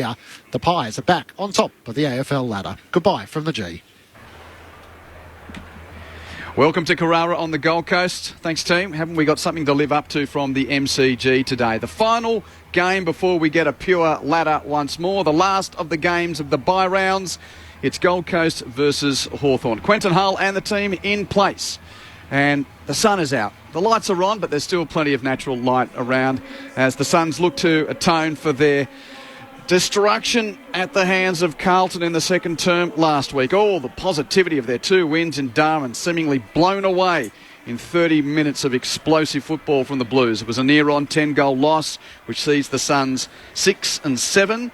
The Pies are back on top of the AFL ladder. Goodbye from the G. Welcome to Carrara on the Gold Coast. Thanks, team. Haven't we got something to live up to from the MCG today? The final game before we get a pure ladder once more. The last of the games of the bye rounds. It's Gold Coast versus Hawthorn. Quentin Hull and the team in place. And the sun is out. The lights are on, but there's still plenty of natural light around as the Suns look to atone for their destruction at the hands of Carlton in the second term last week. All the positivity of their 2 wins in Darwin seemingly blown away in 30 minutes of explosive football from the Blues. It was a near-on 10-goal loss, which sees the Suns 6-7.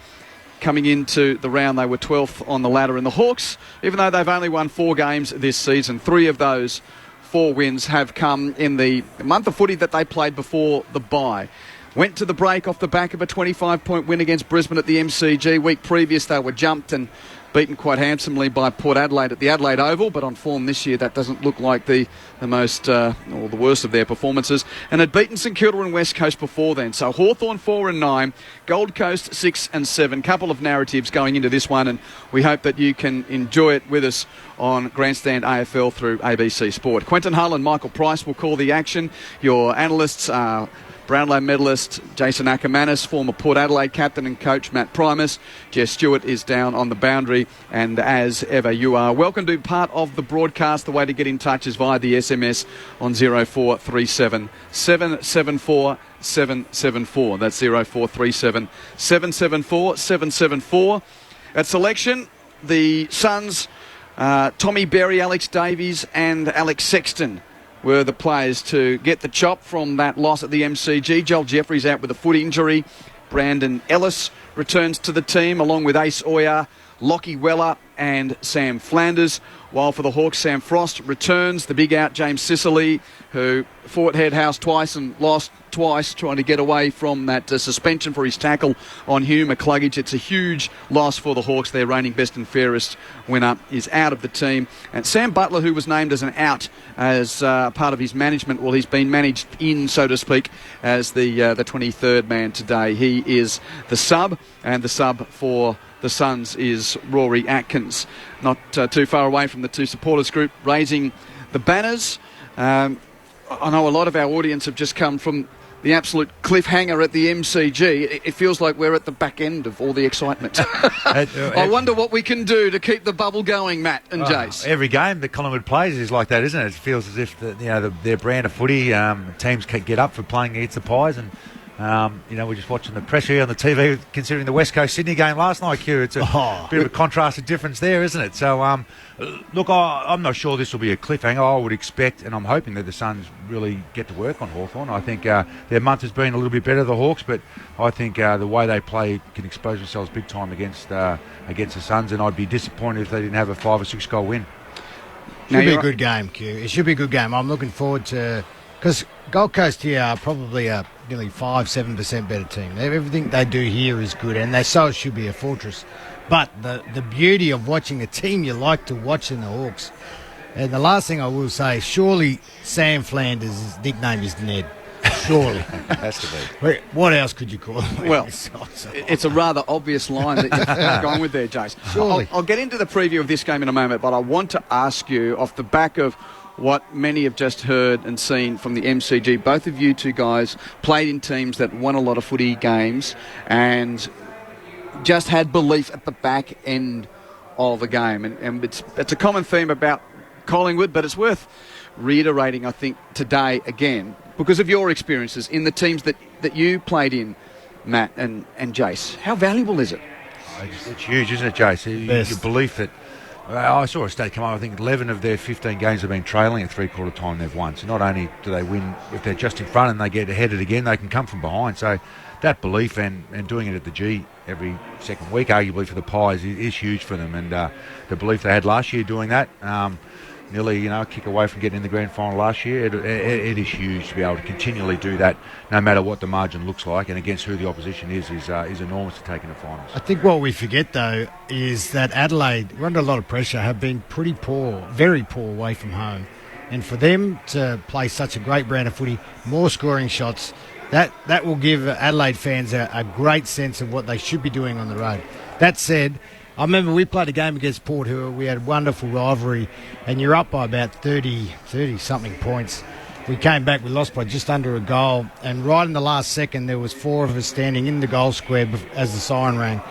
Coming into the round, they were 12th on the ladder. And the Hawks, even though they've only won 4 games this season, 3 of those 4 wins have come in the month of footy that they played before the bye. Went to the break off the back of a 25-point win against Brisbane at the MCG. Week previous, they were jumped and beaten quite handsomely by Port Adelaide at the Adelaide Oval, but on form this year, that doesn't look like the most or the worst of their performances. And had beaten St Kilda and West Coast before then. So Hawthorn 4-9, Gold Coast 6-7. Couple of narratives going into this one, and we hope that you can enjoy it with us on Grandstand AFL through ABC Sport. Quentin Hull and Michael Price will call the action. Your analysts are Brownlow medalist Jason Ackermanis, former Port Adelaide captain and coach Matt Primus. Jess Stewart is down on the boundary, and as ever, you are welcome to be part of the broadcast. The way to get in touch is via the SMS on 0437 774 774. That's 0437 774 774. At selection, the Suns, Tommy Berry, Alex Davies and Alex Sexton were the players to get the chop from that loss at the MCG. Joel Jeffries out with a foot injury. Brandon Ellis returns to the team along with Ace Oya, Lockie Weller and Sam Flanders. While for the Hawks, Sam Frost returns. The big out, James Sicily, who fought Head House twice and lost twice, trying to get away from that suspension for his tackle on Hugh McCluggage. It's a huge loss for the Hawks. Their reigning best and fairest winner is out of the team. And Sam Butler, who was named as an out as part of his management, well, he's been managed in, so to speak, as the 23rd man today. He is the sub, and the sub for the Suns is Rory Atkins. Not too far away from the 2 supporters group raising the banners. I know a lot of our audience have just come from the absolute cliffhanger at the MCG. It feels like we're at the back end of all the excitement. I wonder what we can do to keep the bubble going, Matt and Jace. Every game that Collingwood plays is like that, isn't it? It feels as if their brand of footy, teams can get up for playing against the Pies, and we're just watching the pressure here on the TV, considering the West Coast Sydney game last night, Q. It's a bit of a contrasted difference there, isn't it? So, look, I'm not sure this will be a cliffhanger. I would expect, and I'm hoping that the Suns really get to work on Hawthorn. I think their month has been a little bit better, the Hawks, but I think the way they play can expose themselves big time against the Suns, and I'd be disappointed if they didn't have a 5 or 6 goal win. Should be a good game, Q. It should be a good game. I'm looking forward to, because Gold Coast here are probably a nearly 5-7% better team. Everything they do here is good, and they so it should be a fortress. But the beauty of watching a team you like to watch in the Hawks, and the last thing I will say, surely Sam Flanders' nickname is Ned. Surely. Has to be. What else could you call him? Well, it's a rather obvious line that you've gone with there, Jace. Surely. I'll get into the preview of this game in a moment, but I want to ask you, off the back of what many have just heard and seen from the MCG, both of you two guys played in teams that won a lot of footy games and just had belief at the back end of a game. And it's a common theme about Collingwood, but it's worth reiterating, I think, today again, because of your experiences in the teams that you played in, Matt and Jace. How valuable is it? It's huge, isn't it, Jace? Your belief that... I saw a stat come up, I think 11 of their 15 games have been trailing at three-quarter time they've won. So not only do they win if they're just in front and they get ahead again, they can come from behind. So that belief and doing it at the G every second week, arguably for the Pies, is huge for them. And the belief they had last year doing that, nearly a kick away from getting in the grand final last year, it is huge to be able to continually do that, no matter what the margin looks like, and against who the opposition is enormous to take in the finals. I think what we forget, though, is that Adelaide, we're under a lot of pressure, have been pretty poor, very poor away from home. And for them to play such a great brand of footy, more scoring shots, That will give Adelaide fans a great sense of what they should be doing on the road. That said, I remember we played a game against Port who we had a wonderful rivalry, and you're up by about 30-something points. We came back, we lost by just under a goal, and right in the last second there was 4 of us standing in the goal square as the siren rang.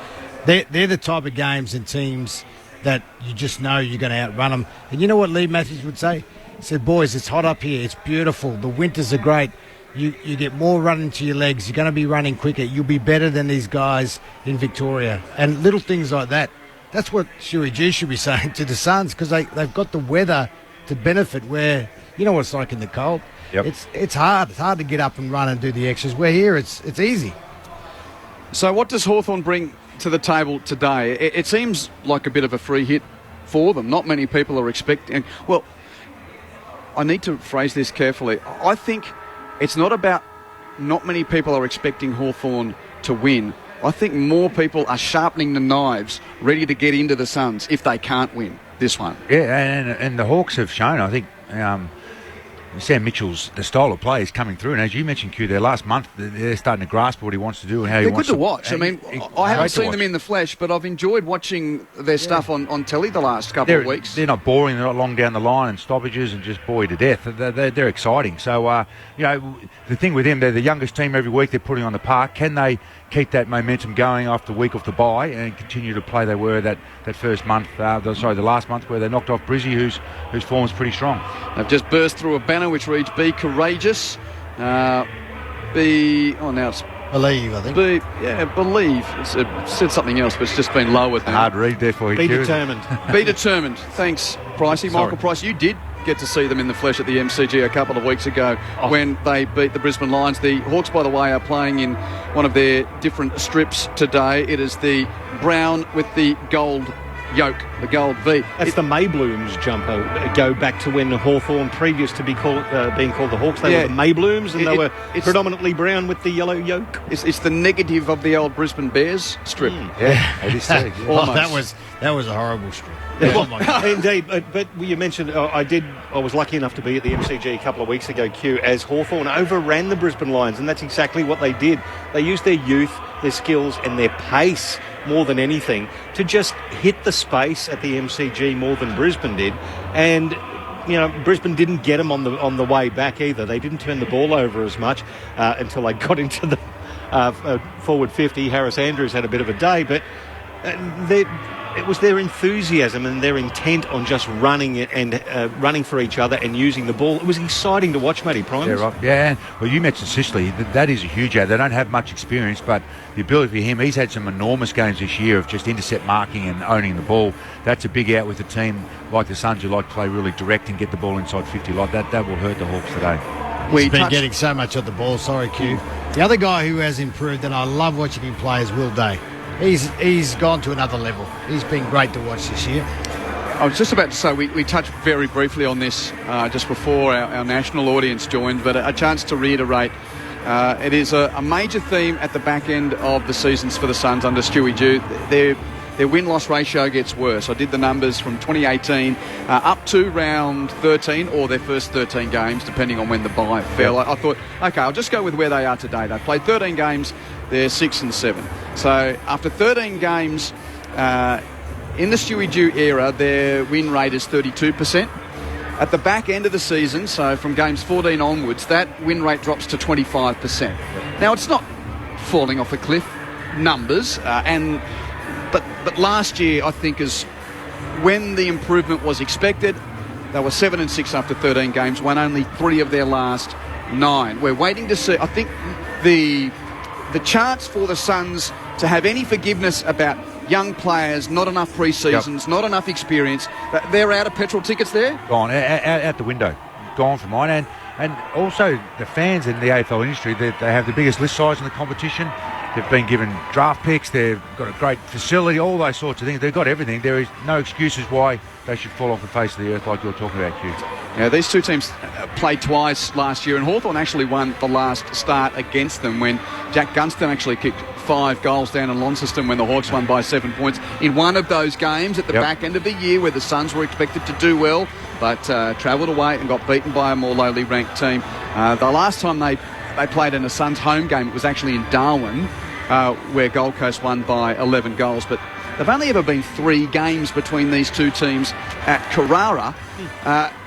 They're the type of games and teams that you just know you're going to outrun them. And you know what Lee Matthews would say? He said, boys, it's hot up here, it's beautiful, the winters are great. You get more running to your legs. You're going to be running quicker. You'll be better than these guys in Victoria. And little things like that. That's what Stewie G should be saying to the Suns, because they've got the weather to benefit where, you know what it's like in the cold. Yep. It's hard. It's hard to get up and run and do the extras. Where here, it's easy. So what does Hawthorn bring to the table today? It seems like a bit of a free hit for them. Not many people are expecting... Well, I need to phrase this carefully. I think... It's not about not many people are expecting Hawthorn to win. I think more people are sharpening the knives, ready to get into the Suns if they can't win this one. Yeah, and the Hawks have shown, I think, Sam Mitchell's the style of play is coming through. And as you mentioned, Q, their last month, they're starting to grasp what he wants to do and how he wants to... They're good to watch. I mean, I haven't seen them in the flesh, but I've enjoyed watching their stuff on telly the last couple of weeks. They're not boring. They're not long down the line and stoppages and just bore you to death. They're exciting. So, the thing with them, they're the youngest team every week they're putting on the park. Can they keep that momentum going after the week off the bye and continue to play they were that first month, the last month where they knocked off Brizzy, whose form is pretty strong. They've just burst through a banner which reads, "Be courageous." Now it's Believe, I think. Believe. It said something else, but it's just been lowered now. Hard read there for you, Be Q. determined. Be determined. Thanks, Pricey. Sorry. Michael Price, you did get to see them in the flesh at the MCG a couple of weeks ago when they beat the Brisbane Lions. The Hawks, by the way, are playing in one of their different strips today. It is the brown with the gold yoke, the gold V. That's the Mayblooms jumper. Go back to when Hawthorn, previous to being called the Hawks, they were the Mayblooms, and they were predominantly brown with the yellow yoke. It's the negative of the old Brisbane Bears strip. Yeah, it is too. Oh, that was a horrible strip. Oh my God. Indeed, but you mentioned I was lucky enough to be at the MCG a couple of weeks ago, Q, as Hawthorn overran the Brisbane Lions, and that's exactly what they did. They used their youth, their skills and their pace more than anything to just hit the space at the MCG more than Brisbane did. And Brisbane didn't get them on the way back either. They didn't turn the ball over as much until they got into the forward 50. Harris Andrews had a bit of a day, but it was their enthusiasm and their intent on just running it and running for each other and using the ball. It was exciting to watch, Matty Primes. Yeah, right. Yeah, well, you mentioned Sicily. That is a huge ad. They don't have much experience, but the ability for him, he's had some enormous games this year of just intercept marking and owning the ball. That's a big out with a team like the Suns who like to play really direct and get the ball inside 50. Like that will hurt the Hawks today. He's been getting so much of the ball. Sorry, Q. The other guy who has improved, and I love watching him play, is Will Day. He's gone to another level. He's been great to watch this year. I was just about to say, we touched very briefly on this just before our national audience joined, but a chance to reiterate, it is a major theme at the back end of the seasons for the Suns under Stewie Dew. Their win-loss ratio gets worse. I did the numbers from 2018 up to round 13, or their first 13 games, depending on when the bye fell. I thought, okay, I'll just go with where they are today. They've played 13 games, they're 6-7. So after 13 games in the Stewie Dew era, their win rate is 32%. At the back end of the season, so from games 14 onwards, that win rate drops to 25%. Now, it's not falling off a cliff numbers, but last year, I think, is when the improvement was expected. They were 7-6 after 13 games, won only 3 of their last 9. We're waiting to see. I think the chance for the Suns to have any forgiveness about young players, not enough pre-seasons, not enough experience, they're out of petrol tickets there? Gone, out the window. Gone for mine. And also the fans in the AFL industry, they have the biggest list size in the competition. They've been given draft picks. They've got a great facility, all those sorts of things. They've got everything. There is no excuses why they should fall off the face of the earth like you're talking about, Q. Yeah, these two teams played twice last year, and Hawthorn actually won the last start against them when Jack Gunston actually kicked 5 goals down in Launceston when the Hawks won by 7 points in one of those games at the back end of the year where the Suns were expected to do well, but travelled away and got beaten by a more lowly ranked team. The last time they they played in a Suns home game. It was actually in Darwin, where Gold Coast won by 11 goals. But they've only ever been 3 games between these two teams at Carrara.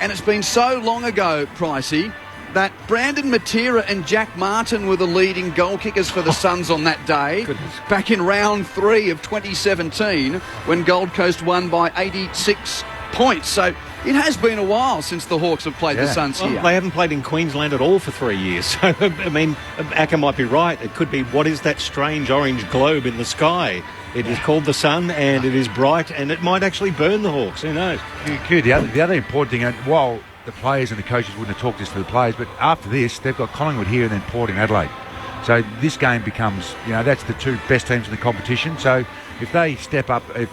And it's been so long ago, Pricey, that Brandon Matera and Jack Martin were the leading goal kickers for the Suns on that day. Back in round 3 of 2017, when Gold Coast won by 86 points. So it has been a while since the Hawks have played the Suns here. They haven't played in Queensland at all for 3 years. So, I mean, Acker might be right. It could be, what is that strange orange globe in the sky? It is called the sun, and it is bright, and it might actually burn the Hawks. Who knows? The other important thing, and while the players and the coaches wouldn't have talked this to the players, but after this, they've got Collingwood here and then Port in Adelaide. So this game becomes, that's the 2 best teams in the competition. So if they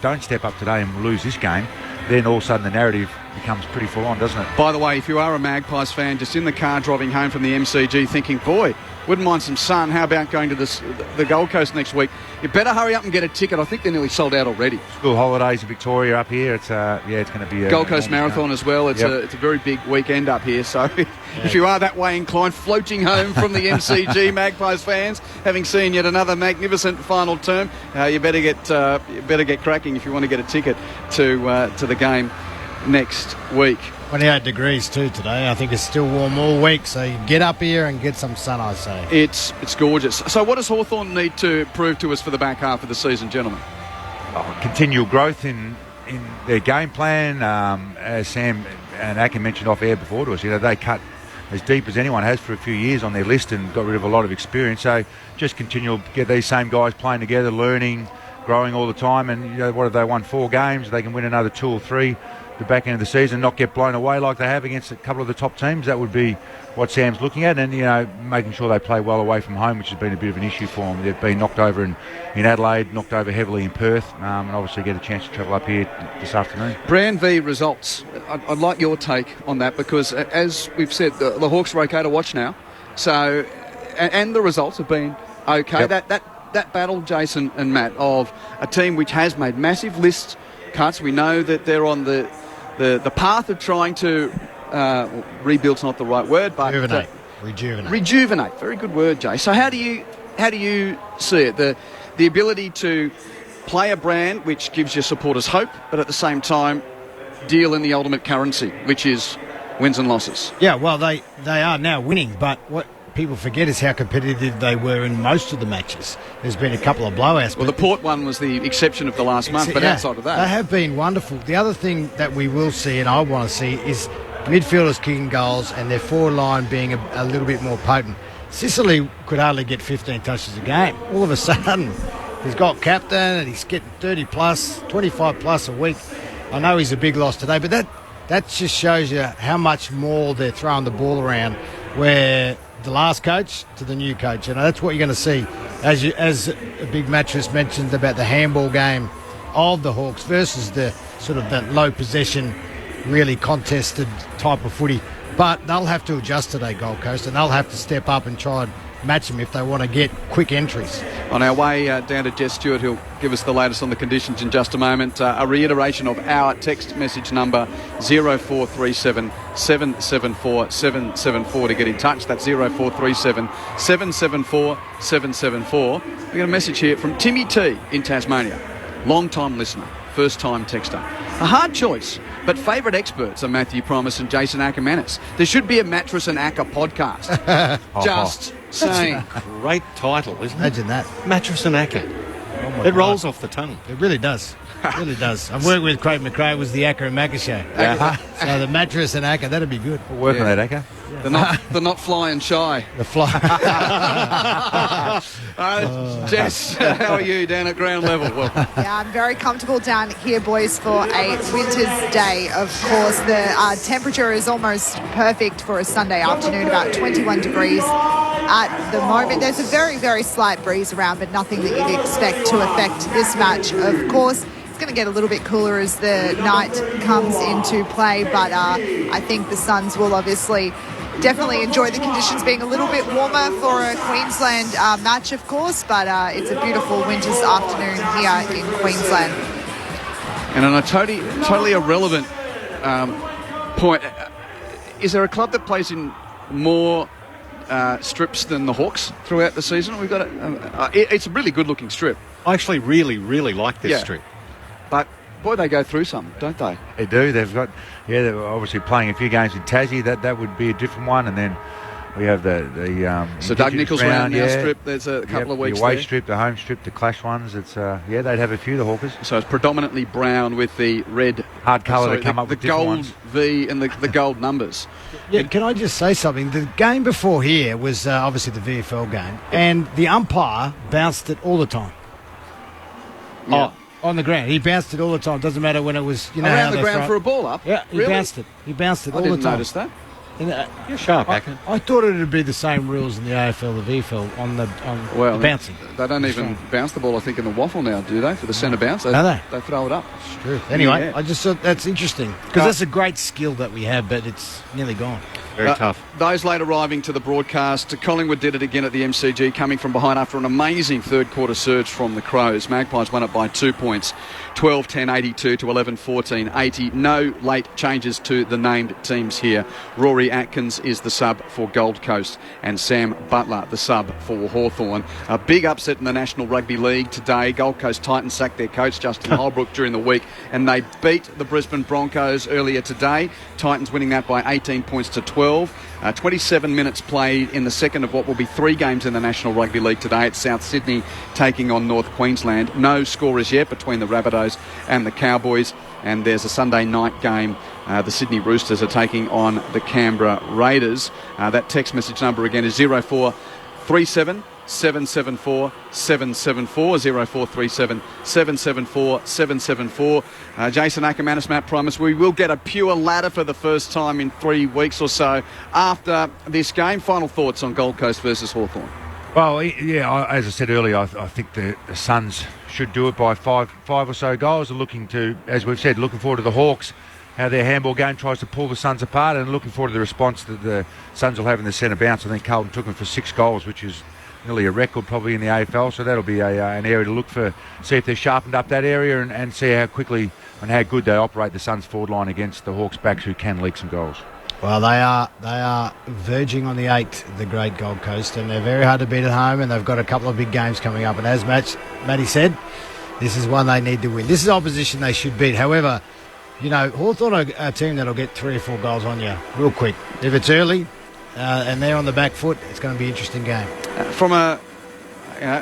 don't step up today and lose this game, then all of a sudden the narrative becomes pretty full on, doesn't it? By the way, if you are a Magpies fan, just in the car driving home from the MCG thinking, boy, wouldn't mind some sun, how about going to the Gold Coast next week? You better hurry up and get a ticket. I think they're nearly sold out already. School holidays in Victoria up here. It's it's going to be a Gold Coast Marathon as well. It's a very big weekend up here. So if you are that way inclined, floating home from the MCG, Magpies fans, having seen yet another magnificent final term, you better get cracking if you want to get a ticket to the game next week. 28 degrees too today. I think it's still warm all week, so you get up here and get some sun, I say. It's gorgeous. So what does Hawthorn need to prove to us for the back half of the season, gentlemen? Continual growth in their game plan. As Sam and Akin mentioned off air before to us, they cut as deep as anyone has for a few years on their list and got rid of a lot of experience. So just continue to get these same guys playing together, learning, growing all the time. And what have they won? 4 games? They can win another 2 or 3 the back end of the season, not get blown away like they have against a couple of the top teams. That would be what Sam's looking at, and making sure they play well away from home, which has been a bit of an issue for them. They've been knocked over in Adelaide, knocked over heavily in Perth, and obviously get a chance to travel up here this afternoon. Brand v results. I'd like your take on that, because as we've said, the Hawks are okay to watch now. So, and the results have been okay. Yep. That battle, Jason and Matt, of a team which has made massive list cuts. We know that they're on the path of trying to rebuild's not the right word, but rejuvenate. Very good word, Jay. So how do you see it? The ability to play a brand which gives your supporters hope, but at the same time deal in the ultimate currency, which is wins and losses. Yeah, well, they are now winning, but what people forget is how competitive they were in most of the matches. There's been a couple of blowouts. Well, the Port one was the exception of the last month, but outside of that, they have been wonderful. The other thing that we will see, and I want to see, is midfielders kicking goals and their forward line being a little bit more potent. Sicily could hardly get 15 touches a game. All of a sudden, he's got captain and he's getting 30 plus, 25 plus a week. I know he's a big loss today, but that just shows you how much more they're throwing the ball around, where the last coach to the new coach. That's what you're going to see. As a big mattress mentioned about the handball game of the Hawks versus the sort of that low possession, really contested type of footy. But they'll have to adjust today, Gold Coast, and they'll have to step up and try and match them if they want to get quick entries. On our way down to Jess Stewart, who'll give us the latest on the conditions in just a moment. A reiteration of our text message number 0437 774 774 to get in touch. That's 0437 774 774. We got a message here from Timmy T in Tasmania. Long-time listener, first-time texter. A hard choice, but favourite experts are Matthew Promise and Jason Ackermanis. There should be a Mattress and Acker podcast. Just saying. Great title, isn't it? Imagine that. Mattress and Acker. It rolls off the tongue. It really does. It really does. I've worked with Craig McRae, was the Acker and Macca show. So the Mattress and Acker, that'd be good. We'll work on that, Acker. They're not flying shy. The fly. Jess, how are you down at ground level? Yeah, I'm very comfortable down here, boys, for a winter's day. Of course, the temperature is almost perfect for a Sunday afternoon, about 21 degrees at the moment. There's a very, very slight breeze around, but nothing that you'd expect to affect this match. Of course, it's going to get a little bit cooler as the night comes into play, but I think the Suns will obviously definitely enjoy the conditions being a little bit warmer for a Queensland match, of course, but it's a beautiful winter's afternoon here in Queensland. And on a totally irrelevant point, is there a club that plays in more strips than the Hawks throughout the season. We've got it's a really good-looking strip. I actually really, really like this strip. But, boy, they go through some, don't they? They do. They're obviously playing a few games in Tassie. That would be a different one. And then we have the so Doug Nicholls round now strip. There's a couple of weeks the away there. strip, the home strip, the clash ones. It's they'd have a few, the Hawkers. So it's predominantly brown with the red hard colour to come up the with different gold ones. V and the gold numbers. Yeah, can I just say something? The game before here was obviously the VFL game, and the umpire bounced it all the time. Yeah. Oh, on the ground. He bounced it all the time. Doesn't matter when it was, you know, around how the they ground throw for a ball up. Yeah, he really? bounced it. He bounced it I all didn't the time. notice that. And, You're sharp, Acker. I thought it would be the same rules in the AFL, the VFL on the bouncing. They don't even bounce the ball, I think, in the waffle now, do they? For the centre bounce, Do they? They throw it up. It's true. Anyway, Yeah. I just thought that's interesting because that's a great skill that we have, but it's nearly gone. Very tough. Those late arriving to the broadcast, Collingwood did it again at the MCG, coming from behind after an amazing third quarter surge from the Crows. Magpies won it by 2 points, 12-10, 82 to 11-14, 80. No late changes to the named teams here. Rory Atkins is the sub for Gold Coast and Sam Butler the sub for Hawthorn. A big upset in the National Rugby League today. Gold Coast Titans sacked their coach Justin Holbrook during the week and they beat the Brisbane Broncos earlier today. Titans winning that by 18 points to 12. 27 minutes played in the second of what will be 3 games in the National Rugby League today. It's South Sydney taking on North Queensland. No score as yet between the Rabbitohs and the Cowboys. And there's a Sunday night game. The Sydney Roosters are taking on the Canberra Raiders. That text message number again is 0437 774 774 0437 774 774. Jason Ackermanis, Matt Primus, we will get a pure ladder for the first time in 3 weeks or so after this game. Final thoughts on Gold Coast versus Hawthorn? Well, yeah, as I said earlier, I think the Suns should do it by five or so goals. They're looking to, as we've said, looking forward to the Hawks, how their handball game tries to pull the Suns apart, and looking forward to the response that the Suns will have in the centre bounce. I think Carlton took them for 6 goals, which is nearly a record probably in the AFL, so that'll be an area to look for, see if they've sharpened up that area and see how quickly and how good they operate the Suns forward line against the Hawks backs who can leak some goals. Well, they are verging on the 8th, the great Gold Coast, and they're very hard to beat at home, and they've got a couple of big games coming up, and as Matty said, this is one they need to win. This is opposition they should beat. However, you know, Hawthorn are a team that'll get 3 or 4 goals on you real quick. If it's early and they're on the back foot, it's going to be an interesting game. From a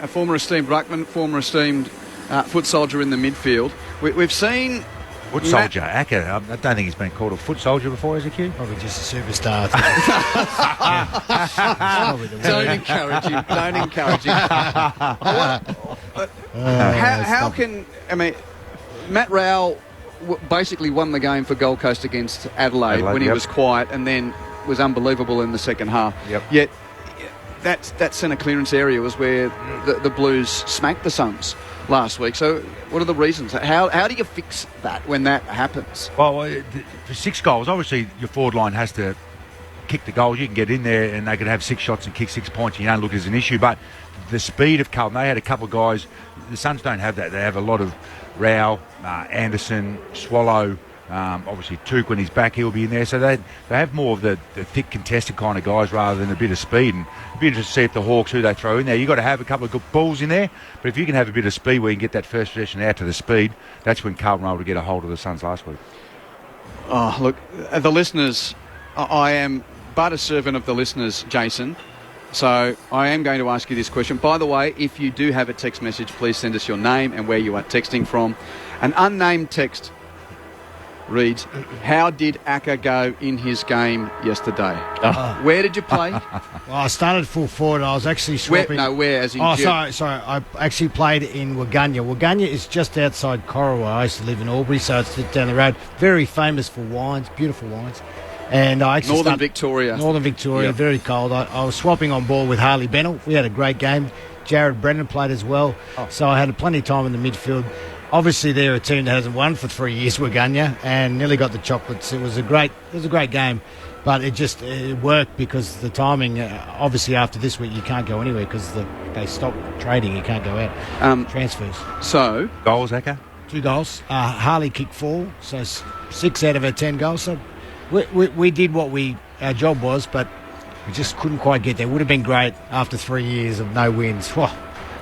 former esteemed ruckman, former esteemed foot soldier in the midfield, we've seen... Foot soldier, Acker. I don't think he's been called a foot soldier before, has he, Q? Probably just a superstar. Don't encourage him. Don't encourage him. How can... I mean, Matt Rowell basically won the game for Gold Coast against Adelaide when he was quiet and then was unbelievable in the second half. Yet that centre clearance area was where the Blues smacked the Suns last week. So what are the reasons? How do you fix that when that happens? Well, for 6 goals, obviously your forward line has to kick the goals. You can get in there and they can have 6 shots and kick 6 points and you don't look as an issue. But the speed of Carlton, they had a couple of guys. The Suns don't have that. They have a lot of Rao, Anderson, Swallow, obviously Took when he's back, he'll be in there. So they have more of the thick contested kind of guys rather than a bit of speed. And it'd be interesting to see if the Hawks, who they throw in there, you've got to have a couple of good balls in there. But if you can have a bit of speed where you can get that first possession out to the speed, that's when Carlton were able to get a hold of the Suns last week. Oh, look, the listeners, I am but a servant of the listeners, Jason. So I am going to ask you this question. By the way, if you do have a text message, please send us your name and where you are texting from. An unnamed text reads, how did Acker go in his game yesterday? Where did you play? Well, I started full forward. I was actually swapping. Where? As in sorry. I actually played in Waganya. Waganya is just outside Corowa. I used to live in Albury, so it's just down the road. Very famous for wines, beautiful wines. And I actually Northern Victoria, yep. Very cold. I was swapping on ball with Harley Bennell. We had a great game. Jared Brennan played as well. So I had plenty of time in the midfield. Obviously, they're a team that hasn't won for 3 years, Waganya, and nearly got the chocolates. It was a great game, but it worked because the timing. Obviously, after this week, you can't go anywhere because they stopped trading. You can't go out. Transfers. So goals, Acker? 2 goals. Harley kicked 4, so 6 out of her 10 goals. So we did what our job was, but We just couldn't quite get there. Would have been great after 3 years of no wins. Whoa,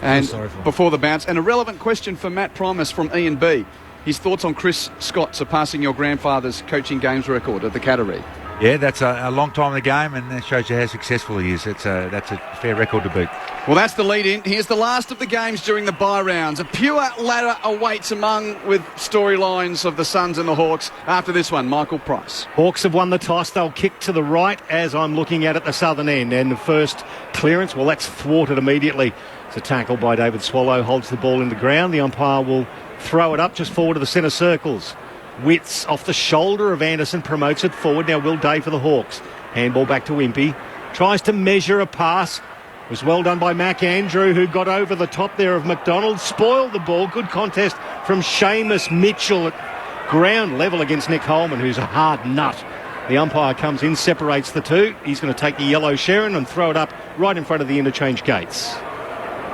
and sorry for before the bounce, an irrelevant question for Matt Primus from Ian B. His thoughts on Chris Scott surpassing your grandfather's coaching games record at the Cattery. Yeah, that's a long time in the game, and that shows you how successful he is. That's a fair record to beat. Well, that's the lead-in. Here's the last of the games during the bye rounds. A pure ladder awaits among with storylines of the Suns and the Hawks. After this one, Michael Price. Hawks have won the toss. They'll kick to the right as I'm looking at the southern end. And the first clearance, well, that's thwarted immediately. It's a tackle by David Swallow, holds the ball in the ground. The umpire will throw it up just forward to the centre circles. Witts off the shoulder of Anderson, promotes it forward. Now Will Day for the Hawks. Handball back to Impey. Tries to measure a pass. It was well done by Mac Andrew, who got over the top there of McDonald. Spoiled the ball. Good contest from Seamus Mitchell at ground level against Nick Holman, who's a hard nut. The umpire comes in, separates the two. He's going to take the yellow Sharon and throw it up right in front of the interchange gates.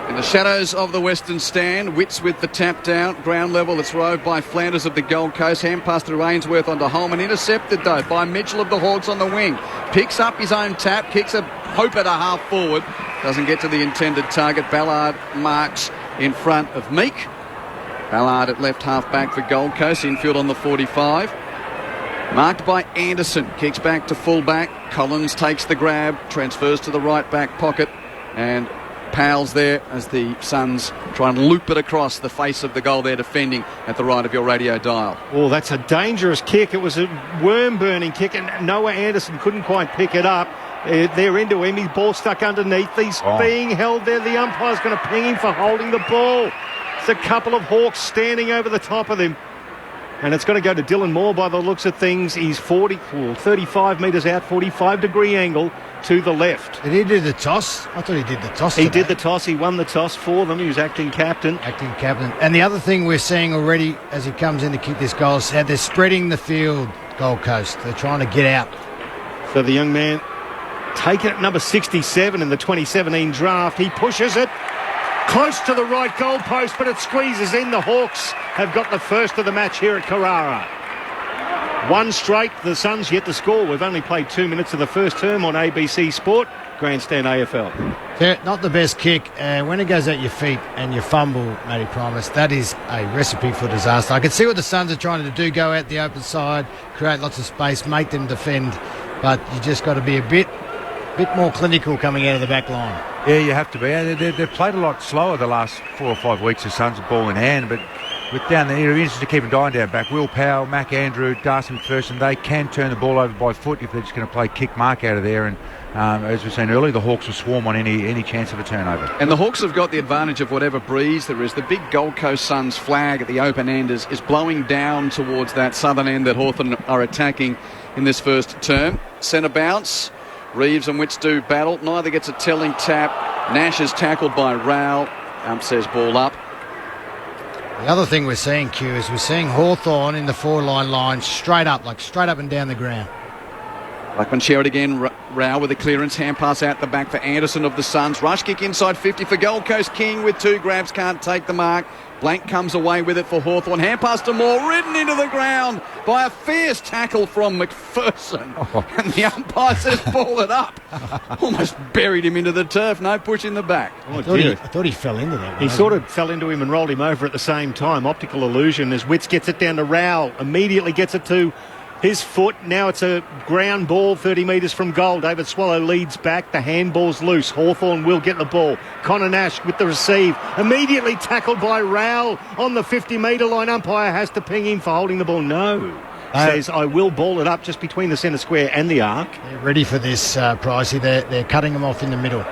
In the shadows of the Western Stand, Witts with the tap down, ground level. It's rowed by Flanders of the Gold Coast. Hand pass to Ainsworth onto Holman. Intercepted, though, by Mitchell of the Hawks on the wing. Picks up his own tap, kicks a hope at a half forward. Doesn't get to the intended target. Ballard marks in front of Meek. Ballard at left half back for Gold Coast. Infield on the 45. Marked by Anderson. Kicks back to full back. Collins takes the grab. Transfers to the right back pocket. And Powell's there as the Suns try and loop it across the face of the goal there, defending at the right of your radio dial. Oh, that's a dangerous kick. It was a worm-burning kick, and Noah Anderson couldn't quite pick it up. They're into him. His ball stuck underneath. He's being held there. The umpire's going to ping him for holding the ball. It's a couple of Hawks standing over the top of him. And it's going to go to Dylan Moore by the looks of things. He's 35 metres out, 45-degree angle to the left. Did he do the toss? I thought he did the toss He did the toss. He won the toss for them. He was acting captain. And the other thing we're seeing already as he comes in to kick this goal is how they're spreading the field, Gold Coast. They're trying to get out. So the young man taken at number 67 in the 2017 draft. He pushes it close to the right goal post, but it squeezes in. The Hawks have got the first of the match here at Carrara. One straight, the Suns yet to score. We've only played 2 minutes of the first term on ABC Sport, Grandstand AFL. Yeah, not the best kick. When it goes at your feet and you fumble, Matty Primus, that is a recipe for disaster. I can see what the Suns are trying to do, go out the open side, create lots of space, make them defend, but you just got to be a bit more clinical coming out of the back line. Yeah, you have to be. They've played a lot slower the last 4 or 5 weeks, the Suns, ball in hand, but with down there, it's interesting to keep an eye down back. Will Powell, Mac Andrew, Darcy McPherson, they can turn the ball over by foot if they're just going to play kick mark out of there. And as we were saying earlier, the Hawks will swarm on any chance of a turnover. And the Hawks have got the advantage of whatever breeze there is. The big Gold Coast Suns flag at the open end is blowing down towards that southern end that Hawthorn are attacking in this first term. Centre bounce. Reeves and Witts do battle. Neither gets a telling tap. Nash is tackled by Rowell. Says ball up. The other thing we're seeing, Q, is we're seeing Hawthorn in the four-line line straight up and down the ground. Blackman Sherrod again. Rowell with a clearance. Hand pass out the back for Anderson of the Suns. Rush kick inside 50 for Gold Coast. King with 2 grabs. Can't take the mark. Blank comes away with it for Hawthorn. Hand pass to Moore, ridden into the ground by a fierce tackle from McPherson. And the umpire says ball it up. Almost buried him into the turf. No push in the back. I thought he fell into that. He sort of fell into him and rolled him over at the same time. Optical illusion as Witts gets it down to Rowell. Immediately gets it to his foot. Now it's a ground ball 30 metres from goal. David Swallow leads back. The handball's loose. Hawthorn will get the ball. Connor Nash with the receive. Immediately tackled by Rowell on the 50-metre line. Umpire has to ping him for holding the ball. No. Says, I will ball it up just between the centre square and the arc. They're ready for this, Pricey. They're cutting him off in the middle.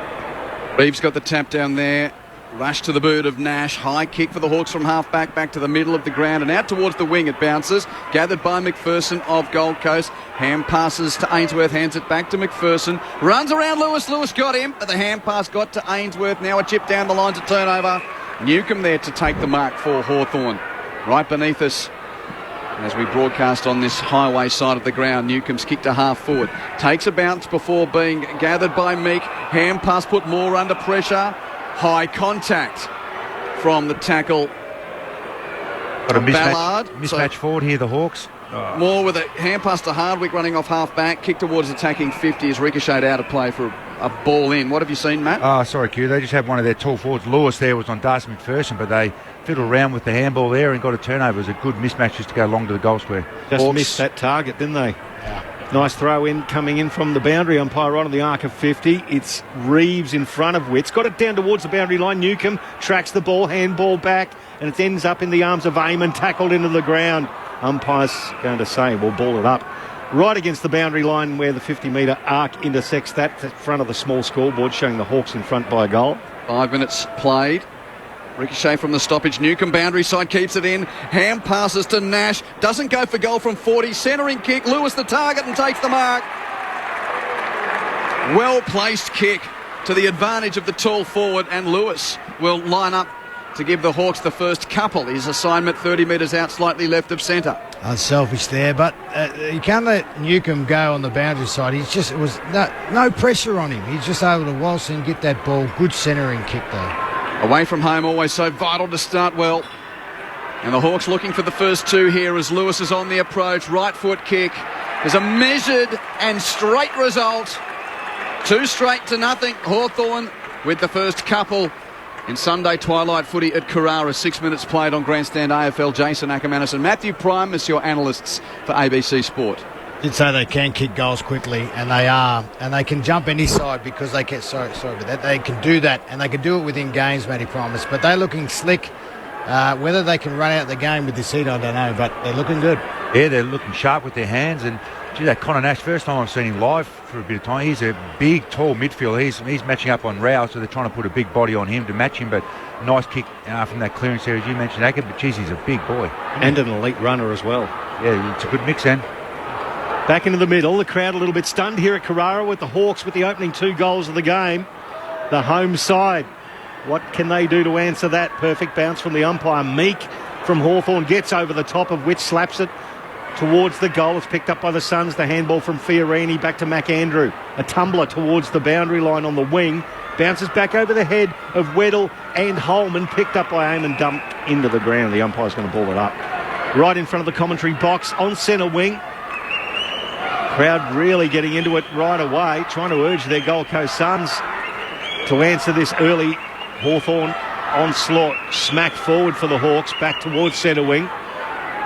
Reeves got the tap down there. Rush to the boot of Nash. High kick for the Hawks from half-back back to the middle of the ground and out towards the wing. It bounces. Gathered by McPherson of Gold Coast. Hand passes to Ainsworth. Hands it back to McPherson. Runs around Lewis. Lewis got him. But the hand pass got to Ainsworth. Now a chip down the line to turnover. Newcomb there to take the mark for Hawthorn. Right beneath us as we broadcast on this highway side of the ground. Newcomb's kicked to half forward. Takes a bounce before being gathered by Meek. Hand pass put Moore under pressure. High contact from the tackle. Got a mismatch forward here, the Hawks. Moore with a hand pass to Hardwick running off half-back, kick towards attacking 50 is ricocheted out of play for a ball in. What have you seen, Matt? Sorry, Q. They just had one of their tall forwards. Lewis there was on Darcy McPherson, but they fiddled around with the handball there and got a turnover. It was a good mismatch just to go long to the goal square. Just missed that target, didn't they? Yeah. Nice throw in coming in from the boundary umpire right on the arc of 50. It's Reeves in front of Witts. Got it down towards the boundary line. Newcombe tracks the ball, handball back, and it ends up in the arms of Eamon, tackled into the ground. Umpire's going to say we'll ball it up right against the boundary line where the 50-metre arc intersects that front of the small scoreboard, showing the Hawks in front by a goal. 5 minutes played. Ricochet from the stoppage. Newcombe boundary side keeps it in. Ham passes to Nash. Doesn't go for goal from 40. Centering kick. Lewis the target and takes the mark. Well-placed kick to the advantage of the tall forward, and Lewis will line up to give the Hawks the first couple. His assignment 30 metres out, slightly left of centre. Unselfish there, but you can't let Newcombe go on the boundary side. It was no pressure on him. He's just able to waltz in, get that ball. Good centering kick though. Away from home, always so vital to start well. And the Hawks looking for the first two here as Lewis is on the approach. Right foot kick. There's a measured and straight result. 2 straight to nothing. Hawthorn with the first couple in Sunday twilight footy at Carrara. 6 minutes played on Grandstand AFL. Jason Ackermanis and Matthew Prime as your analysts for ABC Sport. Did say they can kick goals quickly, and they are, and they can jump any side because they can. Sorry about that. They can do that, and they can do it within games, Matty Promise. But they're looking slick. Whether they can run out the game with this heat, I don't know, but they're looking good. Yeah, they're looking sharp with their hands, and gee, that Connor Nash, first time I've seen him live for a bit of time. He's a big, tall midfielder. He's matching up on Rao, so they're trying to put a big body on him to match him. But nice kick from that clearance there, as you mentioned, Acker. But geez, he's a big boy and an elite runner as well. Yeah, it's a good mix then. Back into the middle, the crowd a little bit stunned here at Carrara with the Hawks with the opening 2 goals of the game. The home side, what can they do to answer that? Perfect bounce from the umpire. Meek from Hawthorn gets over the top of which slaps it towards the goal. It's picked up by the Suns. The handball from Fiorini back to McAndrew. A tumbler towards the boundary line on the wing. Bounces back over the head of Weddle and Holman. Picked up by Eamon, dumped into the ground. The umpire's going to ball it up. Right in front of the commentary box on centre wing. Crowd really getting into it right away, trying to urge their Gold Coast Suns to answer this early Hawthorn onslaught. Smack forward for the Hawks, back towards centre wing.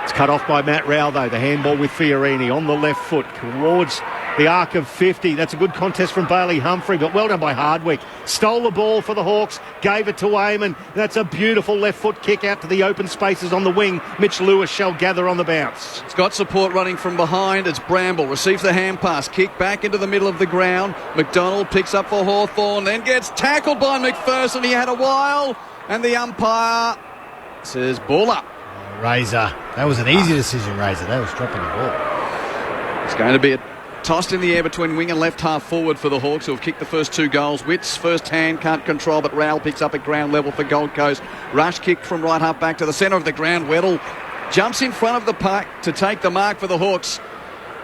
It's cut off by Matt Rao, though. The handball with Fiorini on the left foot towards the arc of 50. That's a good contest from Bailey Humphrey, but well done by Hardwick. Stole the ball for the Hawks, gave it to Eamon. That's a beautiful left foot kick out to the open spaces on the wing. Mitch Lewis shall gather on the bounce. It's got support running from behind. It's Bramble. Receives the hand pass. Kick back into the middle of the ground. McDonald picks up for Hawthorn, then gets tackled by McPherson. He had a while, and the umpire says ball up. Razor. That was an easy decision, Razor. That was dropping the ball. It's going to be tossed in the air between wing and left half forward for the Hawks, who have kicked the first 2 goals. Witts, first hand, can't control, but Rowell picks up at ground level for Gold Coast. Rush kick from right half back to the centre of the ground. Weddle jumps in front of the puck to take the mark for the Hawks.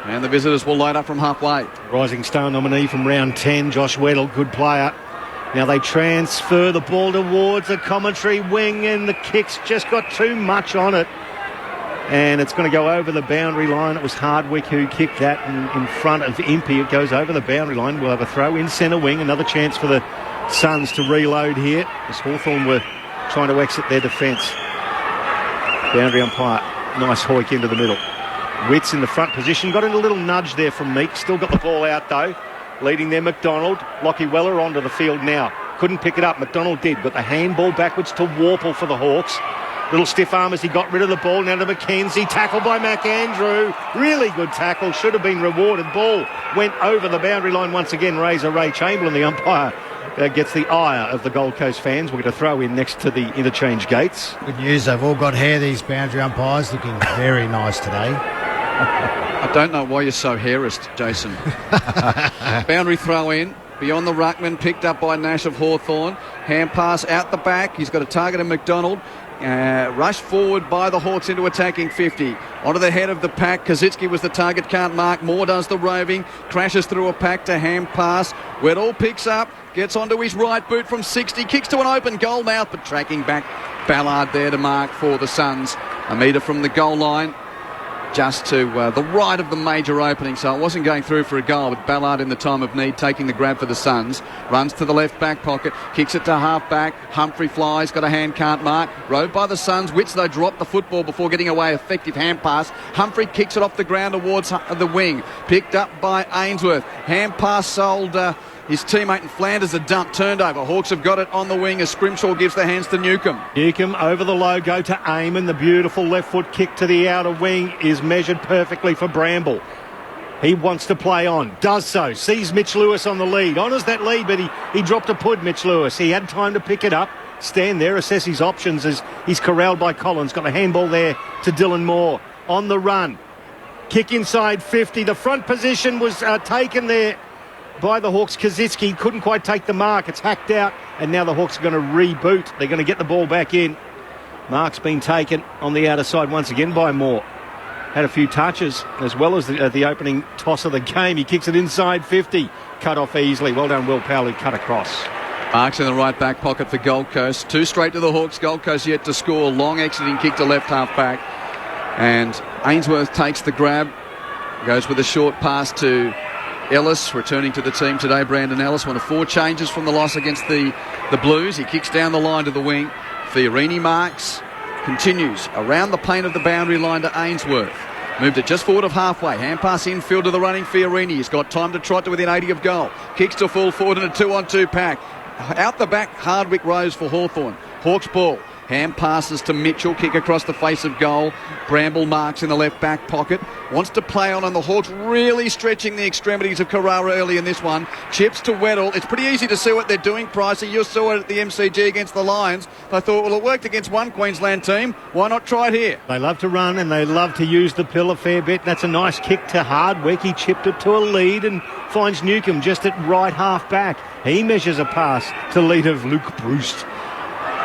And the visitors will load up from halfway. Rising Star nominee from round 10, Josh Weddle, good player. Now they transfer the ball towards the commentary wing, and the kick's just got too much on it. And it's going to go over the boundary line. It was Hardwick who kicked that in front of Impey. It goes over the boundary line. We'll have a throw in centre wing. Another chance for the Suns to reload here as Hawthorn were trying to exit their defence. Boundary umpire, nice hoik into the middle. Witts in the front position. Got in a little nudge there from Meek. Still got the ball out though. Leading there McDonald. Lockie Weller onto the field now. Couldn't pick it up. McDonald did. Got the handball backwards to Warple for the Hawks. Little stiff arm as he got rid of the ball. Now to McKenzie. Tackle by McAndrew. Really good tackle. Should have been rewarded. Ball went over the boundary line once again. Razor Ray Chamberlain, the umpire, gets the ire of the Gold Coast fans. We're going to throw in next to the interchange gates. Good news. They've all got hair, these boundary umpires. Looking very nice today. I don't know why you're so hairist, Jason. Boundary throw in. Beyond the ruckman, picked up by Nash of Hawthorn. Hand pass out the back. He's got a target in McDonald. Rushed forward by the Hawks into attacking 50. Onto the head of the pack. Kaczynski was the target, can't mark. Moore does the roving. Crashes through a pack to hand pass. Weddle picks up. Gets onto his right boot from 60. Kicks to an open goal mouth, but tracking back. Ballard there to mark for the Suns. A metre from the goal line. just to the right of the major opening, so it wasn't going through for a goal, with Ballard in the time of need taking the grab for the Suns. Runs to the left back pocket, kicks it to half back. Humphrey flies, got a hand, can't mark. Rode by the Suns. Wits, though, dropped the football before getting away. Effective hand pass. Humphrey kicks it off the ground towards the wing. Picked up by Ainsworth. Hand pass sold his teammate in Flanders a dump, turned over. Hawks have got it on the wing as Scrimshaw gives the hands to Newcomb. Newcomb over the low, go to Eamon. The beautiful left foot kick to the outer wing is measured perfectly for Bramble. He wants to play on, does so, sees Mitch Lewis on the lead, honours that lead, but he dropped a pud, Mitch Lewis. He had time to pick it up, stand there, assess his options as he's corralled by Collins. Got a handball there to Dylan Moore. On the run, kick inside 50. The front position was taken there by the Hawks. Kaczynski couldn't quite take the mark. It's hacked out, and now the Hawks are going to reboot. They're going to get the ball back in. Mark's been taken on the outer side once again by Moore. Had a few touches as well as the opening toss of the game. He kicks it inside 50. Cut off easily. Well done, Will Powell, who cut across. Mark's in the right back pocket for Gold Coast. Two straight to the Hawks. Gold Coast yet to score. Long exiting kick to left half back. And Ainsworth takes the grab. Goes with a short pass to Ellis, returning to the team today. Brandon Ellis, one of 4 changes from the loss against the Blues. He kicks down the line to the wing. Fiorini marks, continues around the paint of the boundary line to Ainsworth. Moved it just forward of halfway. Hand pass infield to the running Fiorini. He's got time to trot to within 80 of goal. Kicks to full forward in a 2-on-2 pack. Out the back, Hardwick Rose for Hawthorn. Hawks ball. Hand passes to Mitchell, kick across the face of goal. Bramble marks in the left back pocket. Wants to play on, and the Hawks really stretching the extremities of Carrara early in this one. Chips to Weddle. It's pretty easy to see what they're doing, Pricey. You saw it at the MCG against the Lions. I thought, well, it worked against one Queensland team. Why not try it here? They love to run, and they love to use the pill a fair bit. That's a nice kick to Hardwick. He chipped it to a lead and finds Newcomb just at right half back. He measures a pass to lead of Luke Bruce.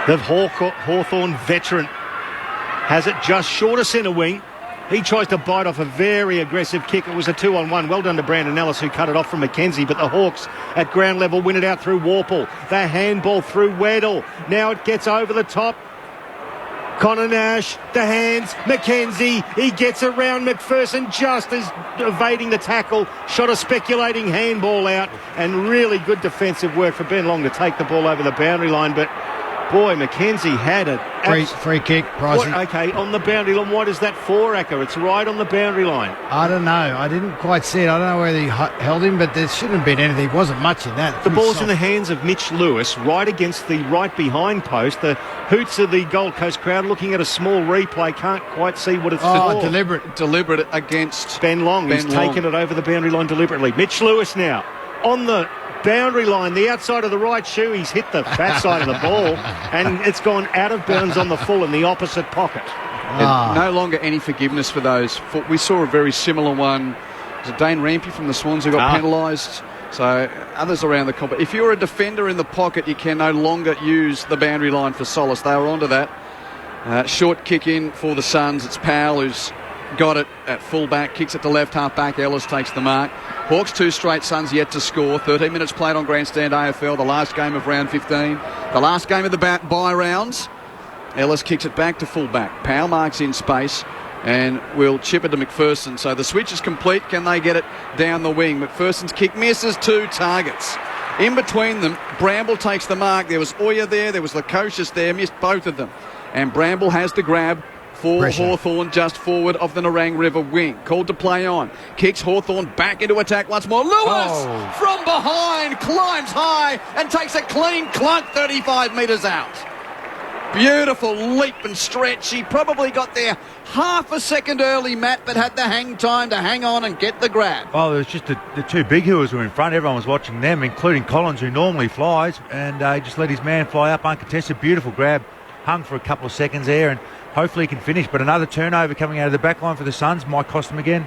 The Hawthorn veteran has it just short of centre wing. He tries to bite off a very aggressive kick. It was a 2-on-1. Well done to Brandon Ellis, who cut it off from McKenzie. But the Hawks at ground level win it out through Warple. The handball through Weddle. Now it gets over the top. Connor Nash, the hands, McKenzie. He gets around McPherson just as evading the tackle. Shot a speculating handball out. And really good defensive work for Ben Long to take the ball over the boundary line. But boy, McKenzie had it. Free kick, Pricey. Okay, on the boundary line. What is that for, Acker? It's right on the boundary line. I don't know. I didn't quite see it. I don't know whether he held him, but there shouldn't have been anything. There wasn't much in that. The ball's in the hands of Mitch Lewis, right against the right behind post. The hoots of the Gold Coast crowd looking at a small replay can't quite see what it's for. Deliberate against Ben Long. He's taken it over the boundary line deliberately. Mitch Lewis now on the boundary line, the outside of the right shoe. He's hit the fat side of the ball, and it's gone out of bounds on the full in the opposite pocket. No longer any forgiveness for those. We saw a very similar one. Was it Dane Rampy from the Swans who got penalised? So others around the comp. If you're a defender in the pocket, you can no longer use the boundary line for solace. They were onto that. Short kick in for the Suns. It's Powell who's got it at full-back, kicks it to left half-back. Ellis takes the mark. Hawks 2 straight, Suns yet to score. 13 minutes played on Grandstand AFL, the last game of round 15. The last game of the bye rounds. Ellis kicks it back to full-back. Powell marks in space and will chip it to McPherson. So the switch is complete. Can they get it down the wing? McPherson's kick misses 2 targets. In between them, Bramble takes the mark. There was Oya there was Lukosius there, missed both of them. And Bramble has the grab for Hawthorn just forward of the Nerang River wing. Called to play on. Kicks Hawthorn back into attack once more. Lewis from behind climbs high and takes a clean clunk 35 metres out. Beautiful leap and stretch. He probably got there half a second early, Matt, but had the hang time to hang on and get the grab. Oh, it was just the 2 big hitters were in front. Everyone was watching them, including Collins, who normally flies, and he just let his man fly up uncontested. Beautiful grab. Hung for a couple of seconds there, and hopefully he can finish. But another turnover coming out of the back line for the Suns might cost him again.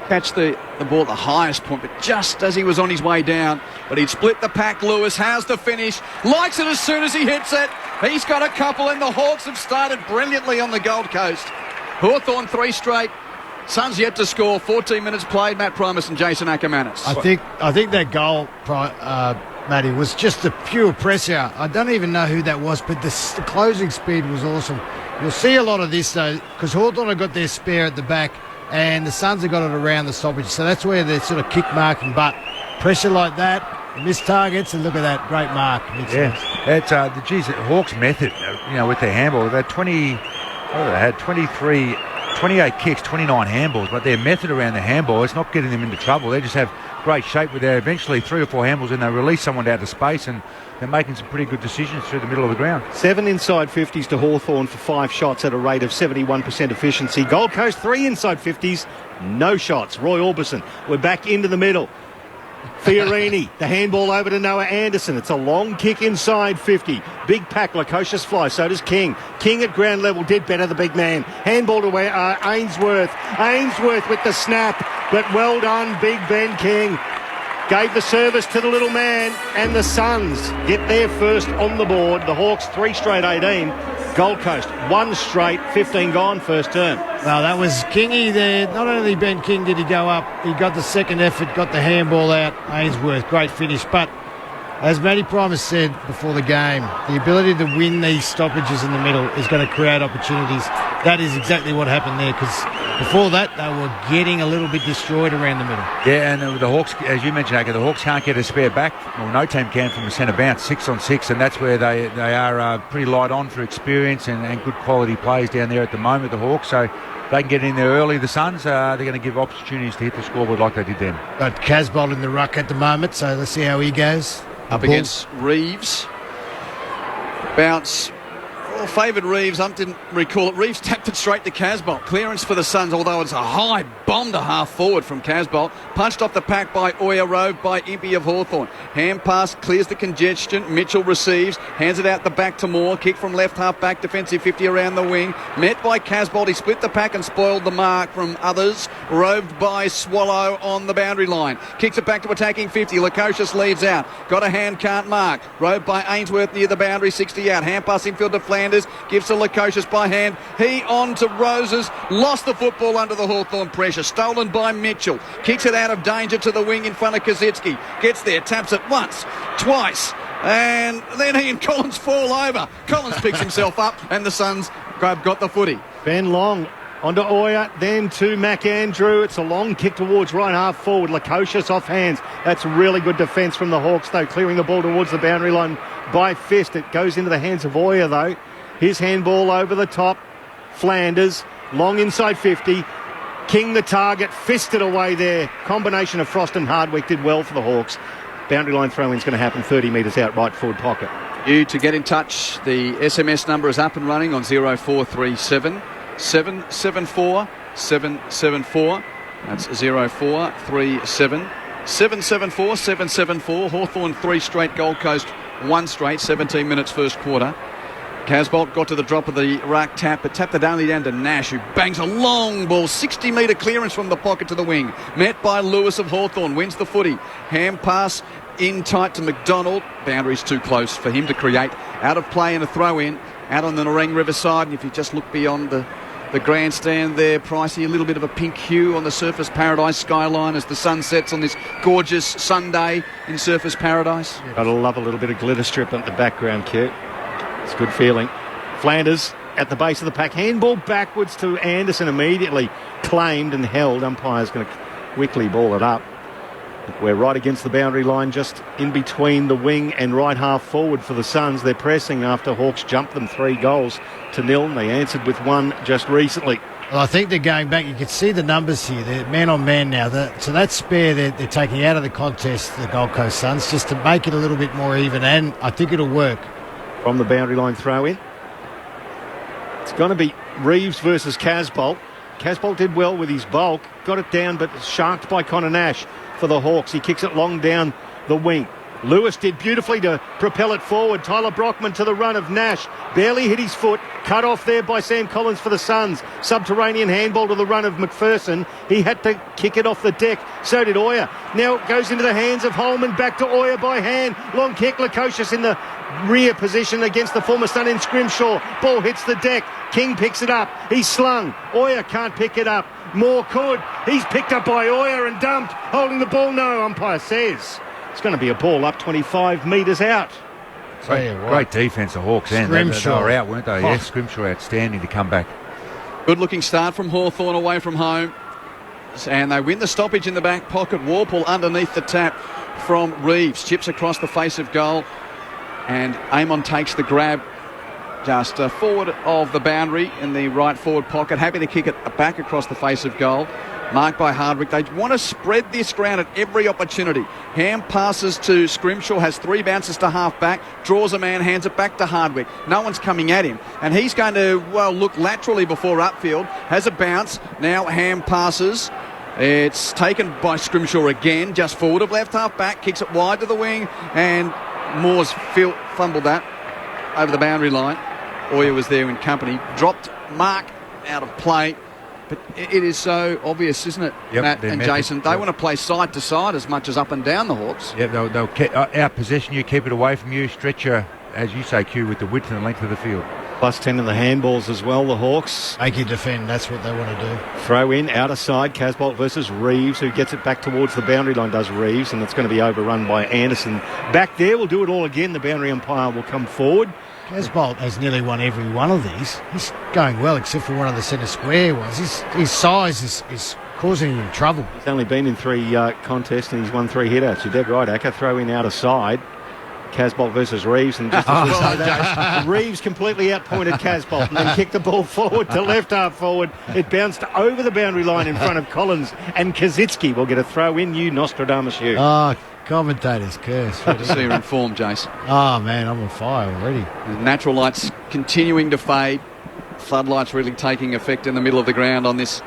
Catch the ball at the highest point, but just as he was on his way down. But he'd split the pack. Lewis has the finish. Likes it as soon as he hits it. He's got a couple, and the Hawks have started brilliantly on the Gold Coast. Hawthorn 3 straight. Suns yet to score. 14 minutes played. Matt Primus and Jason Ackermanis. I think that goal, Matty, was just the pure pressure. I don't even know who that was, but the closing speed was awesome. You'll see a lot of this, though, because Hawthorn have got their spare at the back. and the Suns have got it around the stoppage. So that's where they're sort of kick marking, but pressure like that, missed targets, and look at that, great mark. Yeah, it's the Hawks method, with their handball. They had 28 kicks, 29 handballs, but their method around the handball is not getting them into trouble. They just have great shape with their eventually 3 or 4 handballs, and they release someone out of space, and they're making some pretty good decisions through the middle of the ground. 7 inside 50s to Hawthorn for 5 shots at a rate of 71% efficiency. Gold Coast 3 inside 50s, no shots. Roy Orbison, we're back into the middle. Fiorini, the handball over to Noah Anderson. It's a long kick inside 50. Big pack, Lukosius fly, so does King. King at ground level did better, the big man. Handball to Ainsworth. Ainsworth with the snap, but well done, Big Ben King. Gave the service to the little man, and the Suns get their first on the board. The Hawks 3 straight 18. Gold Coast 1 straight 15 gone first term. Well, that was Kingy there. Not only Ben King did he go up, he got the second effort, got the handball out. Ainsworth, great finish. But as Matty Primus said before the game, the ability to win these stoppages in the middle is going to create opportunities. That is exactly what happened there, because before that they were getting a little bit destroyed around the middle. Yeah, and the Hawks, as you mentioned, Aka, the Hawks can't get a spare back. Well, no team can from a centre bounce, 6 on 6, and that's where they are pretty light on for experience and good quality plays down there at the moment, the Hawks. So they can get in there early. The Suns, they're going to give opportunities to hit the scoreboard like they did then. Got Casbolt in the ruck at the moment, so let's see how he goes. Up against Reeves. Bounce. Well, favoured Reeves. Didn't recall it. Reeves tapped it straight to Casbolt. Clearance for the Suns, although it's a high bomb to half forward from Casbolt. Punched off the pack by Oya, roved by Impey of Hawthorn. Hand pass clears the congestion. Mitchell receives. Hands it out the back to Moore. Kick from left half back. Defensive 50 around the wing. Met by Casbolt. He split the pack and spoiled the mark from others. Roved by Swallow on the boundary line. Kicks it back to attacking 50. Lukosius leaves out. Got a hand, can't mark. Roved by Ainsworth near the boundary, 60 out. Hand pass infield to Flanders. Gives to Lukosius by hand. He on to Roses. Lost the football under the Hawthorn pressure. Stolen by Mitchell. Kicks it out of danger to the wing in front of Kazitsky. Gets there, taps it once, twice, and then he and Collins fall over. Collins picks himself up, and the Suns got the footy. Ben Long onto Oya, then to McAndrew. It's a long kick towards right half forward. Lukosius off hands. That's really good defence from the Hawks, though, clearing the ball towards the boundary line by fist. It goes into the hands of Oya, though. His handball over the top. Flanders, long inside 50. King the target, fisted away there. Combination of Frost and Hardwick did well for the Hawks. Boundary line throw-in's going to happen 30 metres out right forward pocket. You to get in touch, the SMS number is up and running on 0437 774 774. That's 0437 774 774. Hawthorn 3 straight, Gold Coast 1 straight, 17 minutes first quarter. Casbolt got to the drop of the ruck tap, but tapped it only down to Nash, who bangs a long ball, 60-metre clearance from the pocket to the wing. Met by Lewis of Hawthorn, wins the footy. Hand pass in tight to McDonald. Boundary's too close for him to create. Out of play and a throw-in out on the Nerang River side. And if you just look beyond the grandstand there, Pricey, a little bit of a pink hue on the Surfers Paradise skyline as the sun sets on this gorgeous Sunday in Surfers Paradise. Gotta love a little bit of glitter strip at the background, Q. It's a good feeling. Flanders at the base of the pack. Handball backwards to Anderson, immediately claimed and held. Umpire's going to quickly ball it up. We're right against the boundary line, just in between the wing and right half forward for the Suns. They're pressing after Hawks jumped them 3 goals to nil. They answered with 1 just recently. Well, I think they're going back. You can see the numbers here. They're man on man now. So that spare they're taking out of the contest, the Gold Coast Suns, just to make it a little bit more even, and I think it'll work. From the boundary line throw in. It's going to be Reeves versus Casbolt. Casbolt did well with his bulk, got it down, but sharked by Connor Nash for the Hawks. He kicks it long down the wing. Lewis did beautifully to propel it forward. Tyler Brockman to the run of Nash. Barely hit his foot. Cut off there by Sam Collins for the Suns. Subterranean handball to the run of McPherson. He had to kick it off the deck. So did Oya. Now it goes into the hands of Holman. Back to Oya by hand. Long kick. Lukosius in the rear position against the former stun in Scrimshaw. Ball hits the deck. King picks it up. He's slung. Oya can't pick it up. Moore could. He's picked up by Oya and dumped. Holding the ball. No, umpire says. It's going to be a ball up 25 metres out. Great defence, the Hawks. They were out, weren't they? Yes, Scrimshaw outstanding to come back. Good looking start from Hawthorn away from home. And they win the stoppage in the back pocket. Warple underneath the tap from Reeves. Chips across the face of goal. And Amon takes the grab just forward of the boundary in the right forward pocket. Happy to kick it back across the face of goal. Marked by Hardwick. They want to spread this ground at every opportunity. Ham passes to Scrimshaw, has 3 bounces to half back, draws a man, hands it back to Hardwick. No one's coming at him. And he's going to, look laterally before upfield. Has a bounce. Now Ham passes. It's taken by Scrimshaw again, just forward of left half back, kicks it wide to the wing, and Moore's fumbled that over the boundary line. Oya was there in company. Dropped Mark out of play. But it is so obvious, isn't it, Matt and Jason? They want to play side to side as much as up and down the Hawks. Yeah, they'll out possession you, keep it away from you, stretch your, as you say, Q, with the width and length of the field. Plus 10 in the handballs as well, the Hawks. Make you defend, that's what they want to do. Throw in, outer side, Casbolt versus Reeves, who gets it back towards the boundary line, does Reeves, and it's going to be overrun by Anderson. Back there, we'll do it all again. The boundary umpire will come forward. Casbolt has nearly won every one of these. He's going well, except for one of the centre square ones. His size is causing him trouble. He's only been in 3 contests and he's won 3 hit-outs. You're dead right, Acker. Throw in outer side. Casbolt versus Reeves, and just as we say that, Reeves completely outpointed Casbolt and then kicked the ball forward to left half forward. It bounced over the boundary line in front of Collins, and Kazitsky will get a throw in. You Nostradamus, you. Oh, commentator's curse. Good to see you in form, Jason. Oh, man, I'm on fire already. The natural lights continuing to fade. Floodlights really taking effect in the middle of the ground on this,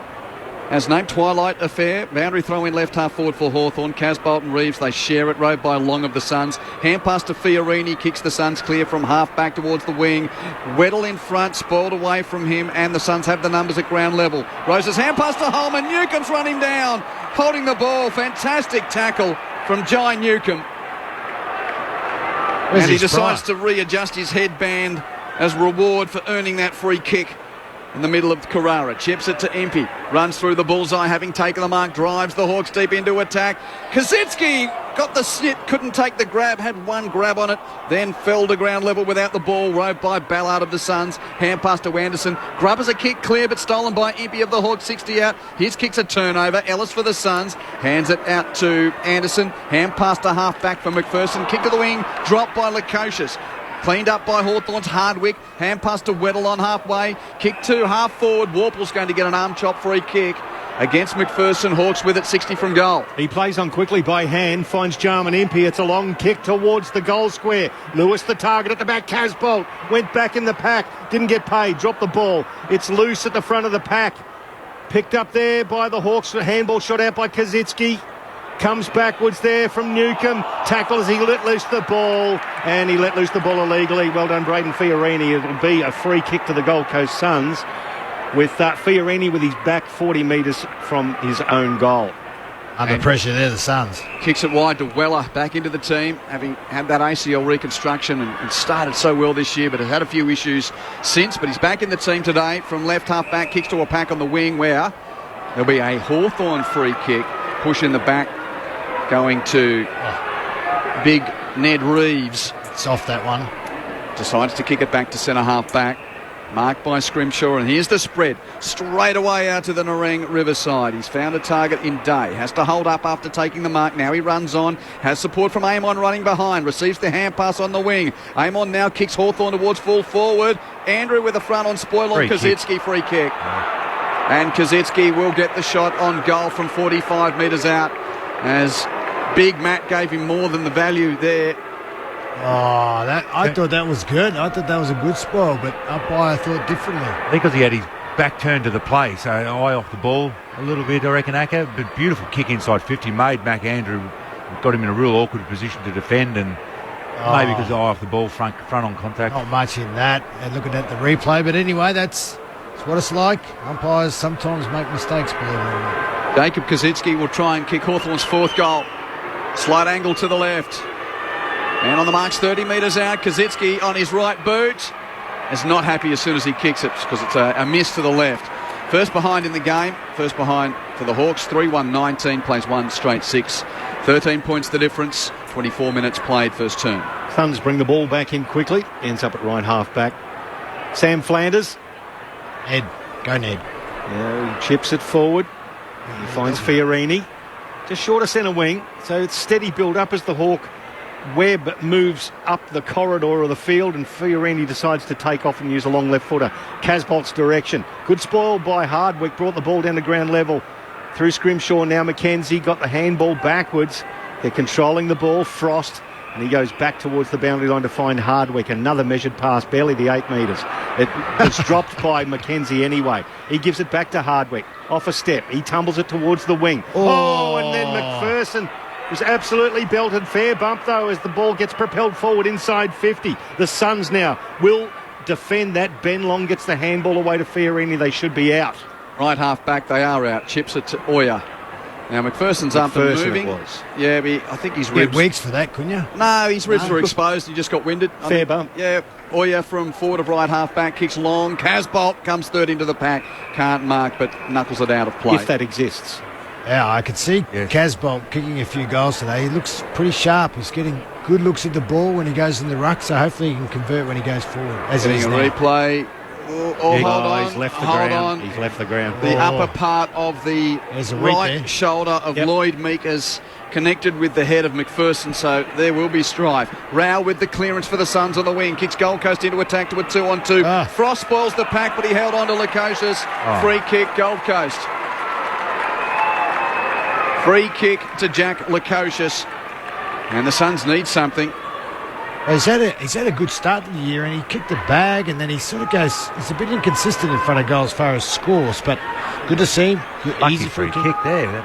as named, Twilight Affair. Boundary throw in left half forward for Hawthorn. Casbolt and Reeves, they share it. Rowed by Long of the Suns. Hand pass to Fiorini, kicks the Suns clear from half back towards the wing. Weddle in front, spoiled away from him, and the Suns have the numbers at ground level. Rose's hand pass to Holman. Newcomb's run him down, holding the ball. Fantastic tackle from Jai Newcomb. And he decides to readjust his headband as reward for earning that free kick. In the middle of Carrara, chips it to Impey, runs through the bullseye, having taken the mark, drives the Hawks deep into attack. Kazitsky got the snit, couldn't take the grab, had one grab on it, then fell to ground level without the ball, rowed by Ballard of the Suns. Hand pass to Anderson. Grubbers a kick clear, but stolen by Impey of the Hawks, 60 out. His kick's a turnover. Ellis for the Suns, hands it out to Anderson. Hand pass to half back for McPherson. Kick to the wing, dropped by Lukosius. Cleaned up by Hawthorn's Hardwick. Hand pass to Weddle on halfway. Kick to half forward. Warple's going to get an arm chop free kick against McPherson. Hawks with it, 60 from goal. He plays on quickly by hand, finds Jarman Impey. It's a long kick towards the goal square. Lewis the target at the back. Casbolt went back in the pack. Didn't get paid. Dropped the ball. It's loose at the front of the pack. Picked up there by the Hawks. A handball shot out by Kazitsky. Comes backwards there from Newcomb. Tackle as he let loose the ball. And he let loose the ball illegally. Well done, Braden Fiorini. It'll be a free kick to the Gold Coast Suns, with Fiorini with his back 40 metres from his own goal. Under pressure there, the Suns. Kicks it wide to Weller, back into the team, having had that ACL reconstruction and started so well this year, but has had a few issues since. But he's back in the team today from left half back. Kicks to a pack on the wing where there'll be a Hawthorn free kick. Push in the back. Going to big Ned Reeves. It's off that one. Decides to kick it back to centre half back. Marked by Scrimshaw, and here's the spread. Straight away out to the Nerang Riverside. He's found a target in Day. Has to hold up after taking the mark. Now he runs on. Has support from Amon running behind. Receives the hand pass on the wing. Amon now kicks Hawthorn towards full forward. Andrew with a front on spoil on Kazitsky. Free kick. And Kazitsky will get the shot on goal from 45 metres out, as Big Matt gave him more than the value there. Oh, I thought that was good. I thought that was a good spoil, but umpire thought differently. I think because he had his back turned to the play, so eye off the ball a little bit, I reckon, Acker. But beautiful kick inside 50, made Mac Andrew, got him in a real awkward position to defend, and maybe because eye off the ball, front on contact. Not much in that, and looking at the replay, but anyway, that's what it's like. Umpires sometimes make mistakes, believe it or not. Jacob Kazitsky will try and kick Hawthorn's fourth goal. Slight angle to the left. And on the marks, 30 metres out. Kazitsky on his right boot is not happy as soon as he kicks it, because it's a miss to the left. First behind in the game. First behind for the Hawks. 3-1-19. Plays one straight 6. 13 points the difference. 24 minutes played first turn. Suns bring the ball back in quickly. Ends up at right half back. Sam Flanders. Ned. Go Ned. Yeah, he chips it forward. He finds Fiorini, just short of centre wing. So it's steady build up as the Hawk web moves up the corridor of the field, and Fiorini decides to take off and use a long left footer. Casbolt's direction. Good spoil by Hardwick, brought the ball down to ground level. Through Scrimshaw now, McKenzie got the handball backwards. They're controlling the ball, Frost, and he goes back towards the boundary line to find Hardwick. Another measured pass, barely the 8 metres. It was dropped by McKenzie anyway. He gives it back to Hardwick. Off a step. He tumbles it towards the wing. Oh, and then McPherson was absolutely belted. Fair bump, though, as the ball gets propelled forward inside 50. The Suns now will defend that. Ben Long gets the handball away to Fiorini. They should be out. Right half back, they are out. Chips it to Oya. Now, McPherson's up and moving. Yeah, but I think his ribs... Get weeks for that, couldn't you? No, his ribs were exposed. He just got winded. Fair bump. Yeah, Oya from forward of right half back, kicks long. Casbolt comes third into the pack. Can't mark, but knuckles it out of play. If that exists. Yeah, I could see Casbolt kicking a few goals today. He looks pretty sharp. He's getting good looks at the ball when he goes in the ruck, so hopefully he can convert when he goes forward. Getting a replay. Hold on. He's left the ground. He's left the ground. The upper part of the right there. shoulder of Lloyd Meekers connected with the head of McPherson, so there will be strife. Rao with the clearance for the Suns on the wing. Kicks Gold Coast into attack to a 2-on-2. Frost spoils the pack, but he held on to Lukosius. Free kick, Gold Coast. Free kick to Jack Lukosius. And the Suns need something. He's had a good start to the year, and he kicked the bag, and then he sort of goes... He's a bit inconsistent in front of goal as far as scores, but good to see him. Easy free kick there.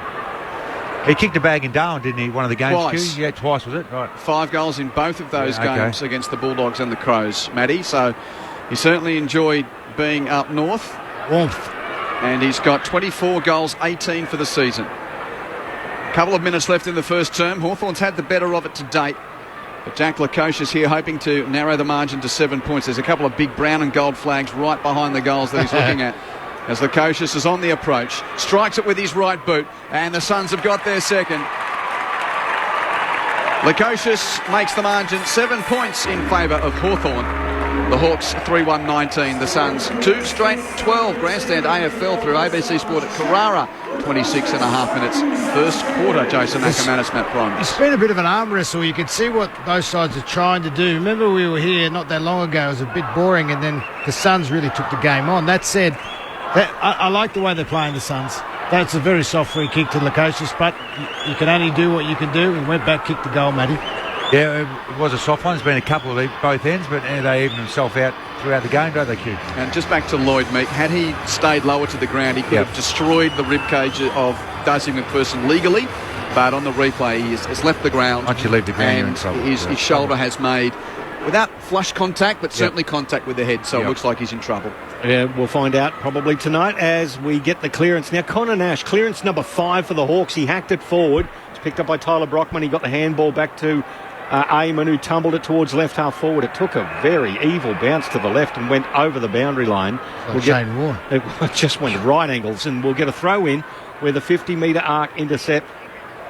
He kicked the bag in Darwin, didn't he? One of the games. Twice. Yeah, twice, was it? Right. 5 goals in both of those games against the Bulldogs and the Crows, Matty. So he certainly enjoyed being up north. Warmth. And he's got 24 goals, 18 for the season. A couple of minutes left in the first term. Hawthorn's had the better of it to date. But Jack Lukosius here hoping to narrow the margin to 7 points. There's a couple of big brown and gold flags right behind the goals that he's looking at. As Lukosius is on the approach, strikes it with his right boot, and the Suns have got their second. Lukosius makes the margin 7 points in favour of Hawthorn. The Hawks 3-1-19, the Suns 2 straight 12. Grandstand AFL through ABC Sport at Carrara, 26 and a half minutes. First quarter, Jason Ackermanis, Matt Prime. It's been a bit of an arm wrestle. You can see what both sides are trying to do. Remember we were here not that long ago. It was a bit boring, and then the Suns really took the game on. That said, I like the way they're playing, the Suns. That's a very soft free kick to Lukosius, but you can only do what you can do. He went back, kicked the goal, Matty. Yeah, it was a soft one. There's been a couple of both ends, but they even himself out throughout the game, don't they, Q? And just back to Lloyd Meek, had he stayed lower to the ground, he could have destroyed the ribcage of Darcy McPherson legally, but on the replay, he's left the ground. Once you leave the ground, you're in and trouble. His shoulder has made, without flush contact, but certainly contact with the head, so it looks like he's in trouble. Yeah, we'll find out probably tonight as we get the clearance. Now, Connor Nash, clearance number 5 for the Hawks. He hacked it forward. It's picked up by Tyler Brockman. He got the handball back to Eamon, who tumbled it towards left half forward. It took a very evil bounce to the left and went over the boundary line. Shane Warne. It just went right angles, and we'll get a throw in where the 50-metre arc intercept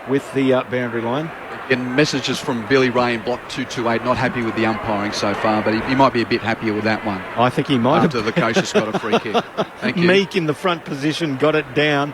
with the boundary line. And messages from Billy Ray in block 228, not happy with the umpiring so far, but he might be a bit happier with that one. I think he might after have. Lukosius got a free kick. Thank you. Meek in the front position got it down.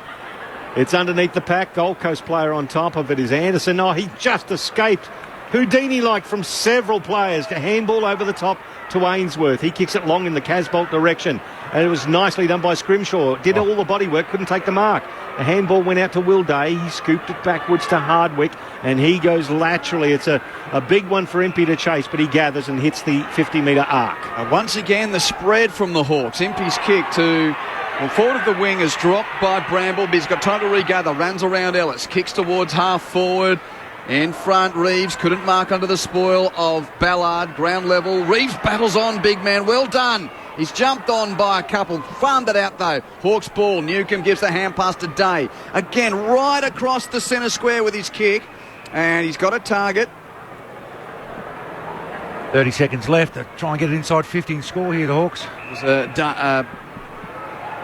It's underneath the pack. Gold Coast player on top of it is Anderson. Oh, he just escaped Houdini-like from several players. A handball over the top to Ainsworth. He kicks it long in the Casbolt direction. And it was nicely done by Scrimshaw. Did all the body work, couldn't take the mark. The handball went out to Will Day. He scooped it backwards to Hardwick, and he goes laterally. It's a big one for Impey to chase, but he gathers and hits the 50-metre arc. Once again, the spread from the Hawks. Impey's kick to... Well, forward of the wing is dropped by Bramble, but he's got time to regather. Runs around Ellis. Kicks towards half forward. In front, Reeves couldn't mark under the spoil of Ballard. Ground level. Reeves battles on, big man. Well done. He's jumped on by a couple. Farmed it out, though. Hawks ball. Newcomb gives the hand pass to Day. Again, right across the centre square with his kick. And he's got a target. 30 seconds left. They're trying to get it inside 50 and score here, the Hawks. It was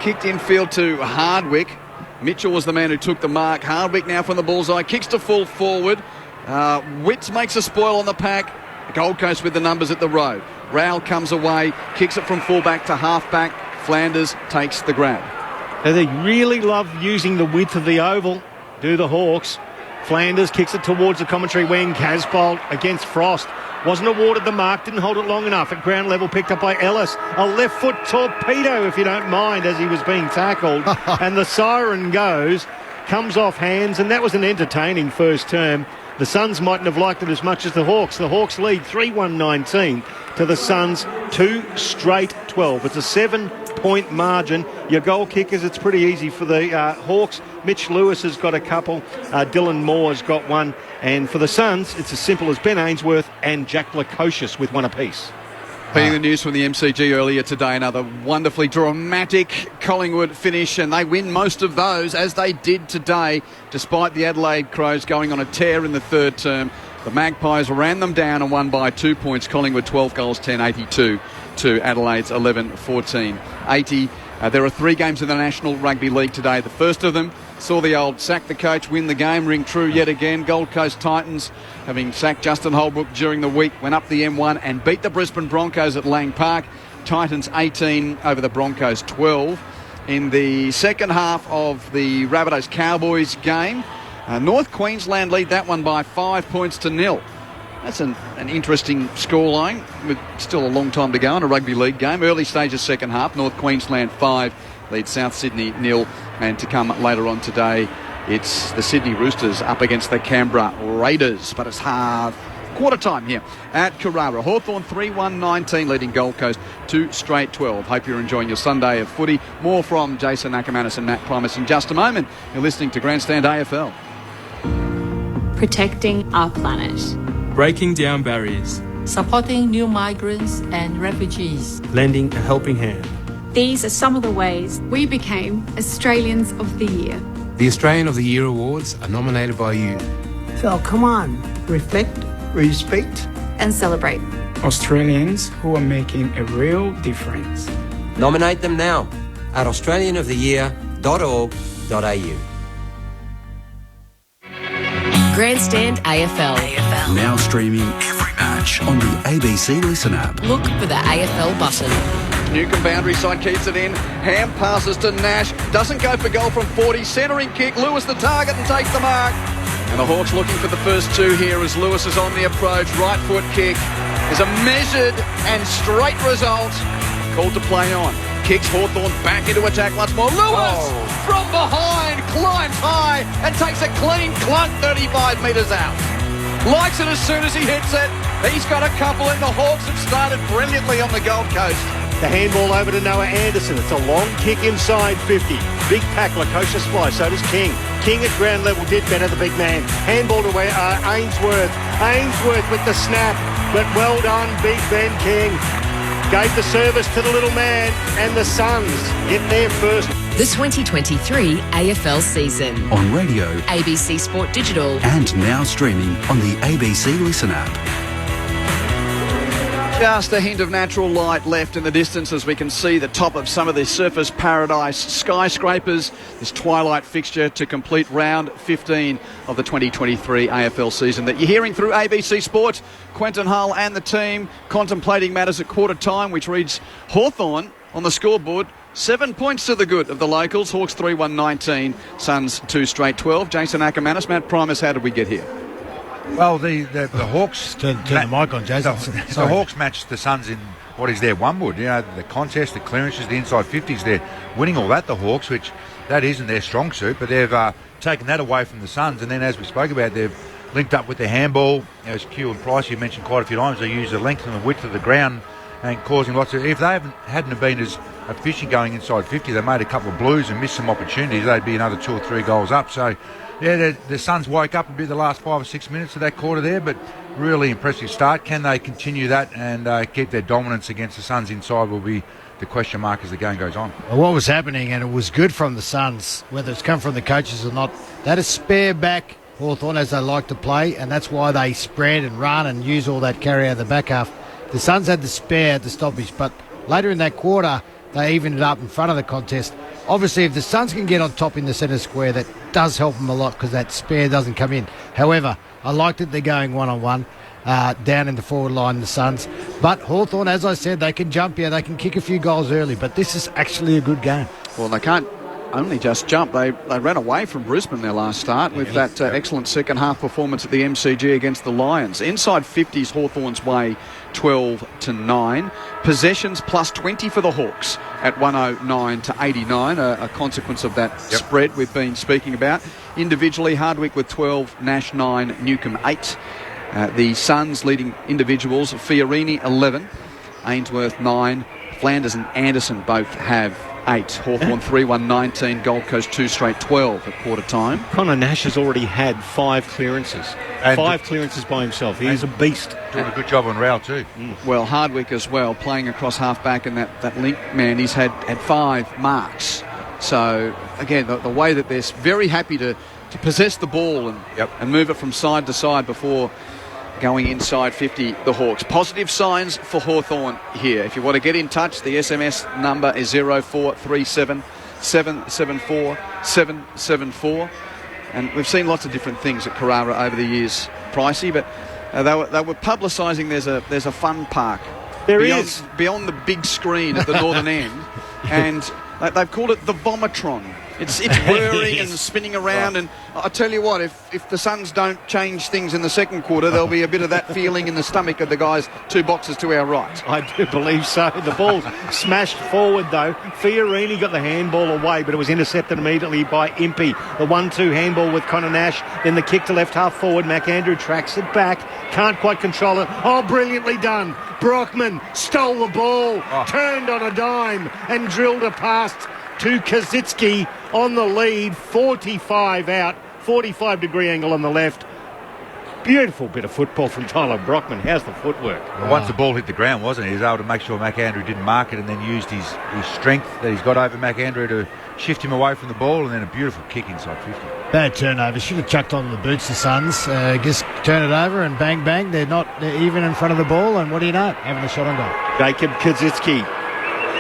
kicked infield to Hardwick. Mitchell was the man who took the mark. Hardwick now from the bullseye. Kicks to full forward. Witts makes a spoil on the pack. Gold Coast with the numbers at the road. Rowell comes away. Kicks it from fullback to halfback. Flanders takes the grab. So they really love using the width of the oval, do the Hawks. Flanders kicks it towards the commentary wing. Casbolt against Frost. Wasn't awarded the mark, didn't hold it long enough. At ground level, picked up by Ellis. A left foot torpedo, if you don't mind, as he was being tackled. And the siren goes, comes off hands, and that was an entertaining first term. The Suns mightn't have liked it as much as the Hawks. The Hawks lead 3-1-19 to the Suns 2 straight 12. It's a 7-point margin. Your goal kickers, it's pretty easy for the Hawks. Mitch Lewis has got a couple. Dylan Moore's got one. And for the Suns, it's as simple as Ben Ainsworth and Jack Lukosius with one apiece. Being the news from the MCG earlier today, another wonderfully dramatic Collingwood finish, and they win most of those, as they did today, despite the Adelaide Crows going on a tear in the third term. The Magpies ran them down and won by 2 points. Collingwood 12 goals, 10-82 to Adelaide's 11-14. 80. There are 3 games in the National Rugby League today. The first of them saw the old sack the coach, win the game, ring true yet again. Gold Coast Titans, having sacked Justin Holbrook during the week, went up the M1 and beat the Brisbane Broncos at Lang Park. Titans 18 over the Broncos 12. In the second half of the Rabbitohs-Cowboys game, North Queensland lead that one by 5 points to 0. That's an interesting scoreline with still a long time to go in a rugby league game. Early stages second half, North Queensland 5 leads South Sydney 0. And to come later on today, it's the Sydney Roosters up against the Canberra Raiders. But it's quarter time here at Carrara. Hawthorn 3-1-19 leading Gold Coast 2 straight 12. Hope you're enjoying your Sunday of footy. More from Jason Ackermanis and Matt Primus in just a moment. You're listening to Grandstand AFL. Protecting our planet. Breaking down barriers. Supporting new migrants and refugees. Lending a helping hand. These are some of the ways we became Australians of the Year. The Australian of the Year awards are nominated by you. So come on, reflect, respect, and celebrate Australians who are making a real difference. Nominate them now at australianoftheyear.org.au. Grandstand AFL. Now streaming every match on the ABC Listen app. Look for the AFL button. Newcomb boundary side keeps it in. Ham passes to Nash. Doesn't go for goal from 40. Centering kick. Lewis the target and takes the mark. And the Hawks looking for the first 2 here as Lewis is on the approach. Right foot kick is a measured and straight result. Called to play on. Kicks Hawthorn back into attack once more. Lewis from behind climbs high and takes a clean clunk 35 metres out. Likes it as soon as he hits it. He's got a couple and the Hawks have started brilliantly on the Gold Coast. The handball over to Noah Anderson. It's a long kick inside 50. Big pack, Lukosius fly, so does King. King at ground level did better, the big man. Handball to Ainsworth. Ainsworth with the snap, but well done, Big Ben King. Gave the service to the little man, and the Suns get there first. The 2023 AFL season. On radio, ABC Sport Digital. And now streaming on the ABC Listen app. Just a hint of natural light left in the distance as we can see the top of some of the Surfers Paradise skyscrapers. This twilight fixture to complete round 15 of the 2023 AFL season that you're hearing through ABC Sport. Quentin Hull and the team contemplating matters at quarter time, which reads Hawthorn on the scoreboard. 7 points to the good of the locals. Hawks 3-1-19, Suns 2 straight 12. Jason Ackermanis, Matt Primus, how did we get here? Well, the Hawks... Turn the mic on, Jason. The Hawks matched the Suns in what is their one wood. You know, the contest, the clearances, the inside 50s. They're winning all that, the Hawks, which that isn't their strong suit, but they've taken that away from the Suns. And then, as we spoke about, they've linked up with their handball. As Q and Price, you mentioned quite a few times, they use the length and the width of the ground and causing lots of... If they hadn't been as efficient going inside 50, they made a couple of blues and missed some opportunities, they'd be another 2 or 3 goals up. So... yeah, the Suns woke up a bit the last 5 or 6 minutes of that quarter there, but really impressive start. Can they continue that and keep their dominance against the Suns inside will be the question mark as the game goes on. Well, what was happening, and it was good from the Suns, whether it's come from the coaches or not, that is spare back Hawthorn as they like to play, and that's why they spread and run and use all that carry out of the back half. The Suns had the spare at the stoppage, but later in that quarter, they evened it up in front of the contest. Obviously, if the Suns can get on top in the centre square, that does help them a lot because that spare doesn't come in. However, I like that they're going one-on-one down in the forward line, the Suns. But Hawthorn, as I said, they can jump here, they can kick a few goals early, but this is actually a good game. Well, they can't only just jumped. They ran away from Brisbane their last start with that excellent second half performance at the MCG against the Lions. Inside 50s Hawthorn's way 12-9. Possessions plus 20 for the Hawks at 109-89, a consequence of that spread we've been speaking about. Individually, Hardwick with 12, Nash 9, Newcombe 8. The Suns leading individuals, Fiorini 11, Ainsworth 9, Flanders and Anderson both have 8. Hawthorn 3-1-19, Gold Coast 2 straight 12 at quarter time. Connor Nash has already had 5 clearances. And 5 clearances by himself. He's a beast. Doing a good job on rail too. Well, Hardwick as well, playing across half-back, and that link man, he's had 5 marks. So, again, the way that they're very happy to possess the ball and move it from side to side before going inside 50, the Hawks. Positive signs for Hawthorn here. If you want to get in touch, the SMS number is 0437 774 774. And we've seen lots of different things at Carrara over the years, Pricey, but they were publicising there's a fun park. Beyond the big screen at the northern end, and they've called it the Vomitron. It's whirring and spinning around, and I tell you what, if the Suns don't change things in the second quarter, there'll be a bit of that feeling in the stomach of the guys 2 boxes to our right. I do believe so. The ball smashed forward, though. Fiorini got the handball away, but it was intercepted immediately by Impey. The 1-2 handball with Connor Nash, then the kick to left half forward. McAndrew tracks it back, can't quite control it. Oh, brilliantly done. Brockman stole the ball, turned on a dime, and drilled a past to Kazitsky on the lead, 45 out, 45-degree angle on the left. Beautiful bit of football from Tyler Brockman. How's the footwork? Well, once the ball hit the ground, wasn't he? He was able to make sure McAndrew didn't mark it, and then used his strength that he's got over McAndrew to shift him away from the ball, and then a beautiful kick inside 50. Bad turnover. Should have chucked on the boots, the Suns. Just turn it over and bang, bang. They're even in front of the ball, and what do you know? Having a shot on goal. Jacob Kazitsky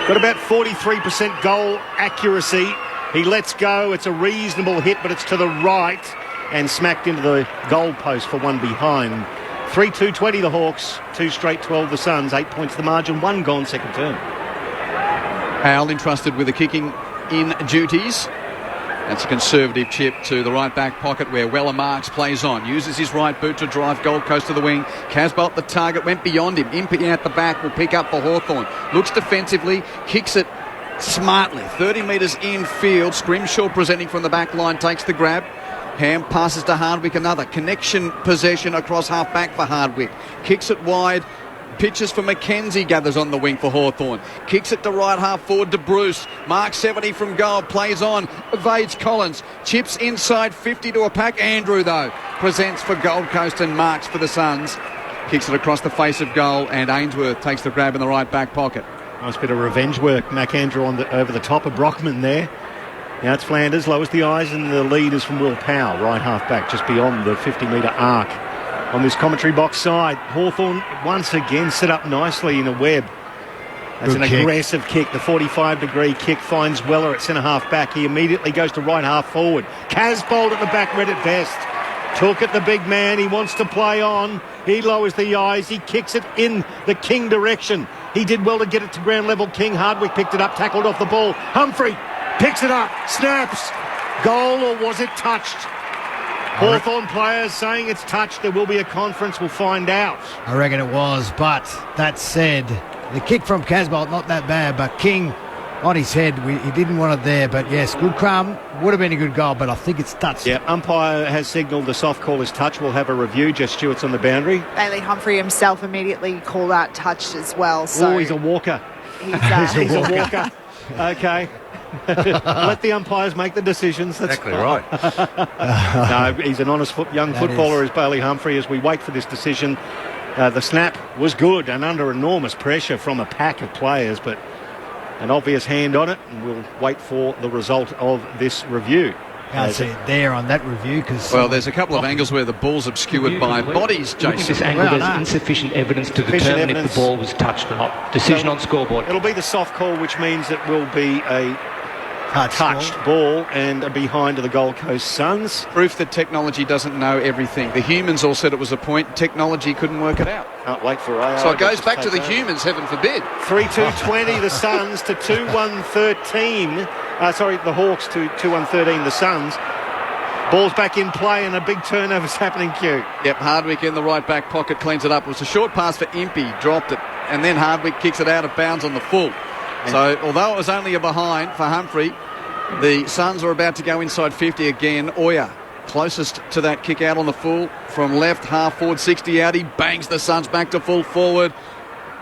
got about 43% goal accuracy. He lets go. It's a reasonable hit, but it's to the right and smacked into the goal post for one behind. 3-2-20 the Hawks, 2 straight 12 the Suns, 8 points the margin, 1 gone second term. Howell entrusted with the kicking in duties. That's a conservative chip to the right back pocket where Weller Marks plays on. Uses his right boot to drive Gold Coast to the wing. Casbolt, the target, went beyond him. Impey out the back will pick up for Hawthorn. Looks defensively, kicks it smartly. 30 metres infield. Scrimshaw presenting from the back line, takes the grab. Ham passes to Hardwick, another connection possession across half back for Hardwick. Kicks it wide. Pitches for McKenzie, gathers on the wing for Hawthorn. Kicks it to right half forward to Bruce. Mark 70 from goal, plays on, evades Collins. Chips inside 50 to a pack. Andrew, though, presents for Gold Coast and marks for the Suns. Kicks it across the face of goal, and Ainsworth takes the grab in the right back pocket. Nice bit of revenge work. McAndrew over the top of Brockman there. Now it's Flanders, lowers the eyes, and the lead is from Will Powell, right half back, just beyond the 50-metre arc. On this commentary box side, Hawthorn once again set up nicely in a web. That's an aggressive kick. The 45-degree kick finds Weller at centre-half back. He immediately goes to right half forward. Casbolt at the back, read it best. Took it the big man. He wants to play on. He lowers the eyes. He kicks it in the King direction. He did well to get it to ground level. King Hardwick picked it up, tackled off the ball. Humphrey picks it up, snaps. Goal, or was it touched? Hawthorn players saying it's touched. There will be a conference. We'll find out. I reckon it was, but that said, the kick from Casbolt, not that bad, but King on his head, he didn't want it there, but yes, good crumb. Would have been a good goal, but I think it's touched. Yeah, umpire has signalled the soft call is touch. We'll have a review. Jeff Stewart's on the boundary. Bailey Humphrey himself immediately called that touched as well. So oh, he's a walker. He's a walker. Okay. Let the umpires make the decisions. That's exactly right. No, he's an honest young footballer, is Bailey Humphrey, as we wait for this decision. The snap was good and under enormous pressure from a pack of players, but an obvious hand on it, and we'll wait for the result of this review. Can't see it there on that review because... Well, there's a couple of angles where the ball's obscured by bodies, Jason. This angle, there's insufficient evidence to determine if the ball was touched or not. Decision on scoreboard. It'll be the soft call, which means it will be a touched ball and a behind to the Gold Coast Suns. Proof that technology doesn't know everything. The humans all said it was a point. Technology couldn't work it out. Can't wait for AR. So it goes back to the humans, heaven forbid. 3-2-20 the Suns to 2-1-13 The Hawks to 2-1-13, the Suns. Ball's back in play and a big turnover's happening, Q. Yep, Hardwick in the right back pocket cleans it up. It was a short pass for Impey, dropped it, and then Hardwick kicks it out of bounds on the full. So although it was only a behind for Humphrey, the Suns are about to go inside 50 again. Oya closest to that kick out on the full from left, half forward, 60 out. He bangs the Suns back to full forward.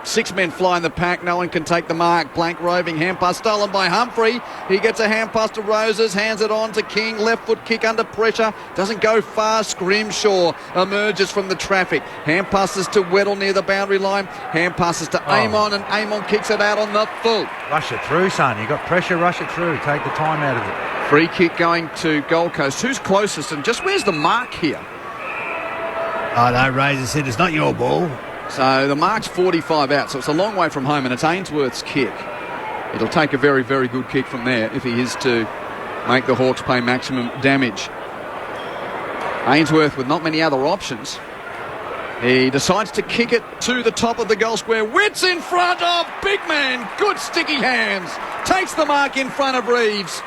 6 men fly in the pack. No one can take the mark. Blank roving. Hand pass stolen by Humphrey. He gets a hand pass to Roses. Hands it on to King. Left foot kick under pressure. Doesn't go far. Scrimshaw emerges from the traffic. Hand passes to Weddle near the boundary line. Hand passes to Amon, and Amon kicks it out on the full. Rush it through, son. You got pressure. Rush it through. Take the time out of it. Free kick going to Gold Coast. Who's closest? And just where's the mark here? Oh, no, Razor said it's not your ball. So the mark's 45 out, so it's a long way from home, and it's Ainsworth's kick. It'll take a very, very good kick from there if he is to make the Hawks pay maximum damage. Ainsworth with not many other options. He decides to kick it to the top of the goal square. Wits in front of big man. Good sticky hands. Takes the mark in front of Reeves.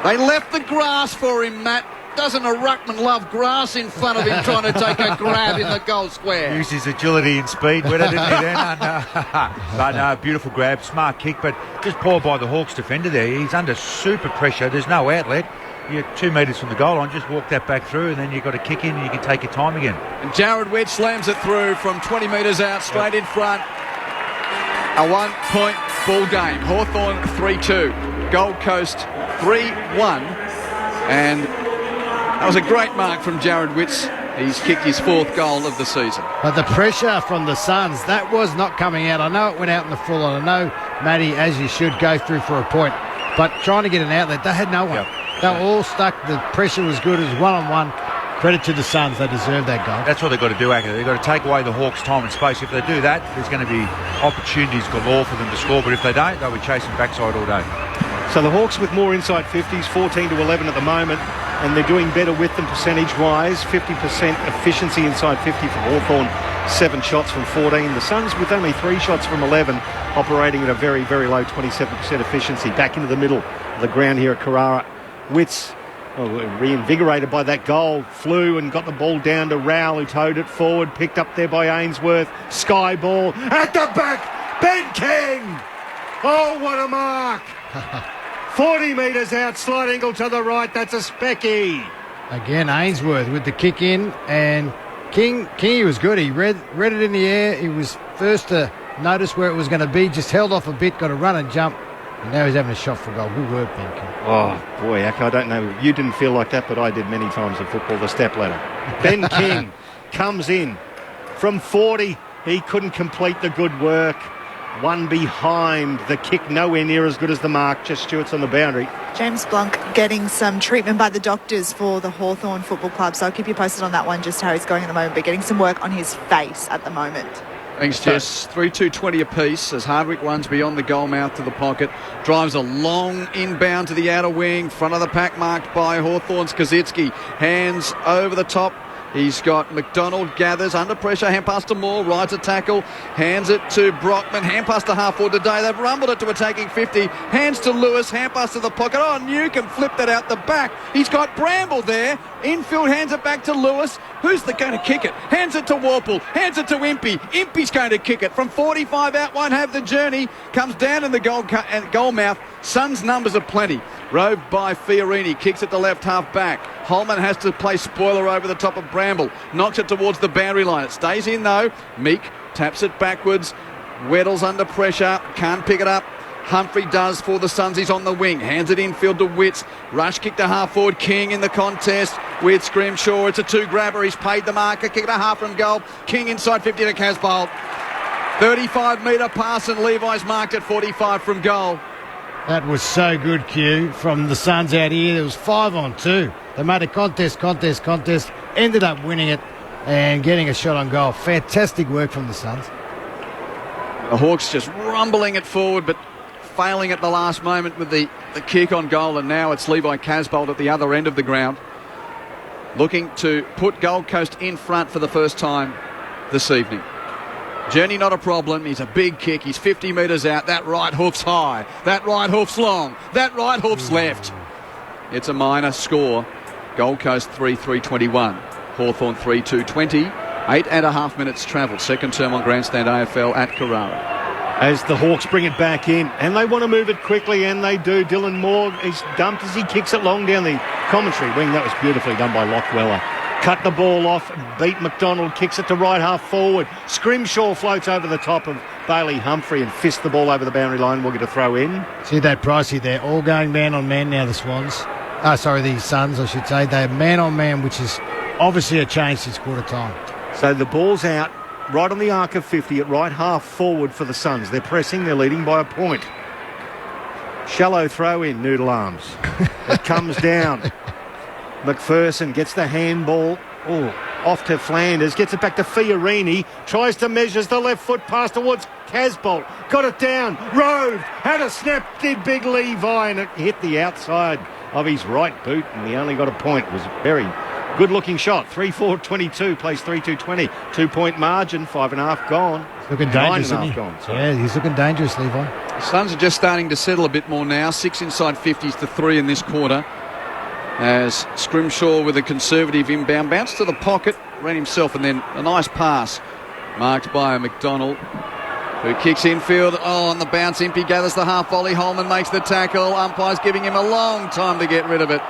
They left the grass for him, Matt. Doesn't a ruckman love grass in front of him trying to take a grab in the goal square? Use his agility and speed, didn't he then? But beautiful grab, smart kick, but just poor by the Hawks defender there. He's under super pressure. There's no outlet. You're 2 metres from the goal line. Just walk that back through, and then you've got to kick in and you can take your time again. And Jared Wedge slams it through from 20 metres out, straight in front. A 1-point ball game. Hawthorn 3-2. Gold Coast 3-1. And that was a great mark from Jared Witts. He's kicked his 4th goal of the season. But the pressure from the Suns, that was not coming out. I know it went out in the full, and I know, Matty, as you should, go through for a point. But trying to get an outlet, they had no one. Yep. They were all stuck. The pressure was good. It was one-on-one. Credit to the Suns. They deserve that goal. That's what they've got to do, actually. They've got to take away the Hawks' time and space. If they do that, there's going to be opportunities galore for them to score. But if they don't, they'll be chasing backside all day. So the Hawks with more inside 50s, 14-11 at the moment. And they're doing better with them percentage-wise. 50% efficiency inside 50 for Hawthorn. 7 shots from 14. The Suns with only 3 shots from 11, operating at a very, very low 27% efficiency. Back into the middle of the ground here at Carrara. Witts, reinvigorated by that goal, flew and got the ball down to Rowell, who towed it forward, picked up there by Ainsworth. Sky ball at the back. Ben King. Oh, what a mark. 40 metres out, slight angle to the right. That's a specky. Again, Ainsworth with the kick in, and King was good. He read it in the air. He was first to notice where it was going to be, just held off a bit, got a run and jump, and now he's having a shot for goal. Good work, Ben King. Oh, boy, Aka, I don't know. You didn't feel like that, but I did many times in football, the step ladder. Ben King comes in from 40. He couldn't complete the good work. One behind. The kick nowhere near as good as the mark. Just Stewart's on the boundary. James Blanc getting some treatment by the doctors for the Hawthorn Football Club, so I'll keep you posted on that one, just how he's going at the moment, but getting some work on his face at the moment. Thanks, Jess. 3-2-20 apiece as Hardwick runs beyond the goal mouth to the pocket. Drives a long inbound to the outer wing. Front of the pack marked by Hawthorn's Kazitsky. Hands over the top. He's got McDonald, gathers under pressure, hand pass to Moore, rides a tackle, hands it to Brockman, hand pass to half forward today. They've rumbled it to attacking 50, hands to Lewis, hand pass to the pocket. Oh, Newcomb flipped it out the back. He's got Bramble there. Infield hands it back to Lewis. Who's going to kick it? Hands it to Warple, hands it to Impey. Impey's going to kick it from 45 out, won't have the journey. Comes down in the goal mouth. Suns' numbers are plenty. Roved by Fiorini, kicks it to left half back. Holman has to play spoiler over the top of Bramble. Knocks it towards the boundary line. It stays in though. Meek taps it backwards. Weddle's under pressure. Can't pick it up. Humphrey does for the Suns. He's on the wing. Hands it infield to Witts. Rush kick to half forward. King in the contest with Scrimshaw. It's a 2-grabber. He's paid the marker. Kick it a half from goal. King inside 50 to Casbolt. 35-metre pass and Levi's marked at 45 from goal. That was so good, Q, from the Suns out here. There was 5-on-2. They made a contest, ended up winning it and getting a shot on goal. Fantastic work from the Suns. The Hawks just rumbling it forward, but failing at the last moment with the kick on goal, and now it's Levi Casbolt at the other end of the ground, looking to put Gold Coast in front for the first time this evening. Journey not a problem. He's a big kick. He's 50 metres out. That right hoof's high. That right hoof's long. That right hoof's left. It's a minor score. Gold Coast 3-3-21. Hawthorn 3-2-20. 8.5 minutes travelled. Second term on Grandstand AFL at Carrara. As the Hawks bring it back in, and they want to move it quickly, and they do. Dylan Moore is dumped as he kicks it long down the commentary wing. That was beautifully done by Lockweller. Cut the ball off, beat McDonald, kicks it to right half forward. Scrimshaw floats over the top of Bailey Humphrey and fists the ball over the boundary line. We'll get a throw in. See that Pricey there, all going man on man now, the Swans. The Suns, I should say. They're man on man, which is obviously a change since quarter time. So the ball's out right on the arc of 50 at right half forward for the Suns. They're pressing, they're leading by a point. Shallow throw in, Noodle Arms. It comes down. McPherson gets the handball. Off to Flanders, gets it back to Fiorini, tries to measures the left foot pass towards Casbolt, got it down, roved, had a snap, did Big Levi, and it hit the outside of his right boot, and he only got a point. It was a very good-looking shot. 3-4-22, plays 3-2-20, 2-point margin, 5.5 gone. Looking dangerous, isn't he? Gone, yeah, he's looking dangerous, Levi. The Suns are just starting to settle a bit more now. 6 inside 50s to 3 in this quarter. As Scrimshaw with a conservative inbound, bounced to the pocket, ran himself, and then a nice pass marked by McDonald, who kicks infield. On the bounce, Impey gathers the half volley. Holman makes the tackle. Umpire's giving him a long time to get rid of it.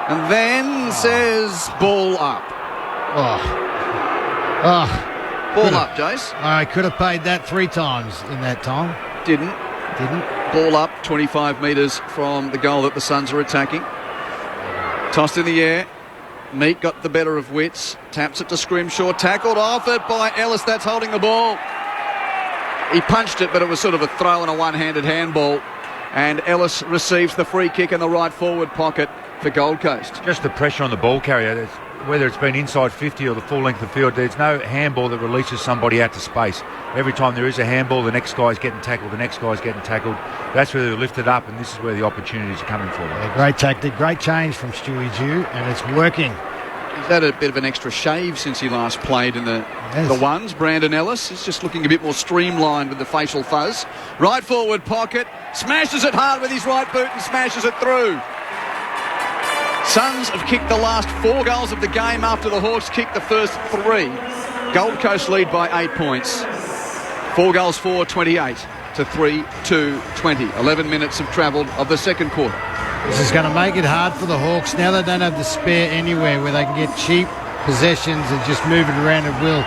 And then says, ball up. Ball up, Jace. I could have paid that 3 times in that time. Didn't. Ball up, 25 metres from the goal that the Suns are attacking. Tossed in the air. Meat got the better of Witts. Taps it to Scrimshaw. Tackled off it by Ellis. That's holding the ball. He punched it, but it was sort of a throw and a one-handed handball. And Ellis receives the free kick in the right forward pocket for Gold Coast. Just the pressure on the ball carrier. Whether it's been inside 50 or the full length of field, there's no handball that releases somebody out to space. Every time there is a handball, the next guy's getting tackled, That's where they lift it up, and this is where the opportunities are coming for them. Yeah, great tactic, great change from Stewie Jew, and it's working. He's had a bit of an extra shave since he last played in the ones. Brandon Ellis. He's just looking a bit more streamlined with the facial fuzz. Right forward pocket, smashes it hard with his right boot and smashes it through. Suns have kicked the last 4 goals of the game after the Hawks kicked the first 3. Gold Coast lead by 8 points. 4 goals for 28 to 3-2-20. 11 minutes have travelled of the second quarter. This is going to make it hard for the Hawks. Now they don't have the spare anywhere where they can get cheap possessions and just move it around at will.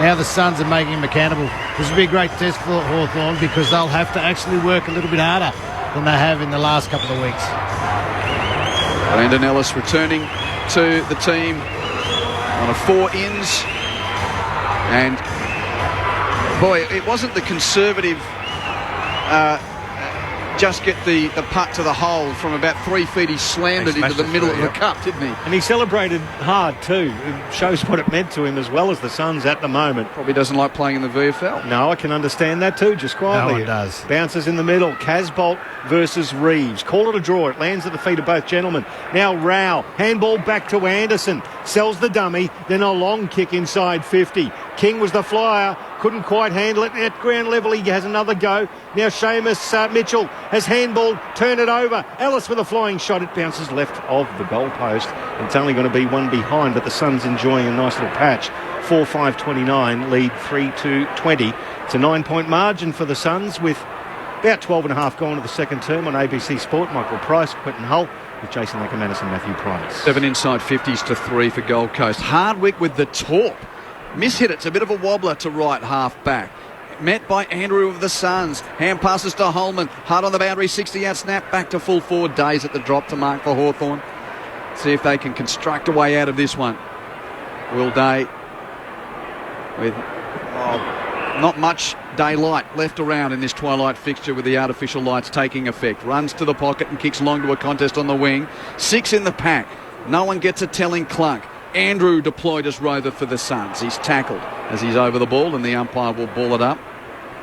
Now the Suns are making them accountable. This will be a great test for Hawthorn because they'll have to actually work a little bit harder than they have in the last couple of weeks. Brandon Ellis returning to the team on a 4-ins. And, boy, it wasn't the conservative just get the putt to the hole from about 3 feet. He slammed it into the middle of the cup, didn't he? And he celebrated hard too. It shows what it meant to him as well as the Suns at the moment. Probably doesn't like playing in the VFL. No, I can understand that too, just quietly. No one does. Bounces in the middle. Casbolt versus Reeves. Call it a draw. It lands at the feet of both gentlemen. Now Rao. Handball back to Anderson. Sells the dummy. Then a long kick inside 50. King was the flyer. Couldn't quite handle it. At ground level, he has another go. Now Seamus Mitchell has handball. Turn it over. Ellis with a flying shot. It bounces left of the goalpost. It's only going to be one behind, but the Suns enjoying a nice little patch. 4-5-29, lead 3-2-20. It's a 9-point margin for the Suns with about 12.5 gone to the second term on ABC Sport. Michael Price, Quentin Hull, with Jason Lackermanis and Matthew Price. 7 inside 50s to 3 for Gold Coast. Hardwick with the torp. Mishit it. It's a bit of a wobbler to right half back. Met by Andrew of the Suns. Hand passes to Holman. Hard on the boundary, 60 out snap. Back to full forward. Days at the drop to mark for Hawthorn. See if they can construct a way out of this one. Will Day with not much daylight left around in this twilight fixture with the artificial lights taking effect. Runs to the pocket and kicks long to a contest on the wing. 6 in the pack. No one gets a telling clunk. Andrew deployed as rover for the Suns. He's tackled as he's over the ball and the umpire will ball it up.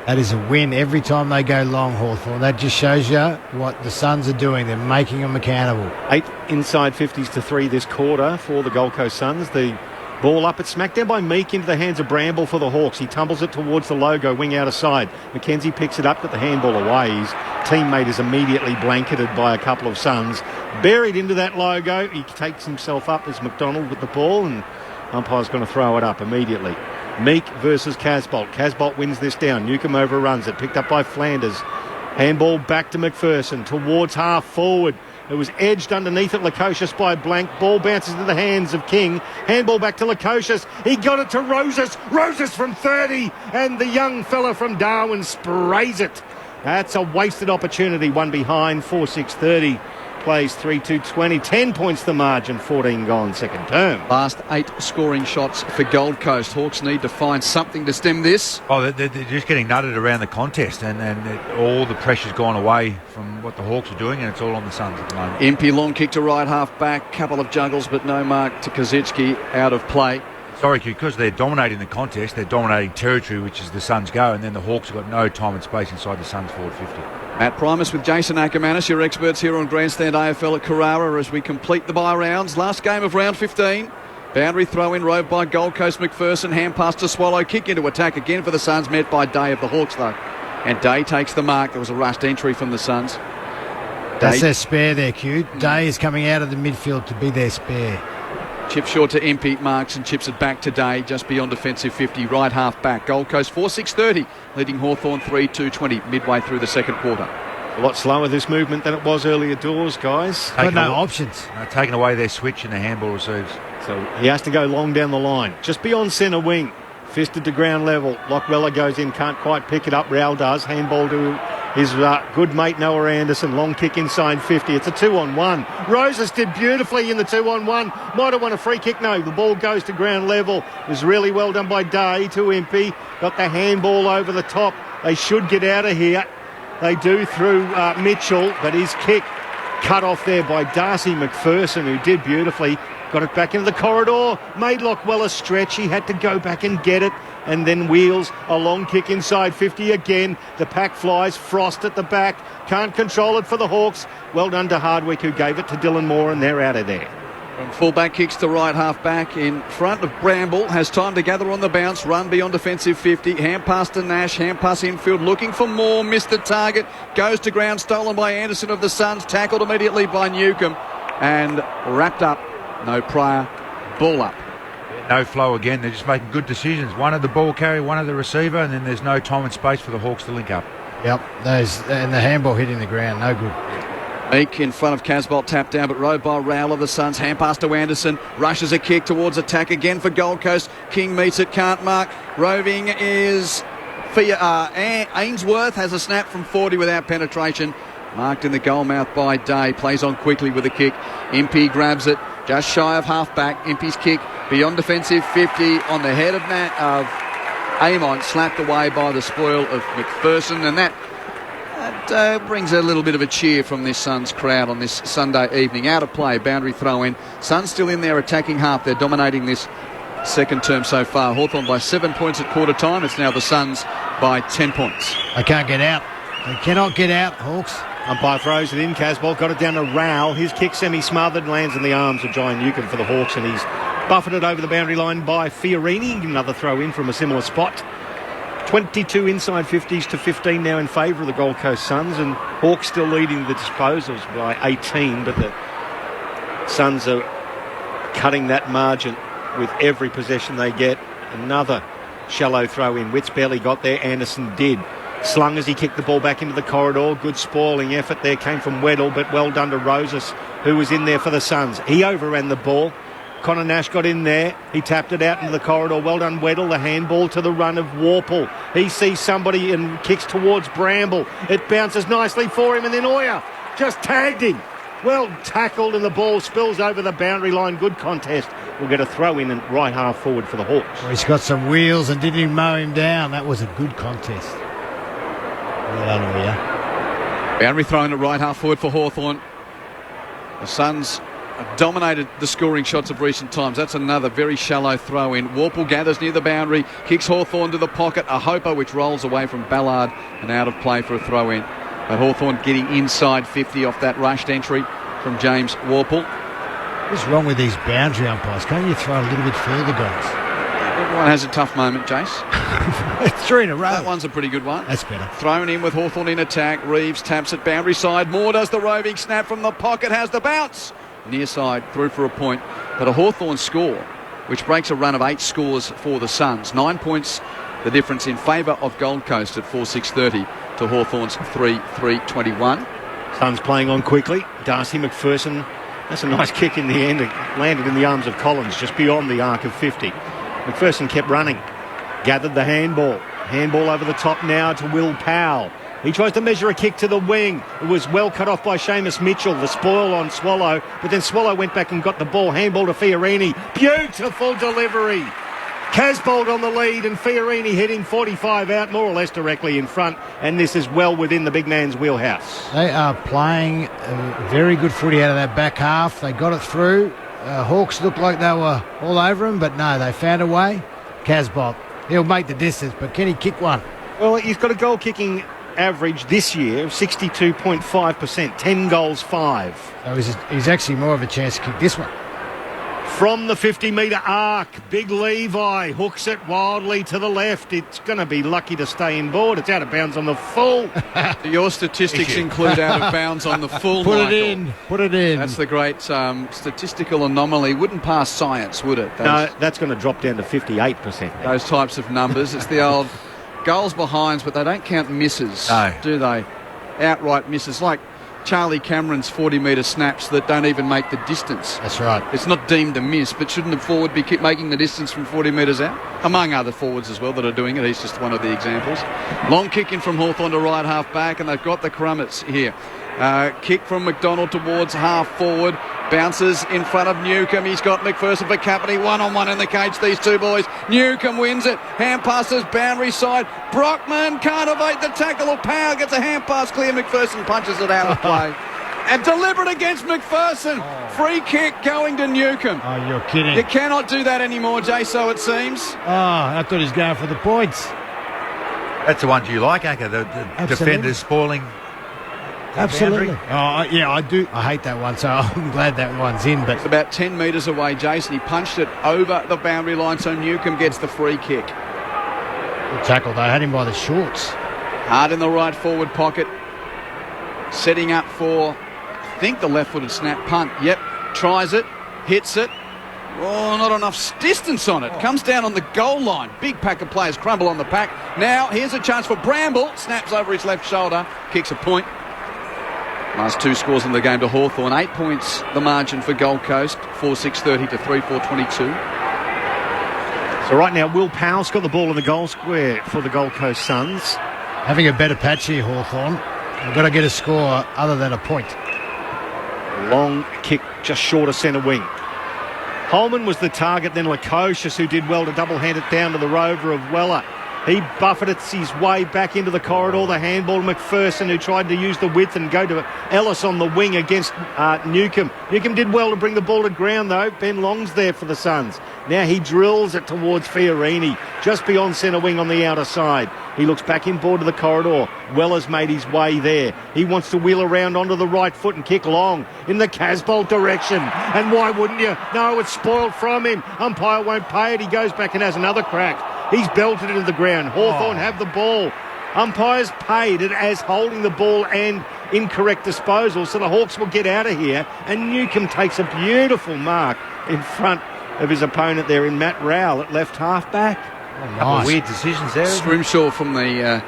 That is a win every time they go long, Hawthorn. That just shows you what the Suns are doing. They're making them accountable. 8 inside 50s to 3 this quarter for the Gold Coast Suns. The Ball up, it's smacked down by Meek into the hands of Bramble for the Hawks. He tumbles it towards the logo, wing out aside. McKenzie picks it up, got the handball away. His teammate is immediately blanketed by a couple of Suns. Buried into that logo, he takes himself up as McDonald with the ball, and umpire's going to throw it up immediately. Meek versus Casbolt. Casbolt wins this down. Newcomb overruns it, picked up by Flanders. Handball back to McPherson towards half forward. It was edged underneath at Lukosius by Blank. Ball bounces into the hands of King. Handball back to Lukosius. He got it to Roses. Roses from 30. And the young fella from Darwin sprays it. That's a wasted opportunity. One behind, 4-6-30. Plays 3-2-20. 10 points the margin, 14 gone second term. Last 8 scoring shots for Gold Coast. Hawks need to find something to stem this. Oh, they're just getting nutted around the contest, and all the pressure's gone away from what the Hawks are doing, and it's all on the Suns at the moment. Impey long kick to right half back. Couple of juggles, but no mark to Kazitsky, out of play. Sorry, because they're dominating the contest, they're dominating territory, which is the Suns go, and then the Hawks have got no time and space inside the Suns forward 50. Matt Primus with Jason Ackermanis, your experts here on Grandstand AFL at Carrara as we complete the bye rounds. Last game of round 15. Boundary throw in, rove by Gold Coast McPherson. Hand pass to Swallow. Kick into attack again for the Suns, met by Day of the Hawks though. And Day takes the mark. There was a rushed entry from the Suns. That's their spare there, Q. Day is coming out of the midfield to be their spare. Chip short to Impey, marks and chips it back today, just beyond defensive 50, right half back. Gold Coast 4-6-30, leading Hawthorn 3-2-20 midway through the second quarter. A lot slower this movement than it was earlier doors, guys. Got no options. Taking away their switch and the handball receives. So he has to go long down the line, just beyond centre wing. Fisted to ground level. Lockweller goes in, can't quite pick it up. Rowell does. Handball to his good mate Noah Anderson. Long kick inside 50. It's a 2-on-1. Roses did beautifully in the 2-on-1. Might have won a free kick. No, the ball goes to ground level. It was really well done by Day to Impey. Got the handball over the top. They should get out of here. They do through Mitchell, but his kick cut off there by Darcy McPherson, who did beautifully. Got it back into the corridor, made Lockweller stretch. He had to go back and get it, and then wheels a long kick inside 50 again. The pack flies, Frost at the back. Can't control it for the Hawks. Well done to Hardwick, who gave it to Dylan Moore, and they're out of there. From fullback kicks to right half back in front of Bramble. Has time to gather on the bounce. Run beyond defensive 50. Hand pass to Nash. Hand pass infield. Looking for more. Missed the target. Goes to ground. Stolen by Anderson of the Suns. Tackled immediately by Newcomb. And wrapped up. No prior. Ball up. No flow again. They're just making good decisions. One of the ball carrier, one of the receiver, and then there's no time and space for the Hawks to link up. Yep. And the handball hitting the ground. No good. Meek in front of Casbolt, tapped down, but rode by Rowell of the Suns. Hand pass to Anderson. Rushes a kick towards attack again for Gold Coast. King meets it, can't mark. Roving is Ainsworth. Has a snap from 40 without penetration. Marked in the goal mouth by Day. Plays on quickly with a kick. Impey grabs it. Just shy of half back. Impey's kick beyond defensive 50 on the head of Amon. Slapped away by the spoil of McPherson. And that brings a little bit of a cheer from this Suns crowd on this Sunday evening. Out of play, boundary throw in. Suns still in their attacking half. They're dominating this second term so far. Hawthorn by 7 points at quarter time. It's now the Suns by 10 points. They can't get out. They cannot get out, Hawks. Umpire throws it in. Casbolt got it down to Rowell. His kick semi-smothered, lands in the arms of John Newcomb for the Hawks, and he's buffeted over the boundary line by Fiorini. Another throw in from a similar spot. 22 inside 50s to 15 now in favour of the Gold Coast Suns, and Hawks still leading the disposals by 18, but the Suns are cutting that margin with every possession they get. Another shallow throw in. Witts barely got there. Anderson did. Slung as he kicked the ball back into the corridor. Good spoiling effort there came from Weddle, but well done to Roses, who was in there for the Suns. He overran the ball. Connor Nash got in there. He tapped it out into the corridor. Well done, Weddle. The handball to the run of Warple. He sees somebody and kicks towards Bramble. It bounces nicely for him, and then Oyer just tagged him. Well tackled, and the ball spills over the boundary line. Good contest. We'll get a throw in and right half forward for the Hawks. Well, he's got some wheels and didn't even mow him down. That was a good contest. Well done, Oyer. Boundary thrown at right half forward for Hawthorn. The Suns have dominated the scoring shots of recent times. That's another very shallow throw in. Warple gathers near the boundary, kicks Hawthorn to the pocket. A Hoper which rolls away from Ballard and out of play for a throw in. But Hawthorn getting inside 50 off that rushed entry from James Warple. What's wrong with these boundary umpires? Can't you throw a little bit further, guys? Everyone has a tough moment, Jace. It's 3 in a row. That one's a pretty good one. That's better. Thrown in with Hawthorn in attack. Reeves taps at boundary side. Moore does the roving snap from the pocket. Has the bounce. Near side, through for a point. But a Hawthorn score, which breaks a run of 8 scores for the Suns. 9 points, the difference in favour of Gold Coast at 4-6-30 to Hawthorn's 3-3-21. Suns playing on quickly. Darcy McPherson. That's a nice kick in the end. It landed in the arms of Collins, just beyond the arc of 50. McPherson kept running. Gathered the handball. Handball over the top now to Will Powell. He tries to measure a kick to the wing. It was well cut off by Seamus Mitchell. The spoil on Swallow. But then Swallow went back and got the ball. Handball to Fiorini. Beautiful delivery. Casbolt on the lead and Fiorini hitting 45 out, more or less directly in front. And this is well within the big man's wheelhouse. They are playing a very good footy out of that back half. They got it through. Hawks looked like they were all over him, but no, they found a way. Casbolt, he'll make the distance, but can he kick one? Well, he's got a goal-kicking average this year of 62.5%, 10 goals, 5. So he's actually more of a chance to kick this one. From the 50-metre arc, Big Levi hooks it wildly to the left. It's going to be lucky to stay in board. It's out of bounds on the full. Your statistics include out of bounds on the full, Put Michael. it in. Put it in. That's the great statistical anomaly. Wouldn't pass science, would it? No, that's going to drop down to 58%. Those types of numbers. It's the old goals behinds, but they don't count misses, do they? Outright misses, like Charlie Cameron's 40-metre snaps that don't even make the distance. That's right. It's not deemed a miss, but shouldn't a forward be making the distance from 40 metres out? Among other forwards as well that are doing it. He's just one of the examples. Long kick in from Hawthorn to right half back, and they've got the Crummets here. Kick from McDonald towards half forward. Bounces in front of Newcomb. He's got McPherson for Capity. 1-on-1 in the cage, these two boys. Newcomb wins it. Hand passes boundary side. Brockman can't evade the tackle of Powell. Gets a hand pass clear. McPherson punches it out of play. And deliberate against McPherson. Free kick going to Newcomb. Oh, you're kidding. You cannot do that anymore, Jay, so it seems. I thought he was going for the points. That's the ones you like, Anchor. The defenders spoiling. Absolutely. Oh, yeah, I do. I hate that one, so I'm glad that one's in. But it's about 10 metres away, Jason. He punched it over the boundary line, so Newcomb gets the free kick. Good tackle, though. Had him by the shorts. Hard in the right forward pocket. Setting up for, I think, the left-footed snap punt. Yep, tries it, hits it. Oh, not enough distance on it. Comes down on the goal line. Big pack of players crumble on the pack. Now, here's a chance for Bramble. Snaps over his left shoulder. Kicks a point. Last 2 scores in the game to Hawthorn. 8 points the margin for Gold Coast. 4-6-30 to 3-4-22. So right now, Will Powell's got the ball in the goal square for the Gold Coast Suns. Having a better patch here, Hawthorn. They've got to get a score other than a point. Long kick just short of centre wing. Holman was the target, then Lukosius, who did well to double-hand it down to the rover of Weller. He buffeted his way back into the corridor. The handball to McPherson, who tried to use the width and go to Ellis on the wing against Newcomb. Newcomb did well to bring the ball to ground, though. Ben Long's there for the Suns. Now he drills it towards Fiorini, just beyond centre wing on the outer side. He looks back inboard to the corridor. Weller's made his way there. He wants to wheel around onto the right foot and kick long in the Casbolt direction. And why wouldn't you? No, it's spoiled from him. Umpire won't pay it. He goes back and has another crack. He's belted it to the ground. Hawthorn have the ball. Umpires paid it as holding the ball and incorrect disposal, so the Hawks will get out of here. And Newcomb takes a beautiful mark in front of his opponent there in Matt Rowell at left half back. A couple of weird decisions there. Scrimshaw from the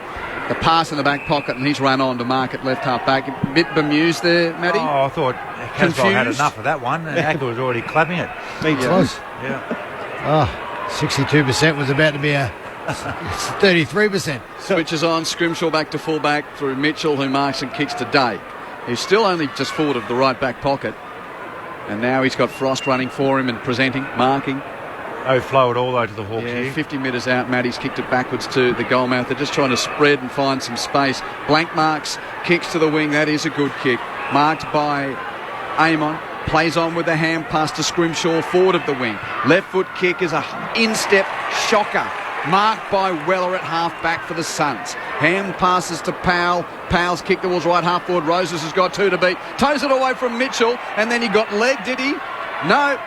pass in the back pocket, and he's run on to mark at left half back. A bit bemused there, Matty. Oh, I thought Casbolt had enough of that one, and Acker was already clapping it. Me too. Was. Yeah. 62% was about to be a 33%. Switches on, Scrimshaw back to full back through Mitchell, who marks and kicks to Day. He's still only just forward of the right back pocket. And now he's got Frost running for him and presenting, marking. No flow at all, though, to the Hawks here. 50 metres out, Matty's kicked it backwards to the goalmouth. They're just trying to spread and find some space. Blank marks, kicks to the wing. That is a good kick. Marked by Amon. Plays on with the hand pass to Scrimshaw, forward of the wing. Left foot kick is a instep shocker. Marked by Weller at half back for the Suns. Hand passes to Powell. Powell's kick towards right half forward. Roses has got 2 to beat. Toes it away from Mitchell, and then he got leg, did he? No.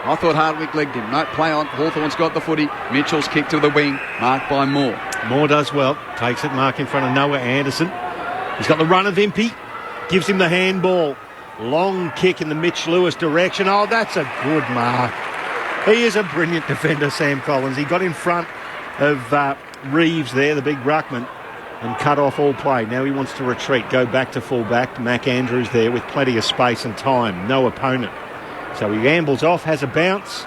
I thought Hardwick legged him. No, play on. Hawthorn's got the footy. Mitchell's kick to the wing, marked by Moore. Moore does well. Takes it, mark in front of Noah Anderson. He's got the run of Impey. Gives him the handball. Long kick in the Mitch Lewis direction. Oh, that's a good mark. He is a brilliant defender, Sam Collins. He got in front of Reeves there, the big ruckman, and cut off all play. Now he wants to retreat, go back to full back. Mac Andrews there with plenty of space and time. No opponent. So he ambles off, has a bounce,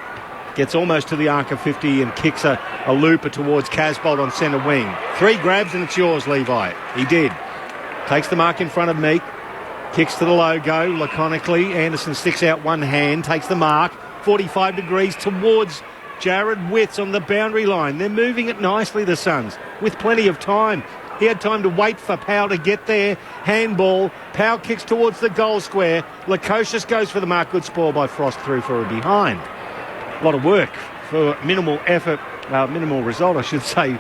gets almost to the arc of 50 and kicks a looper towards Casbolt on centre wing. 3 grabs and it's yours, Levi. He did. Takes the mark in front of Meek. Kicks to the logo laconically. Anderson sticks out one hand, takes the mark. 45 degrees towards Jared Witts on the boundary line. They're moving it nicely, the Suns, with plenty of time. He had time to wait for Powell to get there. Handball. Powell kicks towards the goal square. Lukosius goes for the mark. Good spoil by Frost through for a behind. A lot of work for minimal effort, minimal result, I should say.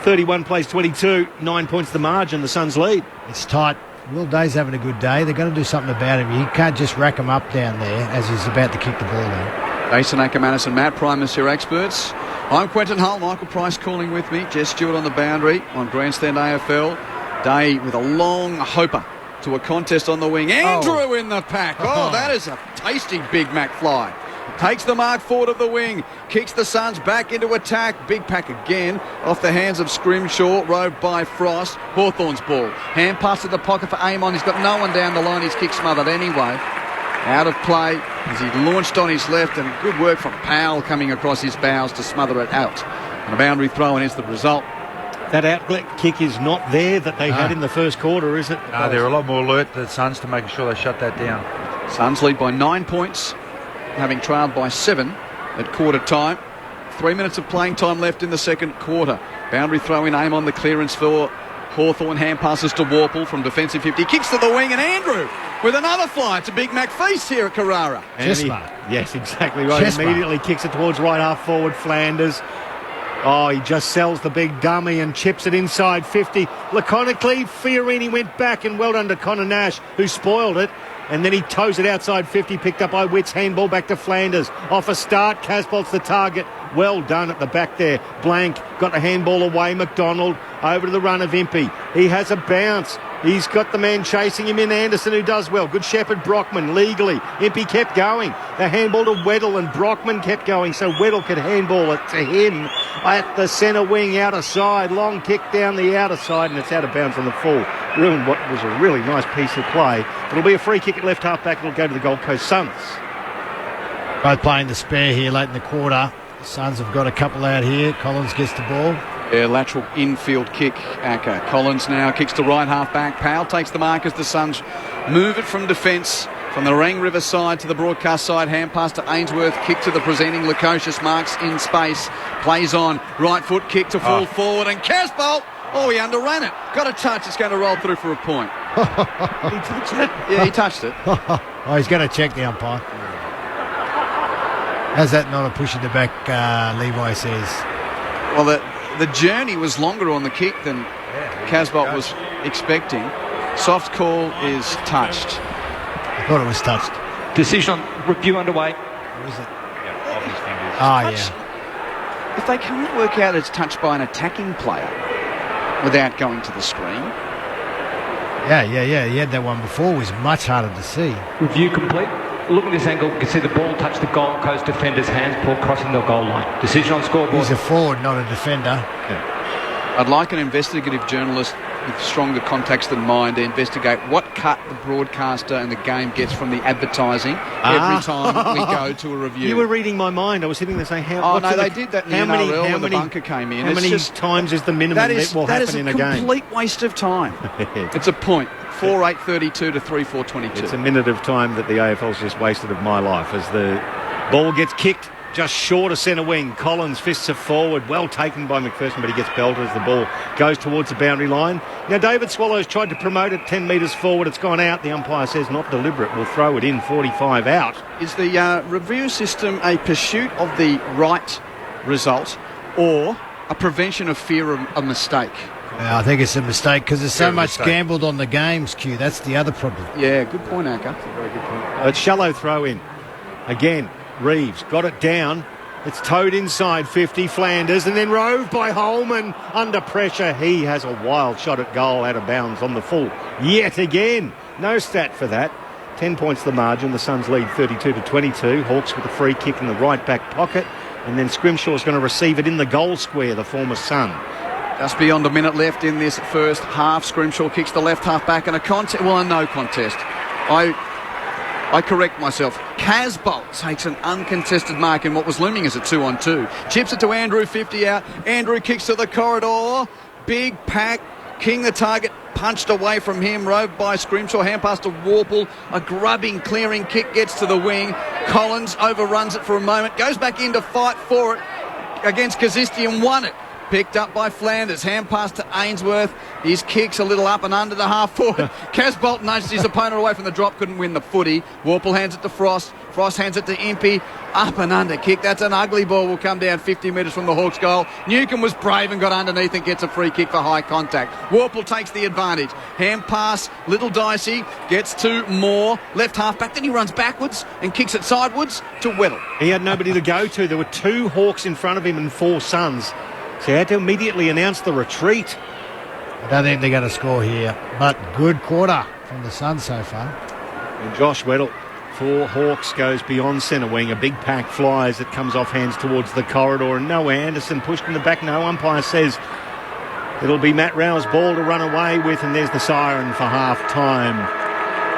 31 plays 22, 9 points the margin. The Suns lead. It's tight. Will Day's having a good day. They're going to do something about him. You can't just rack him up down there as he's about to kick the ball in. Jason Ackermanis and Matt Primus, your experts. I'm Quentin Hull, Michael Price calling with me. Jess Stewart on the boundary on Grandstand AFL. Day with a long hoper to a contest on the wing. Andrew in the pack. Oh, that is a tasty Big Mac fly. Takes the mark forward of the wing. Kicks the Suns back into attack. Big pack again off the hands of Scrimshaw. Rode by Frost. Hawthorn's ball. Hand pass to the pocket for Amon. He's got no one down the line. He's kick smothered anyway. Out of play as he launched on his left, and good work from Powell coming across his bows to smother it out. And a boundary throw, and it's the result. That outlet kick is not there that they had in the first quarter, is it? No, they're a lot more alert, the Suns, to making sure they shut that down. Suns lead by 9 points, having trailed by 7 at quarter time. 3 minutes of playing time left in the second quarter. Boundary throw in, aim on the clearance for Hawthorn. Hand passes to Warple from defensive 50. Kicks to the wing, and Andrew with another fly. It's a Big Mac feast here at Carrara. Yes, exactly right. Immediately kicks it towards right half forward Flanders. Oh, he just sells the big dummy and chips it inside 50. Laconically, Fiorini went back, and well done to Connor Nash, who spoiled it. And then he toes it outside 50, picked up by Witts. Handball back to Flanders. Off a start, Casbolt's the target. Well done at the back there. Blank got the handball away. McDonald over to the run of Impey. He has a bounce. He's got the man chasing him in, Anderson, who does well. Good shepherd, Brockman, legally. Impey kept going. The handball to Weddle, and Brockman kept going, so Weddle could handball it to him at the centre wing, outer side. Long kick down the outer side, and it's out of bounds on the full. Ruined what was a really nice piece of play. It'll be a free kick at left half back. It'll go to the Gold Coast Suns. Both playing the spare here late in the quarter. The Suns have got a couple out here. Collins gets the ball. Yeah, lateral infield kick, Acker. Collins now kicks to right half back. Powell takes the mark as the Suns move it from defence, from the Rang River side to the broadcast side. Hand pass to Ainsworth, kick to the presenting Lukosius, marks in space, plays on, right foot kick to fall forward, and Casbolt, he underran it. Got a touch, it's going to roll through for a point. Did he touch it? Yeah, he touched it. He's going to check the umpire. How's that not a push in the back, Levi says? Well, the journey was longer on the kick than Casbolt was expecting. Soft call is touched. I thought it was touched. Decision on review underway. What is it? Yeah, off his fingers. Yeah. If they can't work out it's touched by an attacking player without going to the screen. Yeah. He had that one before. It was much harder to see. Review complete. Look at this angle. You can see the ball touch the Gold Coast defender's hands before crossing the goal line. Decision on scoreboard. He's a forward, not a defender. Yeah. I'd like an investigative journalist with stronger context than mine to investigate what cut the broadcaster and the game gets from the advertising every time we go to a review. You were reading my mind. I was sitting there saying, they did that in the NRL when the bunker came in. How many times is the minimum that will happen in a game? That is a complete waste of time. It's a point. 4:8:32 to 3:4:22. It's a minute of time that the AFL's just wasted of my life as the ball gets kicked just short of centre wing. Collins fists it forward. Well taken by McPherson, but he gets belted as the ball goes towards the boundary line. Now, David Swallows tried to promote it 10 metres forward. It's gone out. The umpire says not deliberate. We'll throw it in 45 out. Is the review system a pursuit of the right result or a prevention of fear of a mistake? Yeah, I think it's a mistake because there's so much gambled on the games, Q. That's the other problem. Yeah, good point, Acker. That's a very good point. It's shallow throw in. Again, Reeves got it down. It's towed inside 50, Flanders, and then rove by Holman. Under pressure, he has a wild shot at goal out of bounds on the full. Yet again, no stat for that. 10 points the margin. The Suns lead 32-22. Hawks with a free kick in the right back pocket. And then Scrimshaw's going to receive it in the goal square, the former Sun. Just beyond a minute left in this first half. Scrimshaw kicks the left half back and a no contest. I correct myself. Casbolt takes an uncontested mark in what was looming as a 2-on-2. Chips it to Andrew, 50 out. Andrew kicks to the corridor. Big pack. King the target. Punched away from him. Roved by Scrimshaw. Hand pass to Warple. A grubbing, clearing kick gets to the wing. Collins overruns it for a moment. Goes back in to fight for it against Kazisti and won it. Picked up by Flanders. Hand pass to Ainsworth. His kick's a little up and under the half forward. Casbolt nudged his opponent away from the drop. Couldn't win the footy. Warple hands it to Frost. Frost hands it to Impey. Up and under kick. That's an ugly ball. Will come down 50 metres from the Hawks' goal. Newcombe was brave and got underneath and gets a free kick for high contact. Warple takes the advantage. Hand pass. Little dicey. Gets to Moore. Left half back. Then he runs backwards and kicks it sidewards to Weddle. He had nobody to go to. There were 2 Hawks in front of him and 4 Suns. So he had to immediately announce the retreat. I don't think they're going to score here, but good quarter from the Suns so far. And Josh Weddle for Hawks goes beyond centre wing. A big pack flies. It comes off hands towards the corridor. And Noah Anderson pushed in the back. No, umpire says it'll be Matt Rowe's ball to run away with. And there's the siren for half-time.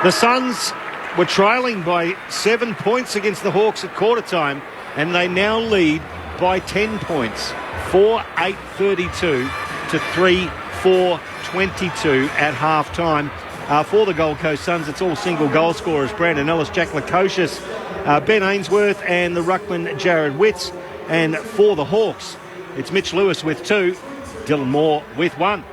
The Suns were trailing by 7 points against the Hawks at quarter-time. And they now lead by 10 points. 4-8-32 to 3-4-22 at half-time. For the Gold Coast Suns, it's all single goal scorers. Brandon Ellis, Jack Lukosius, Ben Ainsworth and the ruckman Jared Witts. And for the Hawks, it's Mitch Lewis with 2, Dylan Moore with 1.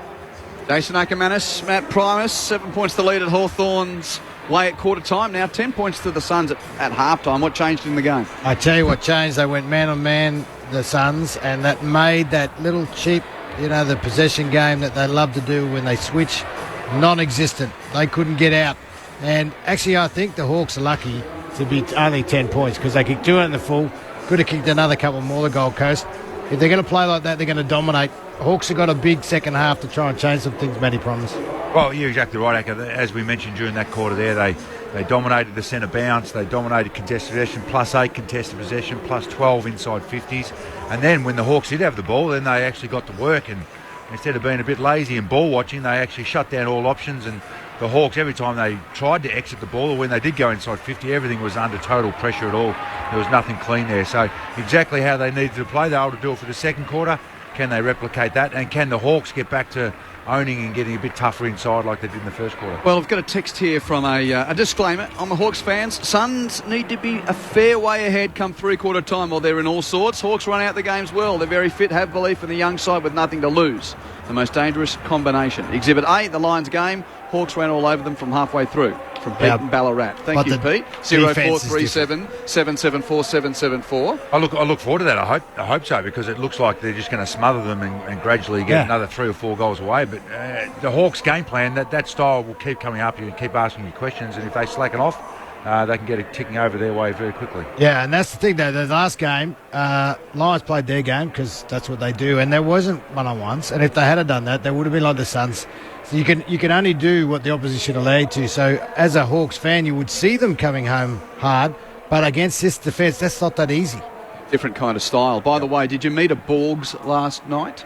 Jason Ackermanis, Matt Primus, 7 points to lead at Hawthorn's way at quarter time. Now 10 points to the Suns at half time. What changed in the game? I tell you what changed. They went man on man, the Suns, and that made that little cheap, the possession game that they love to do when they switch, non-existent. They couldn't get out. And actually, I think the Hawks are lucky to be only 10 points because they kicked 2 in the full. Could have kicked another couple more, the Gold Coast. If they're going to play like that, they're going to dominate. Hawks have got a big second half to try and change some things, Matty Promise. Well, you're exactly right, Acker. As we mentioned during that quarter there, they dominated the centre bounce, they dominated contested possession, +8 contested possession, +12 inside 50s. And then when the Hawks did have the ball, then they actually got to work, and instead of being a bit lazy and ball watching, they actually shut down all options. And the Hawks, every time they tried to exit the ball or when they did go inside 50, everything was under total pressure at all. There was nothing clean there. So exactly how they needed to play, they were able to do it for the second quarter. Can they replicate that? And can the Hawks get back to owning and getting a bit tougher inside like they did in the first quarter? Well, I've got a text here from a disclaimer. I'm a Hawks fans. Suns need to be a fair way ahead come three-quarter time while they're in all sorts. Hawks run out the games well. They're very fit, have belief in the young side with nothing to lose. The most dangerous combination. Exhibit A, the Lions game. Hawks ran all over them from halfway through. From Pete and Ballarat. Thank you, Pete. 0437 774 774. I look forward to that. I hope so, because it looks like they're just going to smother them and gradually get another 3 or 4 goals away. But the Hawks' game plan, that style will keep coming up. You can keep asking you questions, and if they slacken off, they can get it ticking over their way very quickly. Yeah, and that's the thing, though. The last game, Lions played their game because that's what they do, and there wasn't one-on-ones. And if they had done that, they would have been like the Suns. So you can only do what the opposition allow you to. So as a Hawks fan, you would see them coming home hard, but against this defence, that's not that easy. Different kind of style. By the way, did you meet a Borgs last night?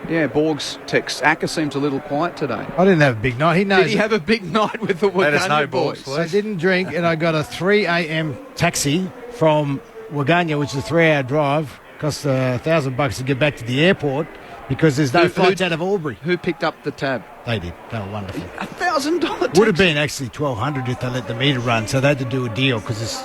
Yeah, Borgs text. Acker seems a little quiet today. I didn't have a big night. He knows. Did he have a big night with the Waganya boys? I didn't drink, and I got a 3 a.m. taxi from Waganya, which is a 3-hour drive. Cost $1,000 to get back to the airport because there's no flights out of Albury. Who picked up the tab? They did. They were wonderful. $1,000 would have been actually $1,200 if they let the meter run, so they had to do a deal because it's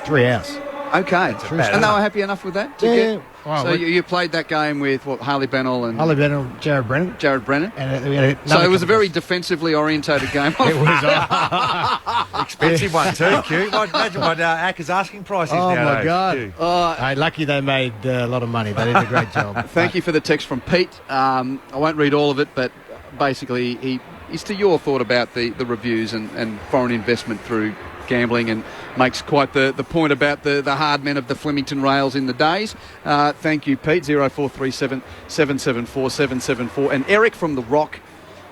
3 hours. Okay. And they were happy enough with that? Yeah. Well, so you played that game with Harley Bennell and... Harley Bennell, Jared Brennan. And so it was a very defensively orientated game. It was. Expensive one too, Q. Imagine what Acker's asking price is nowadays. Oh, my God. Hey, lucky they made a lot of money. They did a great job. Thank you for the text from Pete. I won't read all of it, but basically he's to your thought about the reviews and foreign investment through gambling and makes quite the point about the hard men of the Flemington Rails in the days. Thank you, Pete. 0437 774 774. And Eric from the Rock,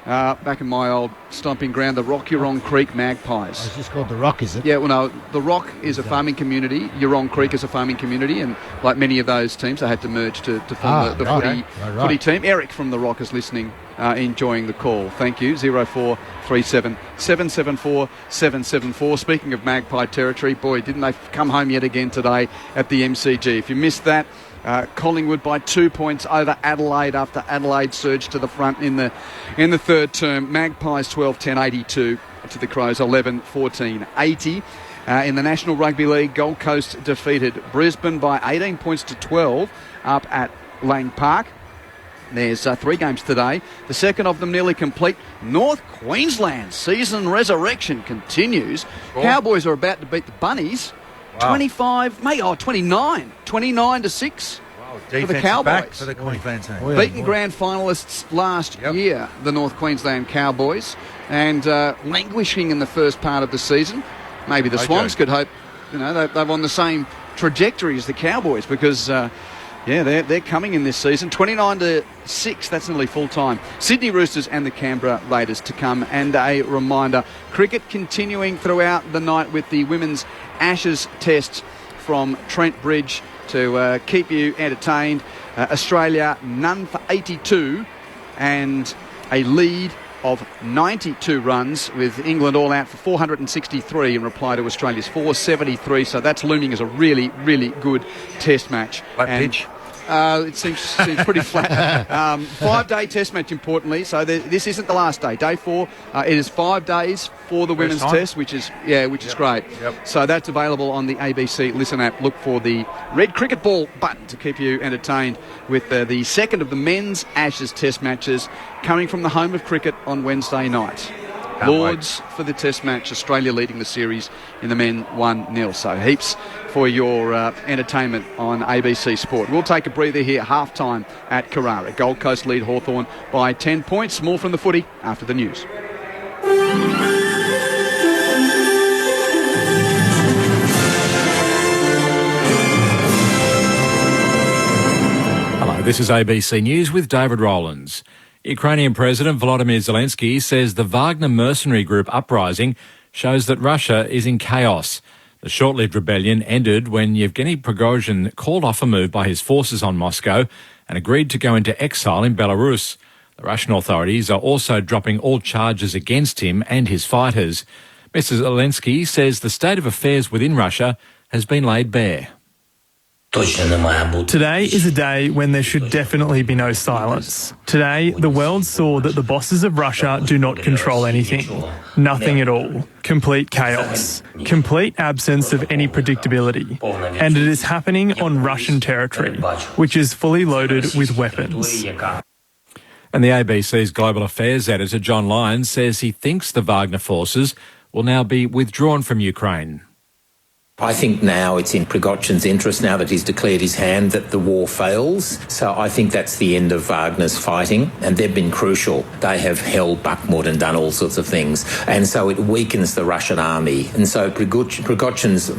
back in my old stomping ground, the Rock Yurong Creek Magpies. It's just called the Rock, is it? Yeah, well, no, the Rock is a farming community. Yurong Creek is a farming community, and like many of those teams, they had to merge to form the footy team. Eric from the Rock is listening, enjoying the call. Thank you. 0437 774 774. Speaking of Magpie territory, boy, didn't they come home yet again today at the MCG. If you missed that, Collingwood by 2 points over Adelaide after Adelaide surged to the front in the third term. Magpies 12-10, 82 to the Crows 11-14, 80. In the National Rugby League, Gold Coast defeated Brisbane by 18 points to 12 up at Lang Park. There's 3 games today. The second of them nearly complete. North Queensland season resurrection continues. Cool. Cowboys are about to beat the Bunnies. Wow. 29 to 6 for the Cowboys. Back for the Queensland team. Beaten grand finalists last year, the North Queensland Cowboys, and languishing in the first part of the season. Maybe the Swans could hope, they're on the same trajectory as the Cowboys because, they're coming in this season. 29 to 6, that's nearly full time. Sydney Roosters and the Canberra Raiders to come. And a reminder, cricket continuing throughout the night with the Women's Ashes Test from Trent Bridge to keep you entertained. Australia none for 82 and a lead of 92 runs with England all out for 463 in reply to Australia's 473. So that's looming as a really, really good test match. Pitch. It seems pretty flat. 5-day test match, importantly. So this isn't the last day. Day 4. It is 5 days for the women's test, which is great. Yep. So that's available on the ABC Listen app. Look for the red cricket ball button to keep you entertained with the second of the men's Ashes test matches coming from the home of cricket on Wednesday night. Lords for the test match, Australia leading the series in the men 1-0. So heaps for your entertainment on ABC Sport. We'll take a breather here, half-time at Carrara. Gold Coast lead Hawthorn by 10 points. More from the footy after the news. Hello, this is ABC News with David Rowlands. Ukrainian President Volodymyr Zelensky says the Wagner mercenary group uprising shows that Russia is in chaos. The short-lived rebellion ended when Yevgeny Prigozhin called off a move by his forces on Moscow and agreed to go into exile in Belarus. The Russian authorities are also dropping all charges against him and his fighters. Mr. Zelensky says the state of affairs within Russia has been laid bare. Today is a day when there should definitely be no silence. Today, the world saw that the bosses of Russia do not control anything. Nothing at all. Complete chaos. Complete absence of any predictability. And it is happening on Russian territory, which is fully loaded with weapons. And the ABC's Global Affairs editor, John Lyons, says he thinks the Wagner forces will now be withdrawn from Ukraine. I think now it's in Prigozhin's interest, now that he's declared his hand, that the war fails. So I think that's the end of Wagner's fighting, and they've been crucial. They have held Bakhmut and done all sorts of things, and so it weakens the Russian army. And so Prigozhin's,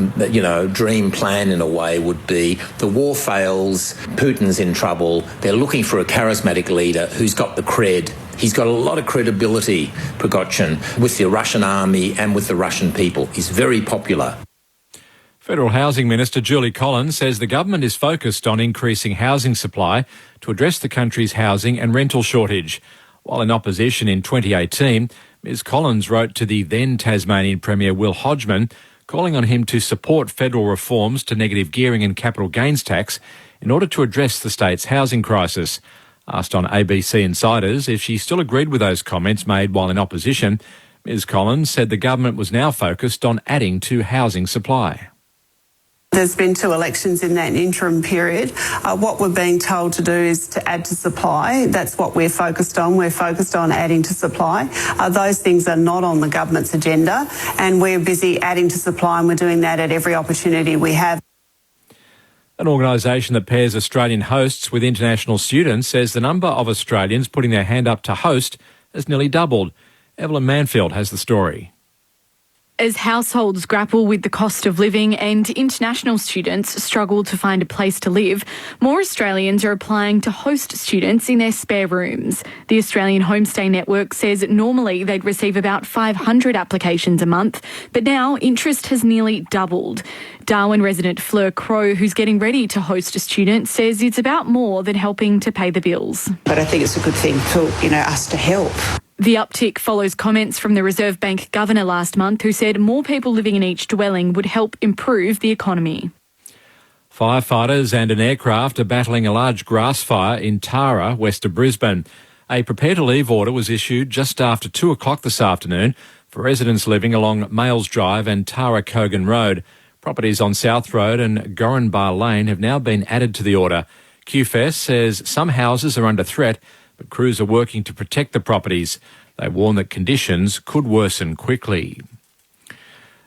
dream plan in a way would be the war fails, Putin's in trouble, they're looking for a charismatic leader who's got the cred. He's got a lot of credibility, Prigozhin, with the Russian army and with the Russian people. He's very popular. Federal Housing Minister Julie Collins says the government is focused on increasing housing supply to address the country's housing and rental shortage. While in opposition in 2018, Ms Collins wrote to the then Tasmanian Premier Will Hodgman, calling on him to support federal reforms to negative gearing and capital gains tax in order to address the state's housing crisis. Asked on ABC Insiders if she still agreed with those comments made while in opposition, Ms Collins said the government was now focused on adding to housing supply. There's been 2 elections in that interim period. What we're being told to do is to add to supply. That's what we're focused on. We're focused on adding to supply. Those things are not on the government's agenda, and we're busy adding to supply, and we're doing that at every opportunity we have. An organisation that pairs Australian hosts with international students says the number of Australians putting their hand up to host has nearly doubled. Evelyn Manfield has the story. As households grapple with the cost of living and international students struggle to find a place to live, more Australians are applying to host students in their spare rooms. The Australian Homestay Network says normally they'd receive about 500 applications a month, but now interest has nearly doubled. Darwin resident Fleur Crow, who's getting ready to host a student, says it's about more than helping to pay the bills. But I think it's a good thing for, us to help. The uptick follows comments from the Reserve Bank governor last month who said more people living in each dwelling would help improve the economy. Firefighters and an aircraft are battling a large grass fire in Tara, west of Brisbane. A prepare-to-leave order was issued just after 2 o'clock this afternoon for residents living along Males Drive and Tara Kogan Road. Properties on South Road and Goranbar Lane have now been added to the order. QFES says some houses are under threat, but crews are working to protect the properties. They warn that conditions could worsen quickly.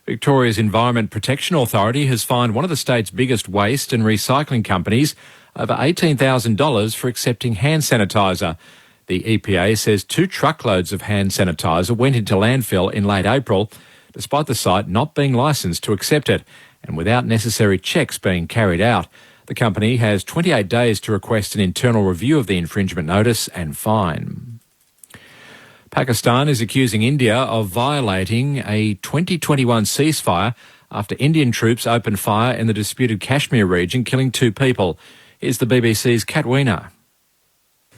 Victoria's Environment Protection Authority has fined one of the state's biggest waste and recycling companies over $18,000 for accepting hand sanitiser. The EPA says 2 truckloads of hand sanitiser went into landfill in late April, despite the site not being licensed to accept it and without necessary checks being carried out. The company has 28 days to request an internal review of the infringement notice and fine. Pakistan is accusing India of violating a 2021 ceasefire after Indian troops opened fire in the disputed Kashmir region, killing 2 people. Here's the BBC's Kat Wiener.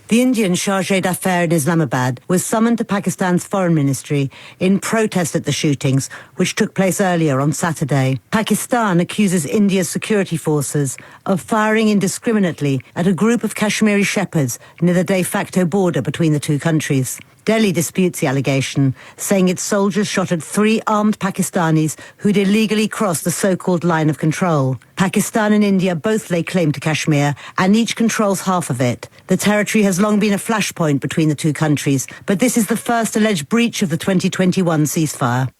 The Indian chargé d'affaires in Islamabad was summoned to Pakistan's foreign ministry in protest at the shootings, which took place earlier on Saturday. Pakistan accuses India's security forces of firing indiscriminately at a group of Kashmiri shepherds near the de facto border between the two countries. Delhi disputes the allegation, saying its soldiers shot at 3 armed Pakistanis who'd illegally crossed the so-called line of control. Pakistan and India both lay claim to Kashmir, and each controls half of it. The territory has long been a flashpoint between the two countries, but this is the first alleged breach of the 2021 ceasefire.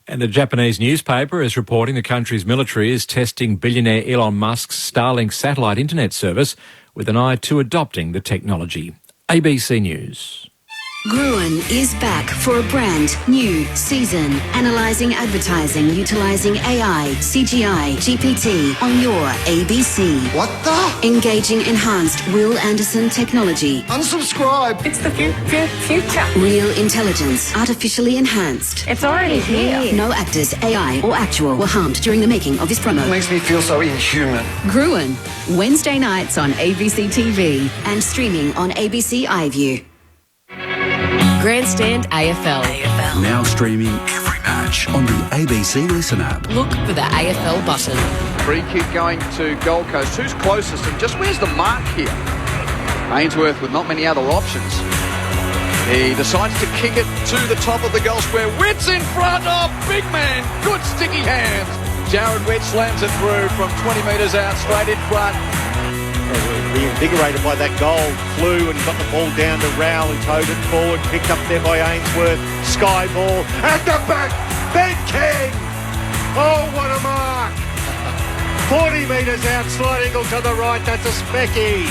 And a Japanese newspaper is reporting the country's military is testing billionaire Elon Musk's Starlink satellite internet service with an eye to adopting the technology. ABC News. Gruen is back for a brand new season, analysing advertising utilising AI, CGI, GPT on your ABC. What the? Engaging enhanced Will Anderson technology. Unsubscribe. It's the future. Real intelligence, artificially enhanced. It's already here. No actors, AI or actual, were harmed during the making of this promo. It makes me feel so inhuman. Gruen, Wednesday nights on ABC TV and streaming on ABC iView. Grandstand AFL. Now streaming every match on the ABC Listen app. Look for the AFL button. Free kick going to Gold Coast. Who's closest and just where's the mark here? Ainsworth with not many other options. He decides to kick it to the top of the goal square. Witt's in front. Oh, big man. Good sticky hands. Jared Witt slams it through from 20 metres out, straight in front. Reinvigorated by that goal, flew and got the ball down to Rowell, who towed it forward, picked up there by Ainsworth. Sky ball at the back, Ben King! Oh, what a mark! 40 metres out, slide angle to the right, that's a specky.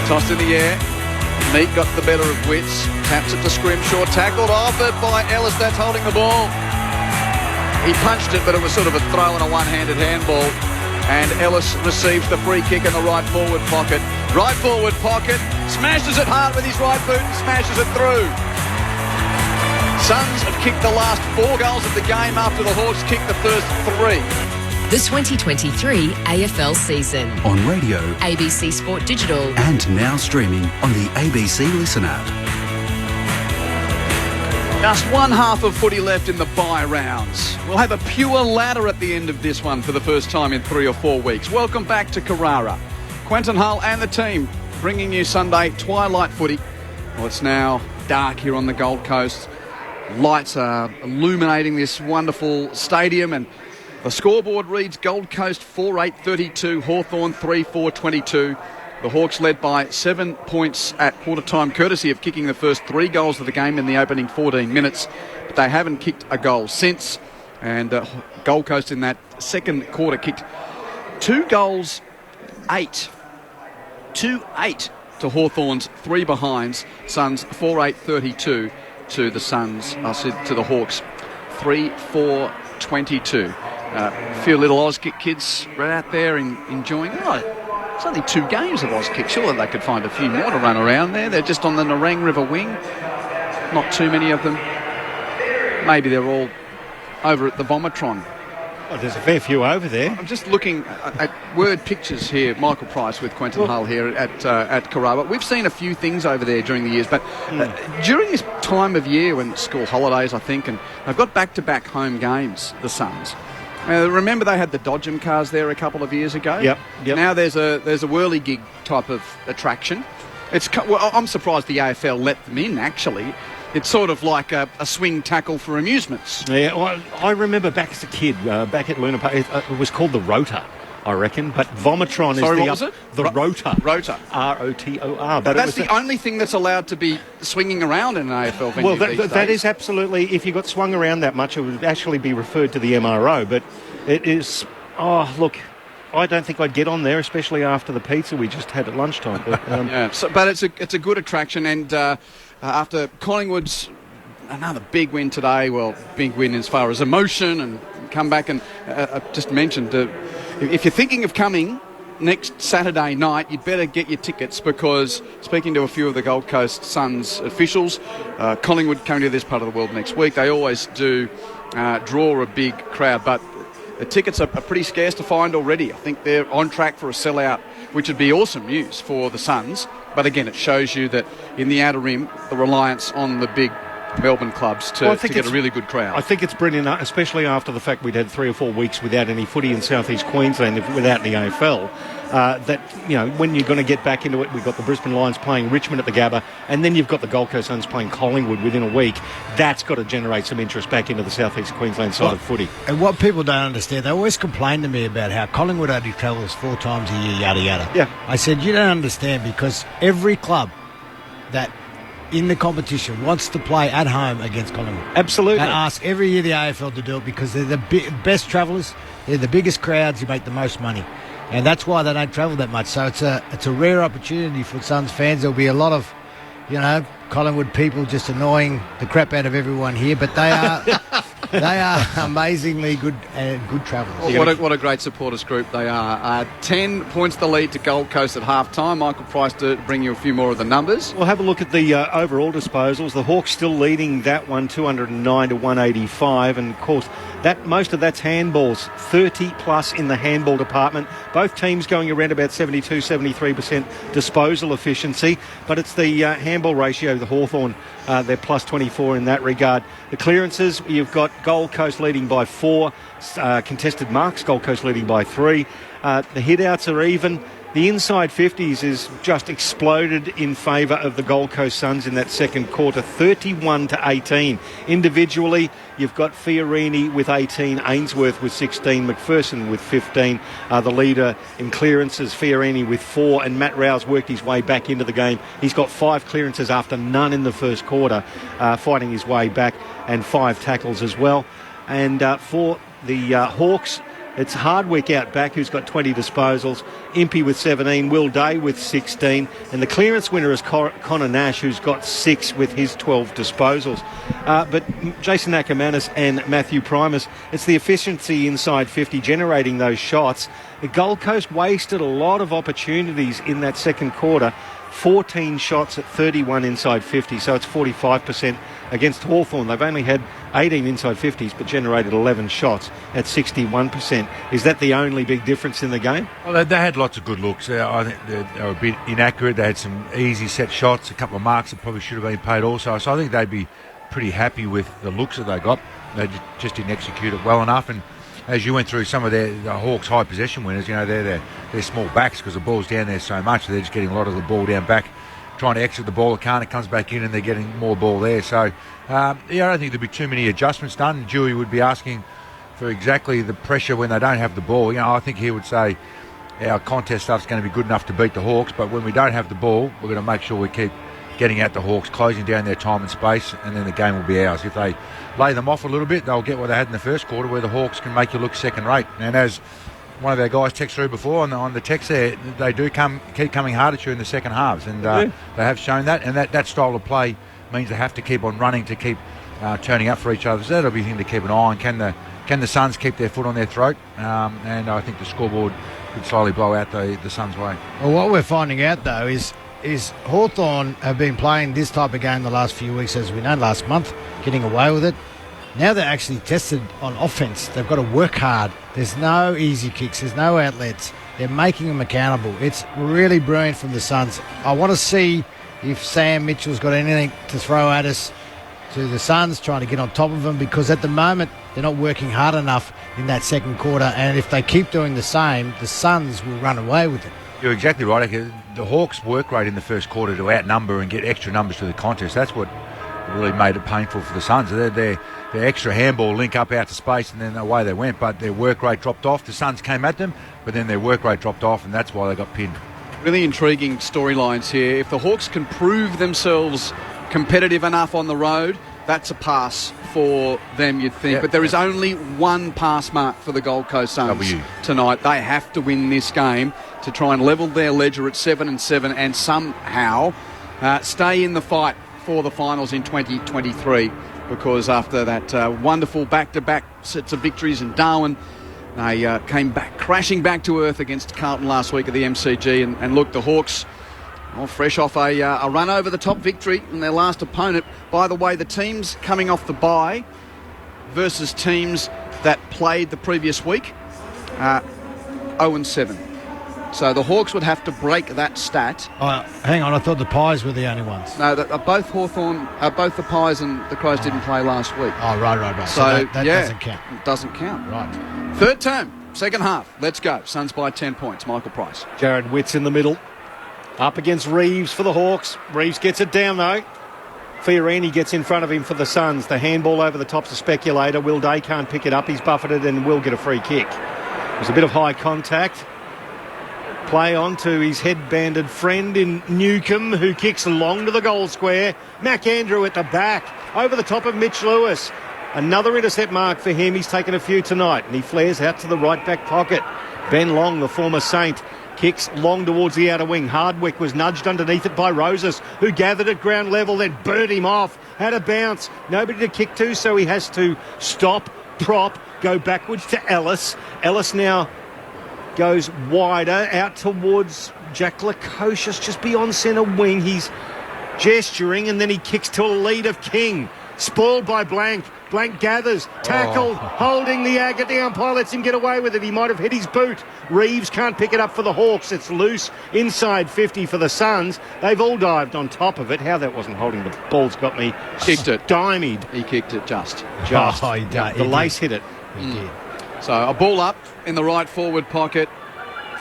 Tossed in the air. Meek got the better of Witts, taps it to Scrimshaw, tackled off it by Ellis, that's holding the ball. He punched it, but it was sort of a throw and a one-handed handball. And Ellis receives the free kick in the right forward pocket. Right forward pocket, smashes it hard with his right boot and smashes it through. Suns have kicked the last 4 goals of the game after the Hawks kicked the first 3. The 2023 AFL season. On radio, ABC Sport Digital. And now streaming on the ABC Listen app. Just one half of footy left in the bye rounds. We'll have a pure ladder at the end of this one for the first time in 3 or 4 weeks. Welcome back to Carrara. Quentin Hull and the team bringing you Sunday twilight footy. Well, it's now dark here on the Gold Coast. Lights are illuminating this wonderful stadium, and the scoreboard reads Gold Coast 4-8-32, Hawthorn 3-4-22. The Hawks led by 7 points at quarter time, courtesy of kicking the first 3 goals of the game in the opening 14 minutes. But they haven't kicked a goal since. And Gold Coast in that second quarter kicked 2 goals, 8. 2-8 to Hawthorn's 3 behinds. Suns 4-8-32 to the Suns, to the Hawks 3-4-22. A few little Auskick kids right out there enjoying it. It's only 2 games of Auskick. Surely they could find a few more to run around there. They're just on the Nerang River wing. Not too many of them. Maybe they're all over at the Vomitron. Oh, there's a fair few over there. I'm just looking at word pictures here. Michael Price with Quentin Hull here at Karawa. We've seen a few things over there during the years, but during this time of year when school holidays, I think, and they've got back-to-back home games, the Suns. Remember they had the Dodgem cars there a couple of years ago? Yep. Now there's a whirligig type of attraction. I'm surprised the AFL let them in, actually. It's sort of like a swing tackle for amusements. Yeah, well, I remember back as a kid, back at Luna Park, it was called the Rotor, I reckon. But Vomitron Sorry, what was it? The Rotor. Rotor. R-O-T-O-R. But that's the only thing that's allowed to be swinging around in an AFL venue these days. That is absolutely, if you got swung around that much, it would actually be referred to the MRO. But it is, look, I don't think I'd get on there, especially after the pizza we just had at lunchtime. But, but it's a good attraction, and after Collingwood's another big win today, well, big win as far as emotion and come back, and I just mentioned, if you're thinking of coming next Saturday night, you'd better get your tickets, because speaking to a few of the Gold Coast Suns officials, Collingwood coming to this part of the world next week, they always do draw a big crowd, but the tickets are pretty scarce to find already. I think they're on track for a sellout, which would be awesome news for the Suns. But again, it shows you that in the outer rim, the reliance on the big Melbourne clubs to get a really good crowd. I think it's brilliant, especially after the fact we'd had 3 or 4 weeks without any footy in South East Queensland, without the AFL. That, when you're going to get back into it, we've got the Brisbane Lions playing Richmond at the Gabba, and then you've got the Gold Coast Suns playing Collingwood within a week. That's got to generate some interest back into the South East Queensland side of footy. And what people don't understand, they always complain to me about how Collingwood only travels 4 times a year, yada yada. Yeah. I said, you don't understand, because every club that in the competition wants to play at home against Collingwood. Absolutely. And ask every year the AFL to do it, because they're the best travellers, they're the biggest crowds, you make the most money. And that's why they don't travel that much. So it's a rare opportunity for Suns fans. There'll be a lot of, Collingwood people just annoying the crap out of everyone here, but they are amazingly good travellers. What a great supporters group they are. 10 points the lead to Gold Coast at half-time. Michael Price to bring you a few more of the numbers. We'll have a look at the overall disposals. The Hawks still leading that one, 209 to 185, and of course most of that's handballs, 30 plus in the handball department. Both teams going around about 72-73% disposal efficiency, but it's the handball ratio, the Hawthorn, they're plus 24 in that regard. The clearances, you've got Gold Coast leading by 4, contested marks, Gold Coast leading by 3. The hit-outs are even. The inside 50s is just exploded in favour of the Gold Coast Suns in that second quarter, 31 to 18. Individually, you've got Fiorini with 18, Ainsworth with 16, McPherson with 15. The leader in clearances, Fiorini with 4, and Matt Rouse worked his way back into the game. He's got 5 clearances after none in the first quarter, fighting his way back, and 5 tackles as well. And for the Hawks, it's Hardwick out back, who's got 20 disposals, Impey with 17, Will Day with 16, and the clearance winner is Connor Nash, who's got 6 with his 12 disposals. But Jason Ackermanis and Matthew Primus, it's the efficiency inside 50 generating those shots. The Gold Coast wasted a lot of opportunities in that second quarter. 14 shots at 31 inside 50, so it's 45% against Hawthorn. They've only had 18 inside 50s but generated 11 shots at 61%. Is that the only big difference in the game? Well, they had lots of good looks. I think they were a bit inaccurate. They had some easy set shots, a couple of marks that probably should have been paid also. So I think they'd be pretty happy with the looks that they got. They just didn't execute it well enough. And as you went through some of the Hawks' high possession winners, they're small backs because the ball's down there so much. They're just getting a lot of the ball down back, trying to exit the ball. It comes back in and they're getting more ball there. So, I don't think there'll be too many adjustments done. Dewey would be asking for exactly the pressure when they don't have the ball. I think he would say our contest stuff's going to be good enough to beat the Hawks, but when we don't have the ball, we're going to make sure we keep getting at the Hawks, closing down their time and space, and then the game will be ours. If they lay them off a little bit, they'll get what they had in the first quarter, where the Hawks can make you look second rate. And as one of our guys texted through before on the text there, they do keep coming hard at you in the second halves, and they have shown that. And that style of play means they have to keep on running to keep turning up for each other. So that'll be a thing to keep an eye on. Can the Suns keep their foot on their throat? And I think the scoreboard could slowly blow out the Suns' way. Well, what we're finding out, though, is Hawthorn have been playing this type of game the last few weeks, as we know, last month, getting away with it. Now they're actually tested on offense. They've got to work hard. There's no easy kicks. There's no outlets. They're making them accountable. It's really brilliant from the Suns. I want to see if Sam Mitchell's got anything to throw at us, to the Suns, trying to get on top of them, because at the moment they're not working hard enough in that second quarter, and if they keep doing the same, the Suns will run away with it. You're exactly right. The Hawks' work rate in the first quarter to outnumber and get extra numbers to the contest, that's what really made it painful for the Suns. Their extra handball link up out to space, and then away they went, but their work rate dropped off. The Suns came at them, but then their work rate dropped off, and that's why they got pinned. Really intriguing storylines here. If the Hawks can prove themselves competitive enough on the road, that's a pass for them, you'd think. Yep. But there is only one pass mark for the Gold Coast Suns tonight. They have to win this game to try and level their ledger at 7-7 and somehow stay in the fight for the finals in 2023, because after that wonderful back-to-back sets of victories in Darwin, they came back crashing back to earth against Carlton last week at the MCG, and look, the Hawks, fresh off a run over the top victory in their last opponent. By the way, the teams coming off the bye versus teams that played the previous week, 0-7. So the Hawks would have to break that stat. Hang on, I thought the Pies were the only ones. No, both both the Pies and the Crows didn't play last week. Oh, right. So that doesn't count. It doesn't count. Right. Third term, second half. Let's go. Suns by 10 points. Michael Price. Jared Witt's in the middle. Up against Reeves for the Hawks. Reeves gets it down, though. Fiorini gets in front of him for the Suns. The handball over the top's a speculator. Will Day can't pick it up. He's buffeted and will get a free kick. There's a bit of high contact. Play on to his head-banded friend in Newcomb, who kicks long to the goal square. McAndrew at the back, over the top of Mitch Lewis. Another intercept mark for him. He's taken a few tonight, and he flares out to the right back pocket. Ben Long, the former Saint, kicks long towards the outer wing. Hardwick was nudged underneath it by Roses, who gathered at ground level, then burnt him off. Had a bounce. Nobody to kick to, so he has to stop, prop, go backwards to Ellis. Ellis now goes wider out towards Jack Lukosius, just beyond centre wing. He's gesturing, and then he kicks to a lead of King. Spoiled by Blank. Blank gathers, tackled, holding the agate. The umpire lets him get away with it. He might have hit his boot. Reeves can't pick it up for the Hawks. It's loose inside 50 for the Suns. They've all dived on top of it. How that wasn't holding the ball's got me kicked it. Stymied. He kicked it just. The lace hit it. He did. So a ball up in the right forward pocket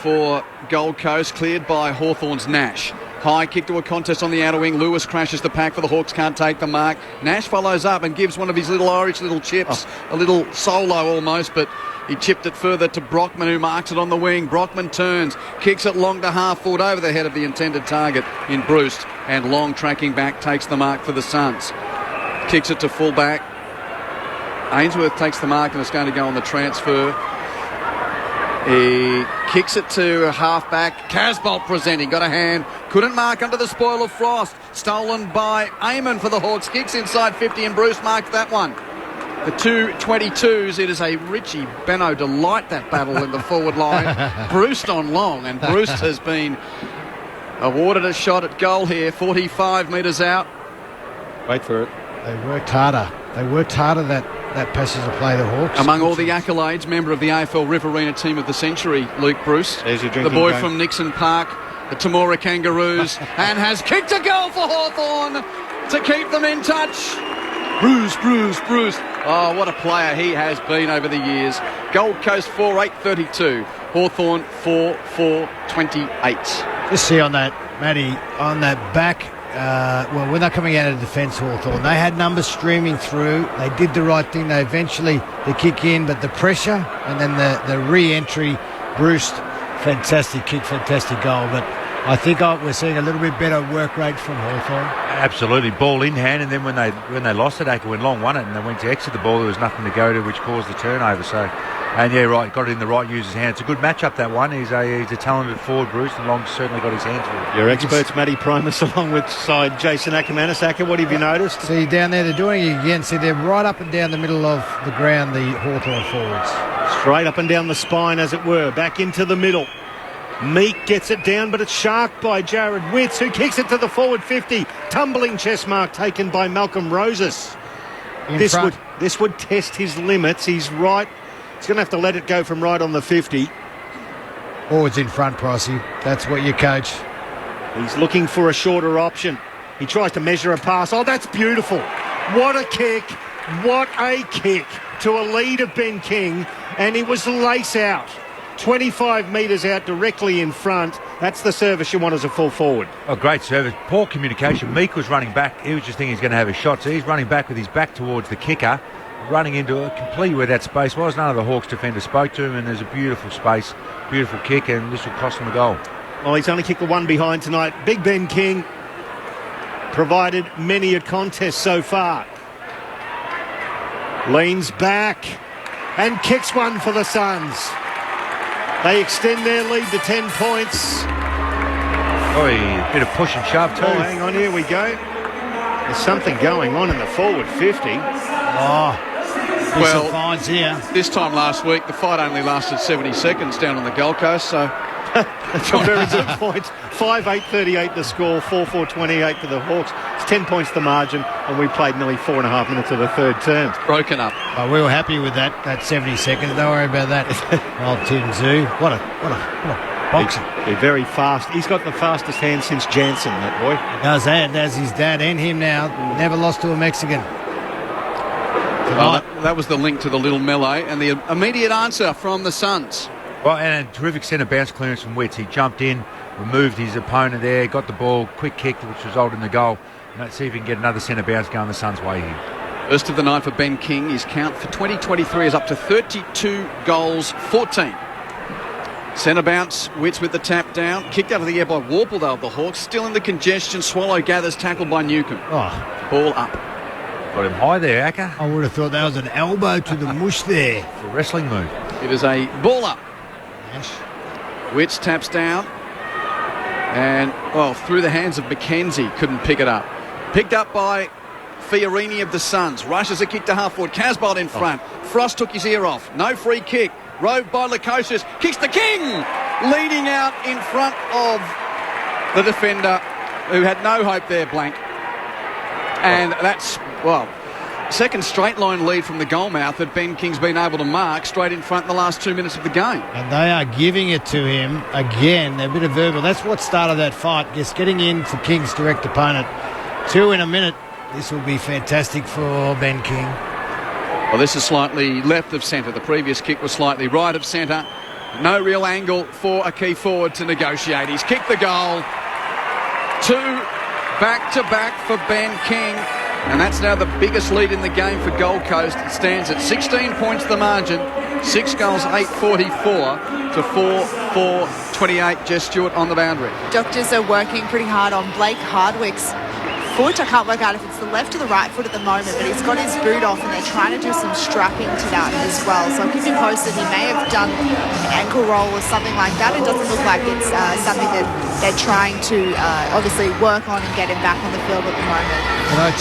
for Gold Coast, cleared by Hawthorn's Nash. High kick to a contest on the outer wing. Lewis crashes the pack for the Hawks, can't take the mark. Nash follows up and gives one of his little Irish little chips, a little solo almost, but he chipped it further to Brockman, who marks it on the wing. Brockman turns, kicks it long to half forward over the head of the intended target in Bruce, and Long tracking back takes the mark for the Suns. Kicks it to full back. Ainsworth takes the mark and it's going to go on the transfer. He kicks it to half-back. Casbolt presenting. Got a hand. Couldn't mark under the spoil of frost. Stolen by Eamon for the Hawks. Kicks inside 50 and Bruce marked that one. The 2-22s. It is a Richie Benno delight, that battle in the forward line. Bruce on Long, and Bruce has been awarded a shot at goal here. 45 metres out. Wait for it. They worked harder. That passage of play, the Hawks. Among all the accolades, member of the AFL Riverina Team of the Century, Luke Bruce. The boy from Nixon Park, the Temora Kangaroos, and has kicked a goal for Hawthorn to keep them in touch. Bruce. Oh, what a player he has been over the years. Gold Coast 4-8-32. Hawthorn 4-4-28. Just see on that, Matty, on that back. When they're coming out of defence, Hawthorn, they had numbers streaming through. They did the right thing. They kick in, but the pressure and then the re-entry, Bruce, fantastic kick, fantastic goal. But I think we're seeing a little bit better work rate from Hawthorn. Absolutely, ball in hand, and then when they lost it, when Long won it and they went to exit the ball, there was nothing to go to, which caused the turnover. So And yeah, right, got it in the right user's hand. It's a good matchup, that one. He's a talented forward, Bruce, and Long's certainly got his hands with it. Your experts, Matty Primus, along with side Jason Ackermanis. Acker, what have you noticed? See, down there, they're doing it again. See, they're right up and down the middle of the ground, the Hawthorn forwards. Straight up and down the spine, as it were. Back into the middle. Meek gets it down, but it's sharked by Jared Witts, who kicks it to the forward 50. Tumbling chest mark taken by Malcolm Roses. This would test his limits. He's right. He's going to have to let it go from right on the 50. Forwards in front, Pricey. That's what you coach. He's looking for a shorter option. He tries to measure a pass. Oh, that's beautiful. What a kick. What a kick to a lead of Ben King. And he was lace out. 25 metres out directly in front. That's the service you want as a full forward. Oh, great service. Poor communication. Meek was running back. He was just thinking he's going to have a shot. So he's running back with his back towards the kicker, running into it completely where that space was. None of the Hawks defenders spoke to him, and there's a beautiful space, beautiful kick, and this will cost him a goal. Well, he's only kicked the one behind tonight. Big Ben King provided many a contest so far. Leans back and kicks one for the Suns. They extend their lead to 10 points. Oh, a bit of push and shove too. Oh, hang on, here we go. There's something going on in the forward 50. Well, fines here. This time last week, the fight only lasted 70 seconds down on the Gold Coast, so... That's a very good point. 5-8-38 the score, 4-4-28 to the Hawks. It's 10 points the margin, and we played nearly 4.5 minutes of the third term. Broken up. Oh, we were happy with that 70 seconds. Don't worry about that. Old Tim Zoo. What a boxer. They're very fast. He's got the fastest hand since Jansen, that boy. He does that. That's his dad and him now. Never lost to a Mexican. Well, that was the link to the little melee, and the immediate answer from the Suns. Well, and a terrific centre bounce clearance from Witts. He jumped in, removed his opponent there, got the ball, quick kick, which resulted in the goal. And let's see if he can get another centre bounce going the Suns' way here. First of the night for Ben King. His count for 2023 is up to 32 goals, 14. Centre bounce, Witts with the tap down. Kicked out of the air by Warpledale of the Hawks. Still in the congestion. Swallow gathers, tackled by Newcomb. Ball up. Got him high there, Acker. I would have thought that was an elbow to the mush there. It's a wrestling move. It is a ball up. Witts taps down. And, through the hands of McKenzie. Couldn't pick it up. Picked up by Fiorini of the Suns. Rushes a kick to half forward. Casbolt in front. Frost took his ear off. No free kick. Roved by Lukosius. Kicks the King! Leading out in front of the defender, who had no hope there, Blank. And that's, second straight line lead from the goalmouth that Ben King's been able to mark straight in front in the last 2 minutes of the game. And they are giving it to him again. They're a bit of verbal. That's what started that fight, just getting in for King's direct opponent. 2 in a minute. This will be fantastic for Ben King. Well, this is slightly left of centre. The previous kick was slightly right of centre. No real angle for a key forward to negotiate. He's kicked the goal. 2 back-to-back for Ben King. And that's now the biggest lead in the game for Gold Coast. It stands at 16 points the margin. 6 goals, 8:44 to 4-4-28. Jess Stewart on the boundary. Doctors are working pretty hard on Blake Hardwick's foot. I can't work out if it's the left or the right foot at the moment, but he's got his boot off and they're trying to do some strapping to that as well. So I'll keep you posted. He may have done an ankle roll or something like that. It doesn't look like it's something that they're trying to obviously work on and get him back on the field at the moment. Can I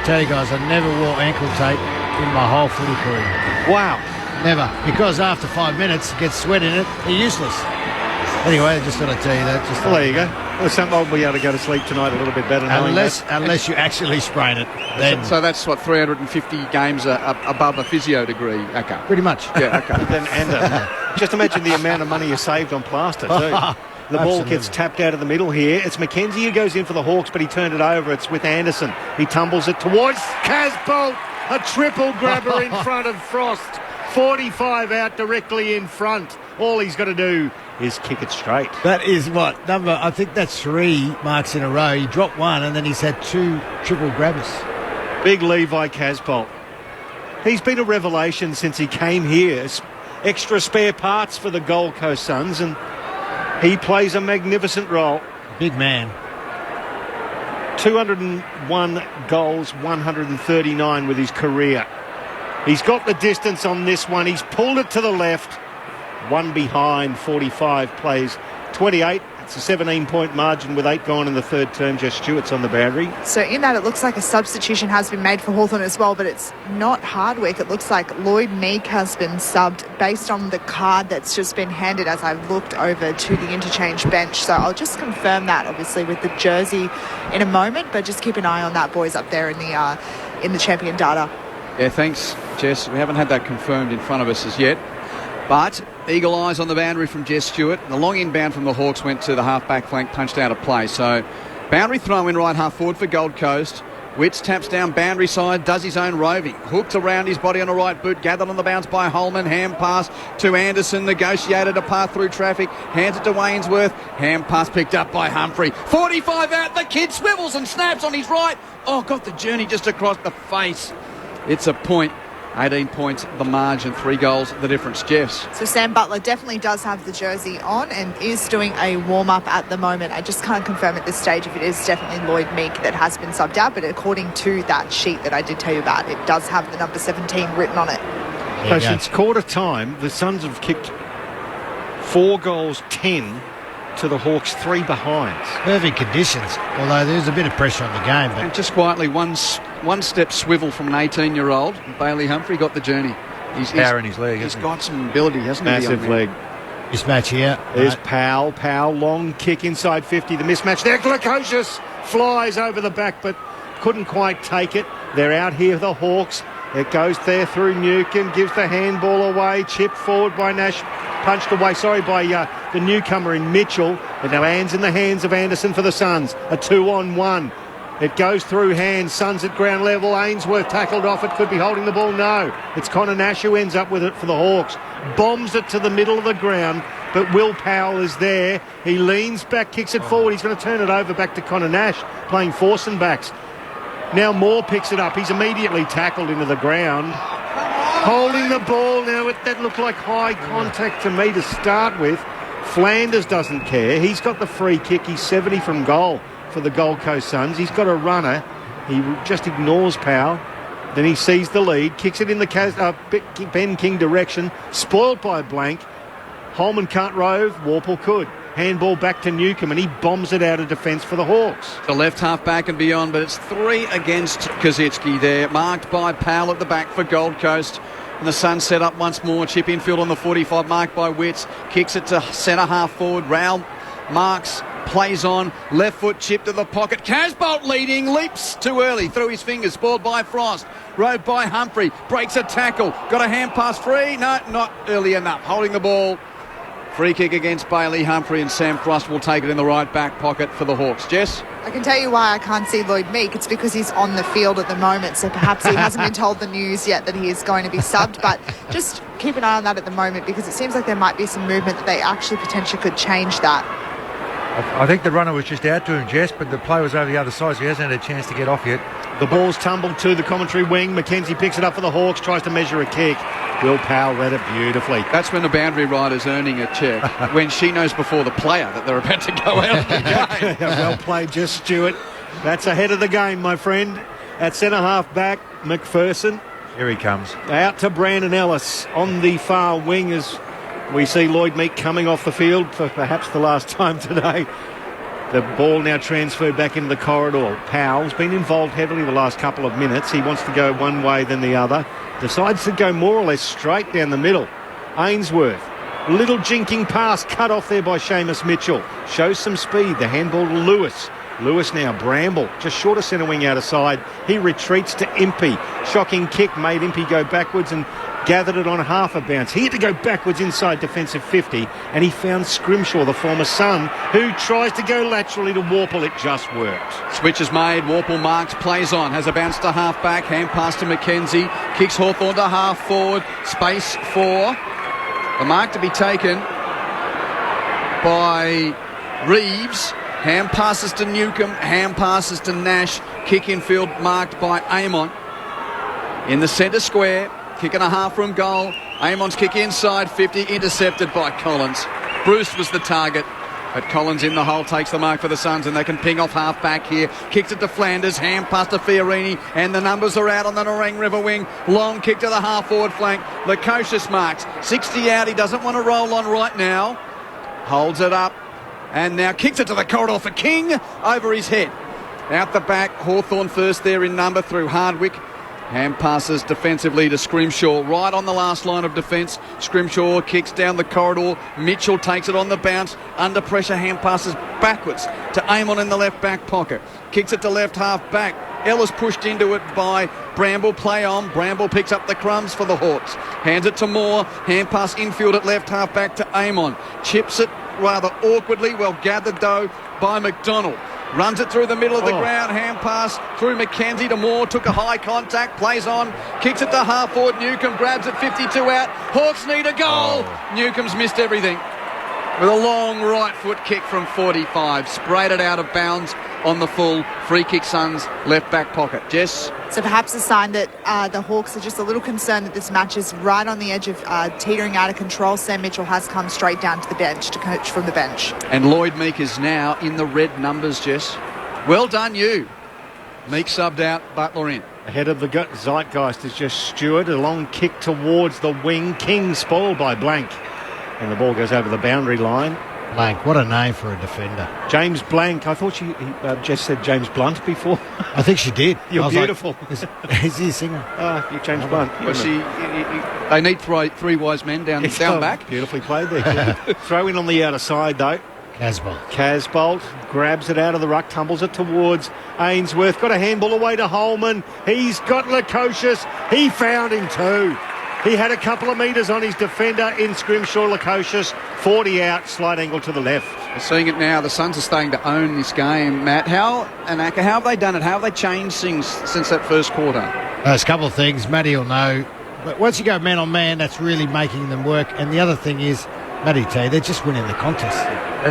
tell you guys, I never wore ankle tape in my whole footy career. Wow. Never. Because after 5 minutes, it gets sweat in it, they're useless. Anyway, I just thought I'd tell you that. Well, there you go. Well, some will be able to go to sleep tonight a little bit better. Unless you actually sprain it. Then. So that's what, 350 games above a physio degree, Acker? Pretty much. Yeah, okay. Just imagine the amount of money you saved on plaster, too. The ball gets tapped out of the middle here. It's McKenzie who goes in for the Hawks, but he turned it over. It's with Anderson. He tumbles it towards Casbolt. A triple grabber in front of Frost. 45 out directly in front. All he's got to do is kick it straight. That is what? I think that's 3 marks in a row. He dropped 1 and then he's had 2 triple grabbers. Big Levi Casbolt. He's been a revelation since he came here. Extra spare parts for the Gold Coast Suns, and he plays a magnificent role. Big man. 201 goals, 139 with his career. He's got the distance on this one. He's pulled it to the left. One behind, 45 plays 28. It's a 17-point margin with 8 gone in the third term. Jess Stewart's on the boundary. So in that, it looks like a substitution has been made for Hawthorn as well, but it's not Hardwick. It looks like Lloyd Meek has been subbed based on the card that's just been handed as I've looked over to the interchange bench. So I'll just confirm that, obviously, with the jersey in a moment, but just keep an eye on that, boys, up there in the champion data. Yeah, thanks, Jess. We haven't had that confirmed in front of us as yet. But eagle eyes on the boundary from Jess Stewart. The long inbound from the Hawks went to the half-back flank, punched out of play. So boundary throw in right half forward for Gold Coast. Witts taps down boundary side, does his own roving. Hooked around his body on the right boot, gathered on the bounce by Holman. Hand pass to Anderson, negotiated a path through traffic. Hands it to Wainsworth. Hand pass picked up by Humphrey. 45 out, the kid swivels and snaps on his right. Oh, got the journey just across the face. It's a point. 18 points, the margin, 3 goals, the difference. Jeffs. So Sam Butler definitely does have the jersey on and is doing a warm-up at the moment. I just can't confirm at this stage if it is definitely Lloyd Meek that has been subbed out, but according to that sheet that I did tell you about, it does have the number 17 written on it. So since quarter time, the Suns have kicked 4 goals, 10 to the Hawks, 3 behinds. Perfect conditions, although there's a bit of pressure on the game. But and just quietly, one step swivel from an 18-year-old. Bailey Humphrey got the journey. He's power in his leg. He's got some ability, hasn't he? Massive leg. Mismatch here. There's Powell. Powell, long kick inside 50. The mismatch there. Glukosius flies over the back, but couldn't quite take it. They're out here, the Hawks. It goes there through Newcomb, gives the handball away. Chip forward by Nash. Punched away, by the newcomer in Mitchell. It now lands in the hands of Anderson for the Suns. A 2-on-1. It goes through hands. Suns at ground level. Ainsworth tackled off it. Could be holding the ball. No. It's Connor Nash who ends up with it for the Hawks. Bombs it to the middle of the ground. But Will Powell is there. He leans back, kicks it forward. He's going to turn it over back to Connor Nash, playing force and backs. Now Moore picks it up. He's immediately tackled into the ground. Holding the ball now. That looked like high contact to me to start with. Flanders doesn't care. He's got the free kick. He's 70 from goal for the Gold Coast Suns. He's got a runner. He just ignores Powell. Then he sees the lead, kicks it in the Ben King direction. Spoiled by a blank. Holman can't rove. Warple could. Handball back to Newcomb, and he bombs it out of defence for the Hawks. The left half back and beyond, but it's 3 against Kazitsky there. Marked by Powell at the back for Gold Coast. And the Suns set up once more. Chip infield on the 45, marked by Witts. Kicks it to centre half forward. Raul marks, plays on. Left foot chip to the pocket. Casbolt leading, leaps too early. Through his fingers, spoiled by Frost. Rode by Humphrey. Breaks a tackle. Got a hand pass free. No, not early enough. Holding the ball. Free kick against Bailey Humphrey, and Sam Frost will take it in the right back pocket for the Hawks. Jess? I can tell you why I can't see Lloyd Meek. It's because he's on the field at the moment, so perhaps he hasn't been told the news yet that he is going to be subbed, but just keep an eye on that at the moment because it seems like there might be some movement that they actually potentially could change that. I think the runner was just out to him, Jess, but the play was over the other side, so he hasn't had a chance to get off yet. The ball's tumbled to the commentary wing. McKenzie picks it up for the Hawks, tries to measure a kick. Will Powell read it beautifully. That's when the boundary rider's earning a check, when she knows before the player that they're about to go out of the game. Well played, Jess Stewart. That's ahead of the game, my friend. At centre half back, McPherson. Here he comes. Out to Brandon Ellis on the far wing as we see Lloyd Meek coming off the field for perhaps the last time today. The ball now transferred back into the corridor. Powell's been involved heavily the last couple of minutes. He wants to go one way then the other. Decides to go more or less straight down the middle. Ainsworth. Little jinking pass cut off there by Seamus Mitchell. Shows some speed. The handball to Lewis. Lewis now, Bramble, just short of centre wing out of side. He retreats to Impey. Shocking kick made Impey go backwards and gathered it on half a bounce. He had to go backwards inside defensive 50 and he found Scrimshaw, the former Sun, who tries to go laterally to Warple. It just worked. Switch is made. Warple marks, plays on, has a bounce to half back, hand pass to McKenzie, kicks Hawthorn to half forward, space for the mark to be taken by Reeves. Hand passes to Newcomb, hand passes to Nash, kick infield marked by Amon. In the centre square, kick and a half from goal. Amon's kick inside 50, intercepted by Collins. Bruce was the target. But Collins in the hole takes the mark for the Suns, and they can ping off half back here. Kicks it to Flanders, hand pass to Fiorini, and the numbers are out on the Narang River wing. Long kick to the half forward flank. Lukosius marks 60 out. He doesn't want to roll on right now. Holds it up, and now kicks it to the corridor for King over his head. Out the back, Hawthorn first there in number through Hardwick. Hand passes defensively to Scrimshaw, right on the last line of defence. Scrimshaw kicks down the corridor. Mitchell takes it on the bounce. Under pressure, hand passes backwards to Amon in the left back pocket. Kicks it to left half back. Ellis pushed into it by Bramble. Play on. Bramble picks up the crumbs for the Hawks. Hands it to Moore. Hand pass infield at left half back to Amon. Chips it rather awkwardly. Well gathered though by McDonald. Runs it through the middle of the ground. Hand pass through Mackenzie to Moore. Took a high contact. Plays on. Kicks it to half forward. Newcomb grabs it. 52 out. Hawks need a goal. Newcomb's missed everything. With a long right foot kick from 45. Sprayed it out of bounds on the full. Free kick Suns left back pocket. Jess? So perhaps a sign that the Hawks are just a little concerned that this match is right on the edge of teetering out of control. Sam Mitchell has come straight down to the bench to coach from the bench. And Lloyd Meek is now in the red numbers, Jess. Well done, you. Meek subbed out, Butler in. Ahead of the zeitgeist is just Stewart. A long kick towards the wing. King spoiled by Blank. And the ball goes over the boundary line. Blank, what a name for a defender. James Blank. I thought Jess said James Blunt before. I think she did. You're beautiful. Like, is he a singer? You're James Blunt. Well, they need three wise men down back. Beautifully played there. Throw in on the outer side, though. Casbolt grabs it out of the ruck, tumbles it towards Ainsworth. Got a handball away to Holman. He's got Lukosius. He found him too. He had a couple of metres on his defender in Scrimshaw. Lukosius, 40 out, slight angle to the left. We're seeing it now. The Suns are starting to own this game. Matt, how have they done it? How have they changed things since that first quarter? There's a couple of things. Matty will know. But once you go man on man, that's really making them work. And the other thing is, Matty T, they're just winning the contest.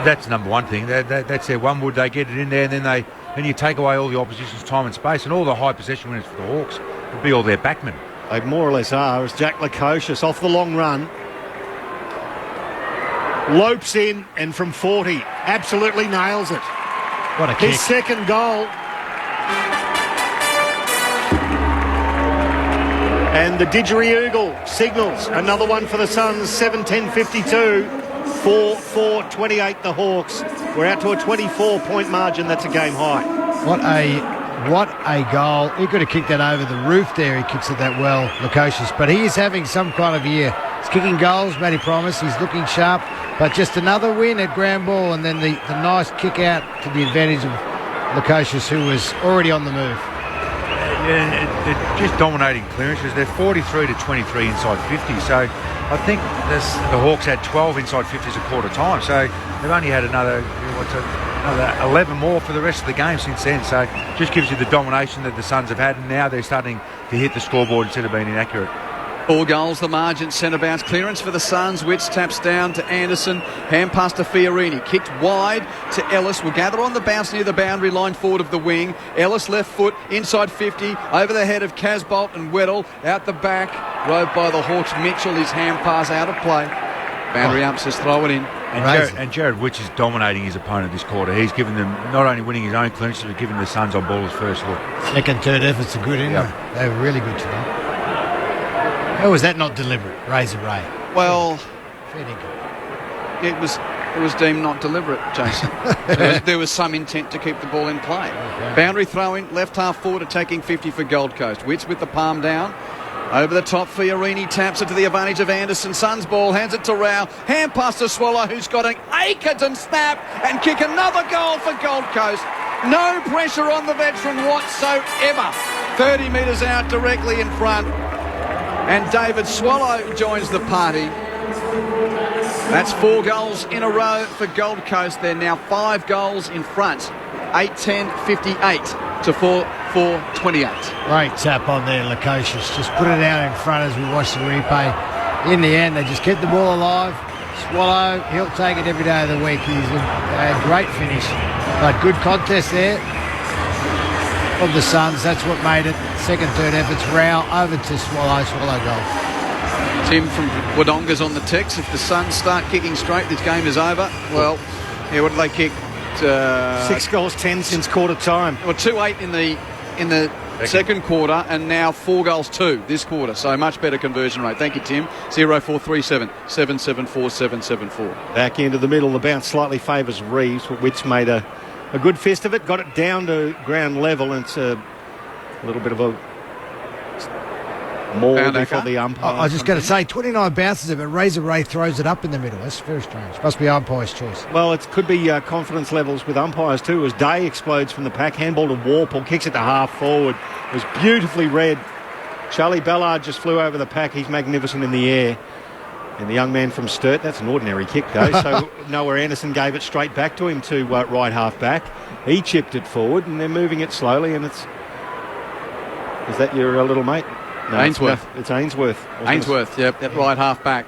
That's number one thing. That's their one wood. They get it in there, and then you take away all the opposition's time and space, and all the high possession winners for the Hawks would be all their backmen. They more or less are, as Jack Lukosius off the long run. Lopes in, and from 40, absolutely nails it. What a kick. His second goal. And the didgeridoo signals another one for the Suns, 7-10-52, 4-4-28 the Hawks. We're out to a 24-point margin. That's a game high. What a goal. He could have kicked that over the roof there. He kicks it that well, Lukosius. But he is having some kind of year. He's kicking goals, Matty promised. He's looking sharp. But just another win at ground ball, and then the nice kick out to the advantage of Lukosius, who was already on the move. Yeah, they're just dominating clearances. They're 43 to 23 inside 50. So I think the Hawks had 12 inside 50s a quarter time. So they've only had another 11 more for the rest of the game since then. So it just gives you the domination that the Suns have had, and now they're starting to hit the scoreboard instead of being inaccurate. 4 goals, the margin, centre bounce clearance for the Suns. Witts taps down to Anderson, hand pass to Fiorini, kicked wide to Ellis, will gather on the bounce near the boundary line forward of the wing. Ellis left foot, inside 50, over the head of Casbolt and Weddle, out the back, rode by the Hawks. Mitchell, his hand pass out of play. Boundary ump says throw it in. And Jared Witts is dominating his opponent this quarter. He's given them, not only winning his own clearances, but giving the Suns on ball his first look. Second, third efforts are good, isn't they? They were really good tonight. How was that not deliberate, Razor Ray? Well, it was deemed not deliberate, Jason. there was some intent to keep the ball in play. Okay. Boundary throw-in, left half forward, attacking 50 for Gold Coast. Witts with the palm down. Over the top, Fiorini taps it to the advantage of Anderson. Suns ball, hands it to Rao. Hand pass to Swallow, who's got an Akerton snap and kick another goal for Gold Coast. No pressure on the veteran whatsoever. 30 metres out, directly in front. And David Swallow joins the party. That's 4 goals in a row for Gold Coast. They're now 5 goals in front. 8-10-58 to 4-4-28. Great tap on there, Lukosius. Just put it out in front as we watch the replay. In the end, they just kept the ball alive. Swallow, he'll take it every day of the week. He's a great finish. But good contest there of the Suns. That's what made it. Second, third efforts. Rao over to Swallow. Swallow goal. Tim from Wodonga's on the text. If the Suns start kicking straight, this game is over. Well, Yeah, what did they kick? 6 goals, 10 since quarter time. Well, 2-8 in the second quarter, and now 4 goals 2 this quarter. So much better conversion rate. Thank you, Tim. 0437 774 774. Back into the middle. The bounce slightly favours Reeves, but Witts made a good fist of it. Got it down to ground level, and it's a little bit of a maul before the umpire. I was just going to say, 29 bounces of it. Razor Ray throws it up in the middle. That's very strange. Must be umpire's choice. Well, it could be confidence levels with umpires too, as Day explodes from the pack. Handball to Warple, kicks it to half forward. It was beautifully read. Charlie Ballard just flew over the pack. He's magnificent in the air. And the young man from Sturt, that's an ordinary kick though. So Noah Anderson gave it straight back to him to right half back. He chipped it forward, and they're moving it slowly, and it's... Is that your little mate? No, Ainsworth. It's Ainsworth. Ainsworth, yep, at right half back.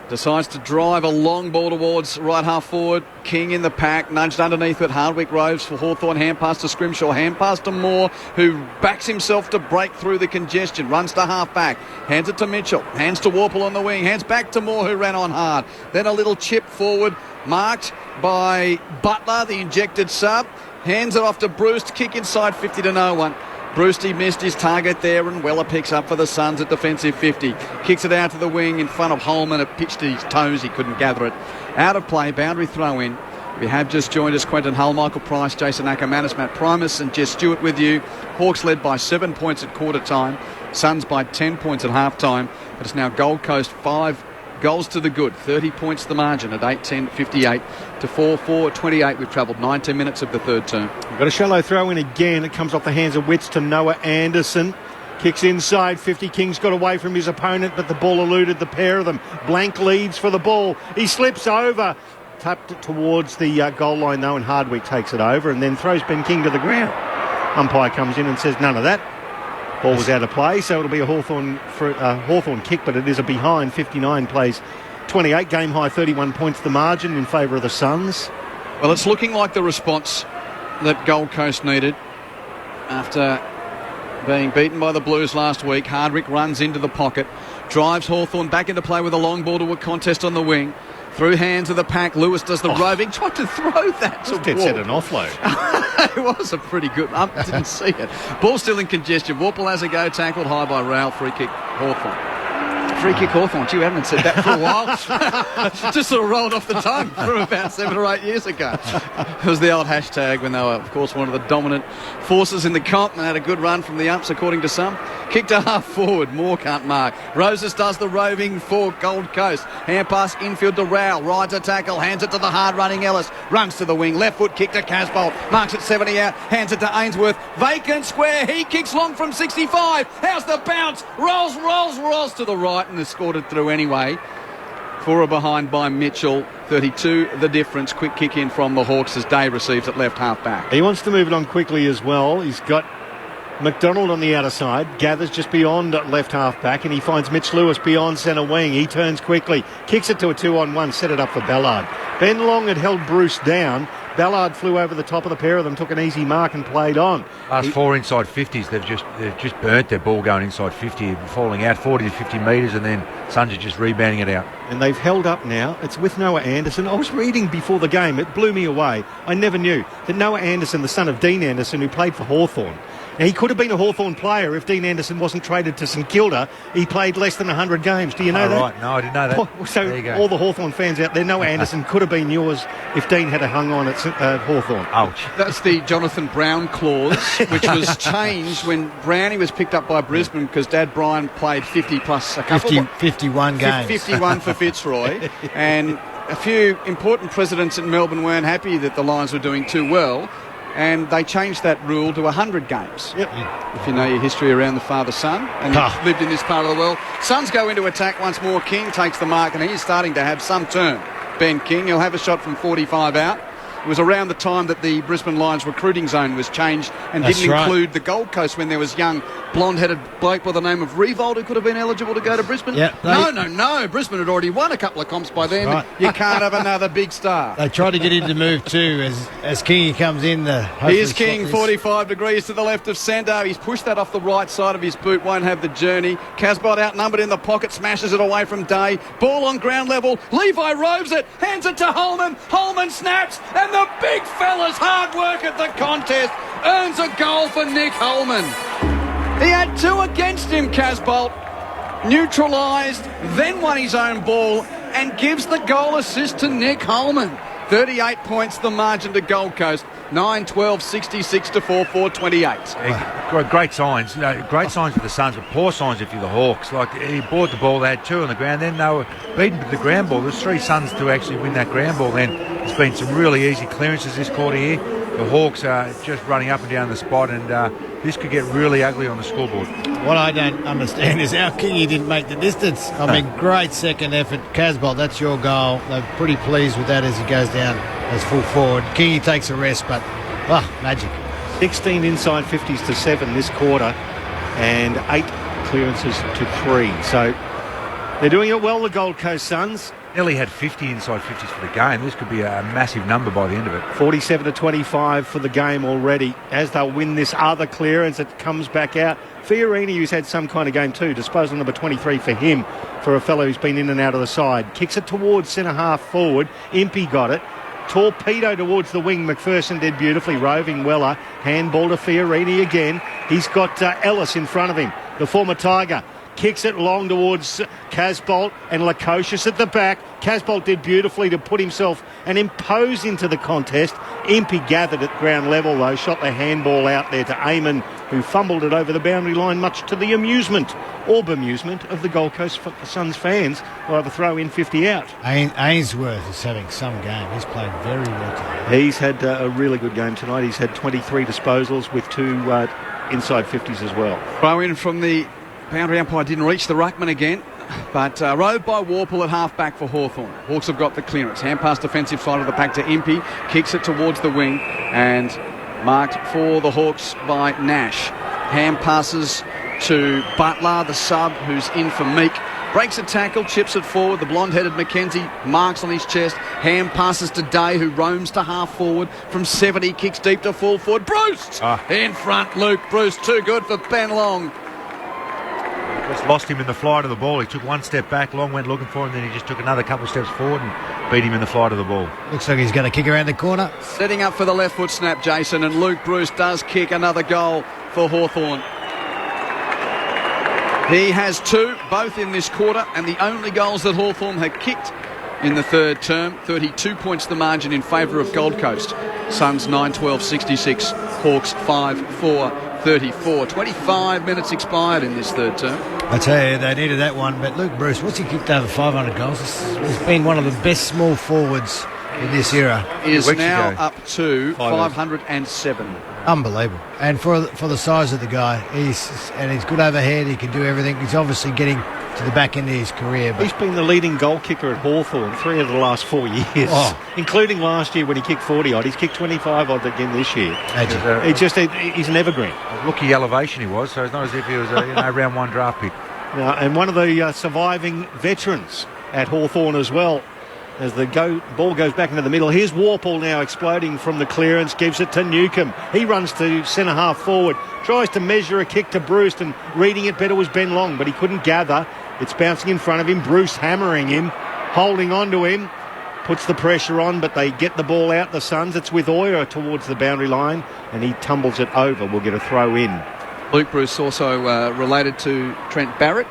Decides to drive a long ball towards right half forward. King in the pack, nudged underneath with Hardwick Roves for Hawthorn. Hand pass to Scrimshaw, hand pass to Moore, who backs himself to break through the congestion. Runs to half back, hands it to Mitchell, hands to Warple on the wing, hands back to Moore, who ran on hard. Then a little chip forward, marked by Butler, the injected sub. Hands it off to Bruce, kick inside 50 to no one. Brewsty missed his target there, and Weller picks up for the Suns at defensive 50. Kicks it out to the wing in front of Holman. It pitched to his toes. He couldn't gather it. Out of play, boundary throw in. We have just joined us Quentin Hull, Michael Price, Jason Ackermanis, Matt Primus and Jess Stewart with you. Hawks led by 7 points at quarter time. Suns by 10 points at half time. But it's now Gold Coast 5 goals to the good. 30 points the margin at 8-10-58 to 4-4-28. We've travelled 19 minutes of the third term. We've got a shallow throw in again. It comes off the hands of Witts to Noah Anderson. Kicks inside 50. King's got away from his opponent, but the ball eluded the pair of them. Blank leads for the ball. He slips over. Tapped it towards the goal line though, and Hardwick takes it over and then throws Ben King to the ground. Umpire comes in and says none of that. Ball was out of play, so it'll be a Hawthorn kick, but it is a behind. 59 plays 28, game high 31 points the margin in favour of the Suns. Well, it's looking like the response that Gold Coast needed after being beaten by the Blues last week. Hardwick runs into the pocket, drives Hawthorn back into play with a long ball to a contest on the wing. Through hands of the pack, Lewis does the roving, tried to throw that to Dead set an offload. It was a pretty good didn't see it. Ball still in congestion. Warple has a go, tackled high by Rail, free kick Hawthorn. Free kick Hawthorn. Gee, we haven't said that for a while. Just sort of rolled off the tongue from about 7 or 8 years ago. It was the old hashtag when they were, of course, one of the dominant forces in the comp and had a good run from the ups, according to some. Kick to half forward. Moore can't mark. Roses does the roving for Gold Coast. Hand pass infield to Rowell. Rides a tackle. Hands it to the hard-running Ellis. Runs to the wing. Left foot kick to Casbolt. Marks it 70 out. Hands it to Ainsworth. Vacant square. He kicks long from 65. How's the bounce? Rolls to the right, and has scored it through anyway. 4 behind by Mitchell. 32 the difference. Quick kick in from the Hawks as Day receives it left half back. He wants to move it on quickly as well. He's got McDonald on the outer side, gathers just beyond left half back, and he finds Mitch Lewis beyond centre wing. He turns quickly, kicks it to a 2-on-1, set it up for Ballard. Ben Long had held Bruce down. Ballard flew over the top of the pair of them, took an easy mark and played on. Last 4 inside 50s, they've just burnt their ball going inside 50, falling out 40 to 50 metres, and then Suns are just rebounding it out. And they've held up now. It's with Noah Anderson. I was reading before the game, it blew me away. I never knew that Noah Anderson, the son of Dean Anderson, who played for Hawthorn. Now, he could have been a Hawthorn player if Dean Anderson wasn't traded to St Kilda. He played less than 100 games. Do you know that? Right. No, I didn't know that. So all the Hawthorn fans out there, Noah Anderson could have been yours if Dean had hung on at Hawthorn. Ouch. That's the Jonathan Brown clause, which was changed when Brownie was picked up by Brisbane because Dad Brian played 50 plus a couple 51 games. 51 for Fitzroy. And a few important presidents in Melbourne weren't happy that the Lions were doing too well. And they changed that rule to 100 games. Yep. If you know your history around the father-son and you've lived in this part of the world. Suns go into attack once more. King takes the mark and he's starting to have some turn. Ben King, he'll have a shot from 45 out. It was around the time that the Brisbane Lions recruiting zone was changed and That's didn't right. include the Gold Coast when there was young blonde-headed bloke by the name of Revolt who could have been eligible to go to Brisbane. Yeah, No. Brisbane had already won a couple of comps by then. right. You can't have another big star. They tried to get him to move too as Kingy comes in. Here's King, 45 degrees to the left of centre. He's pushed that off the right side of his boot, won't have the journey. Casbolt outnumbered in the pocket, smashes it away from Day. Ball on ground level. Levi roves it, hands it to Holman. Holman snaps, and the big fella's hard work at the contest earns a goal for Nick Holman. He had 2 against him, Casbolt. Neutralised, then won his own ball and gives the goal assist to Nick Holman. 38 points the margin to Gold Coast. 9-12, 66 to 4-4, 28. Great signs. Great signs for the Suns, but poor signs if you're the Hawks. Like, he bought the ball, they had 2 on the ground, then they were beaten with the ground ball. There's 3 Suns to actually win that ground ball. Then there's been some really easy clearances this quarter here. The Hawks are just running up and down the spot, and this could get really ugly on the scoreboard. What I don't understand is how Kingy didn't make the distance. I mean, great second effort. Casbolt, that's your goal. They're pretty pleased with that as he goes down as full forward. Kingy takes a rest, but, magic. 16 inside 50s to 7 this quarter and 8 clearances to 3. So they're doing it well, the Gold Coast Suns. Nearly had 50 inside 50s for the game. This could be a massive number by the end of it. 47 to 25 for the game already as they'll win this other clearance. It comes back out. Fiorini, who's had some kind of game too, disposal number 23 for him, for a fellow who's been in and out of the side. Kicks it towards centre half forward. Impey got it. Torpedo towards the wing. McPherson did beautifully. Roving Weller. Handball to Fiorini again. He's got Ellis in front of him, the former Tiger. Kicks it long towards Casbolt and Lukosius at the back. Casbolt did beautifully to put himself and impose into the contest. Impey gathered at ground level though, shot the handball out there to Eamon, who fumbled it over the boundary line, much to the amusement or bemusement of the Gold Coast Suns fans, who have a throw in 50 out. Ainsworth is having some game. He's played very well today. He's had a really good game tonight. He's had 23 disposals with 2 inside 50s as well. Throw in from the boundary umpire, didn't reach the ruckman again, but rode by Warple at half-back for Hawthorn. Hawks have got the clearance. Hand pass defensive side of the pack to Impey. Kicks it towards the wing and marked for the Hawks by Nash. Hand passes to Butler, the sub, who's in for Meek. Breaks a tackle, chips it forward. The blonde-headed Mackenzie marks on his chest. Hand passes to Day, who roams to half forward. From 70, kicks deep to full forward. Bruce! In front, Luke Bruce. Too good for Ben Long. Just lost him in the flight of the ball. He took 1 step back, Long went looking for him, then he just took another couple of steps forward and beat him in the flight of the ball. Looks like he's going to kick around the corner. Setting up for the left foot snap, Jason, and Luke Bruce does kick another goal for Hawthorn. He has 2, both in this quarter, and the only goals that Hawthorn had kicked in the third term. 32 points the margin in favour of Gold Coast. Suns 9-12, 66. Hawks 5-4, 34. 25 minutes expired in this third term. I tell you, they needed that one. But Luke Bruce, what's he kicked over 500 goals? He's been one of the best small forwards in this era. He is now up to 507. Unbelievable. And for the size of the guy, he's good overhead. He can do everything. He's obviously getting to the back end of his career. But he's been the leading goal kicker at Hawthorn 3 of the last 4 years, including last year when he kicked 40-odd. He's kicked 25-odd again this year. He's an evergreen. Rookie elevation he was, so it's not as if he was a round 1 draft pick. And one of the surviving veterans at Hawthorn as well. As the ball goes back into the middle. Here's Warple now exploding from the clearance. Gives it to Newcomb. He runs to centre half forward. Tries to measure a kick to Bruce, and reading it better was Ben Long, but he couldn't gather. It's bouncing in front of him. Bruce hammering him. Holding on to him. Puts the pressure on, but they get the ball out, the Suns. It's with Oyer towards the boundary line, and he tumbles it over. We'll get a throw in. Luke Bruce also related to Trent Barrett.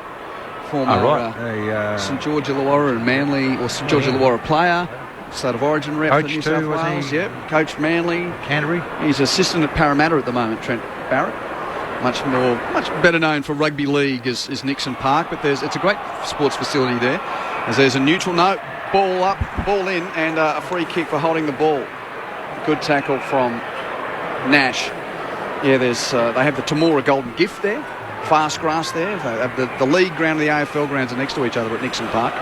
Former St George Illawarra and Manly, or St George Illawarra player, State of Origin rep for New South Wales. Yep, coached Manly, Canterbury. He's assistant at Parramatta at the moment. Trent Barrett, much better known for rugby league as Nixon Park, but it's a great sports facility there. As there's a neutral note, ball up, ball in, and a free kick for holding the ball. Good tackle from Nash. Yeah, they have the Tamora Golden Gift there. Fast grass there. They have the league ground and the AFL grounds are next to each other at Nixon Park.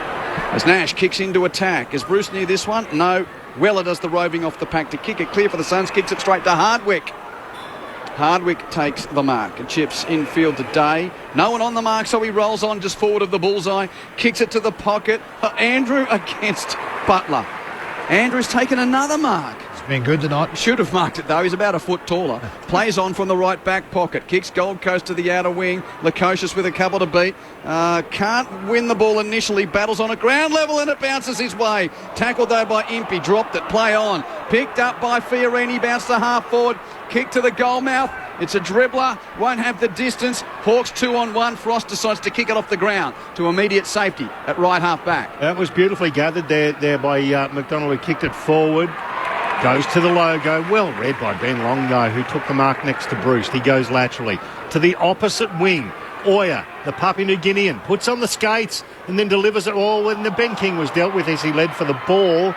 As Nash kicks into attack. Is Bruce near this one? No. Weller does the roving off the pack to kick it clear for the Suns, kicks it straight to Hardwick. Hardwick takes the mark and chips infield to Day. No one on the mark, so he rolls on just forward of the bullseye. Kicks it to the pocket. Andrew against Butler. Andrew's taken another mark. It's been good tonight. Should have marked it though. He's about a foot taller. Plays on from the right back pocket. Kicks Gold Coast to the outer wing. Lukosius with a couple to beat. Can't win the ball initially. Battles on at ground level and it bounces his way. Tackled though by Impey. Dropped it. Play on. Picked up by Fiorini. Bounced to half forward. Kick to the goal mouth. It's a dribbler. Won't have the distance. Hawks 2-on-1. Frost decides to kick it off the ground to immediate safety at right half back. That was beautifully gathered there by McDonald, who kicked it forward. Goes to the logo. Well read by Ben Longo, who took the mark next to Bruce. He goes laterally to the opposite wing. Oya, the Papua New Guinean, puts on the skates and then delivers it all when the Ben King was dealt with as he led for the ball.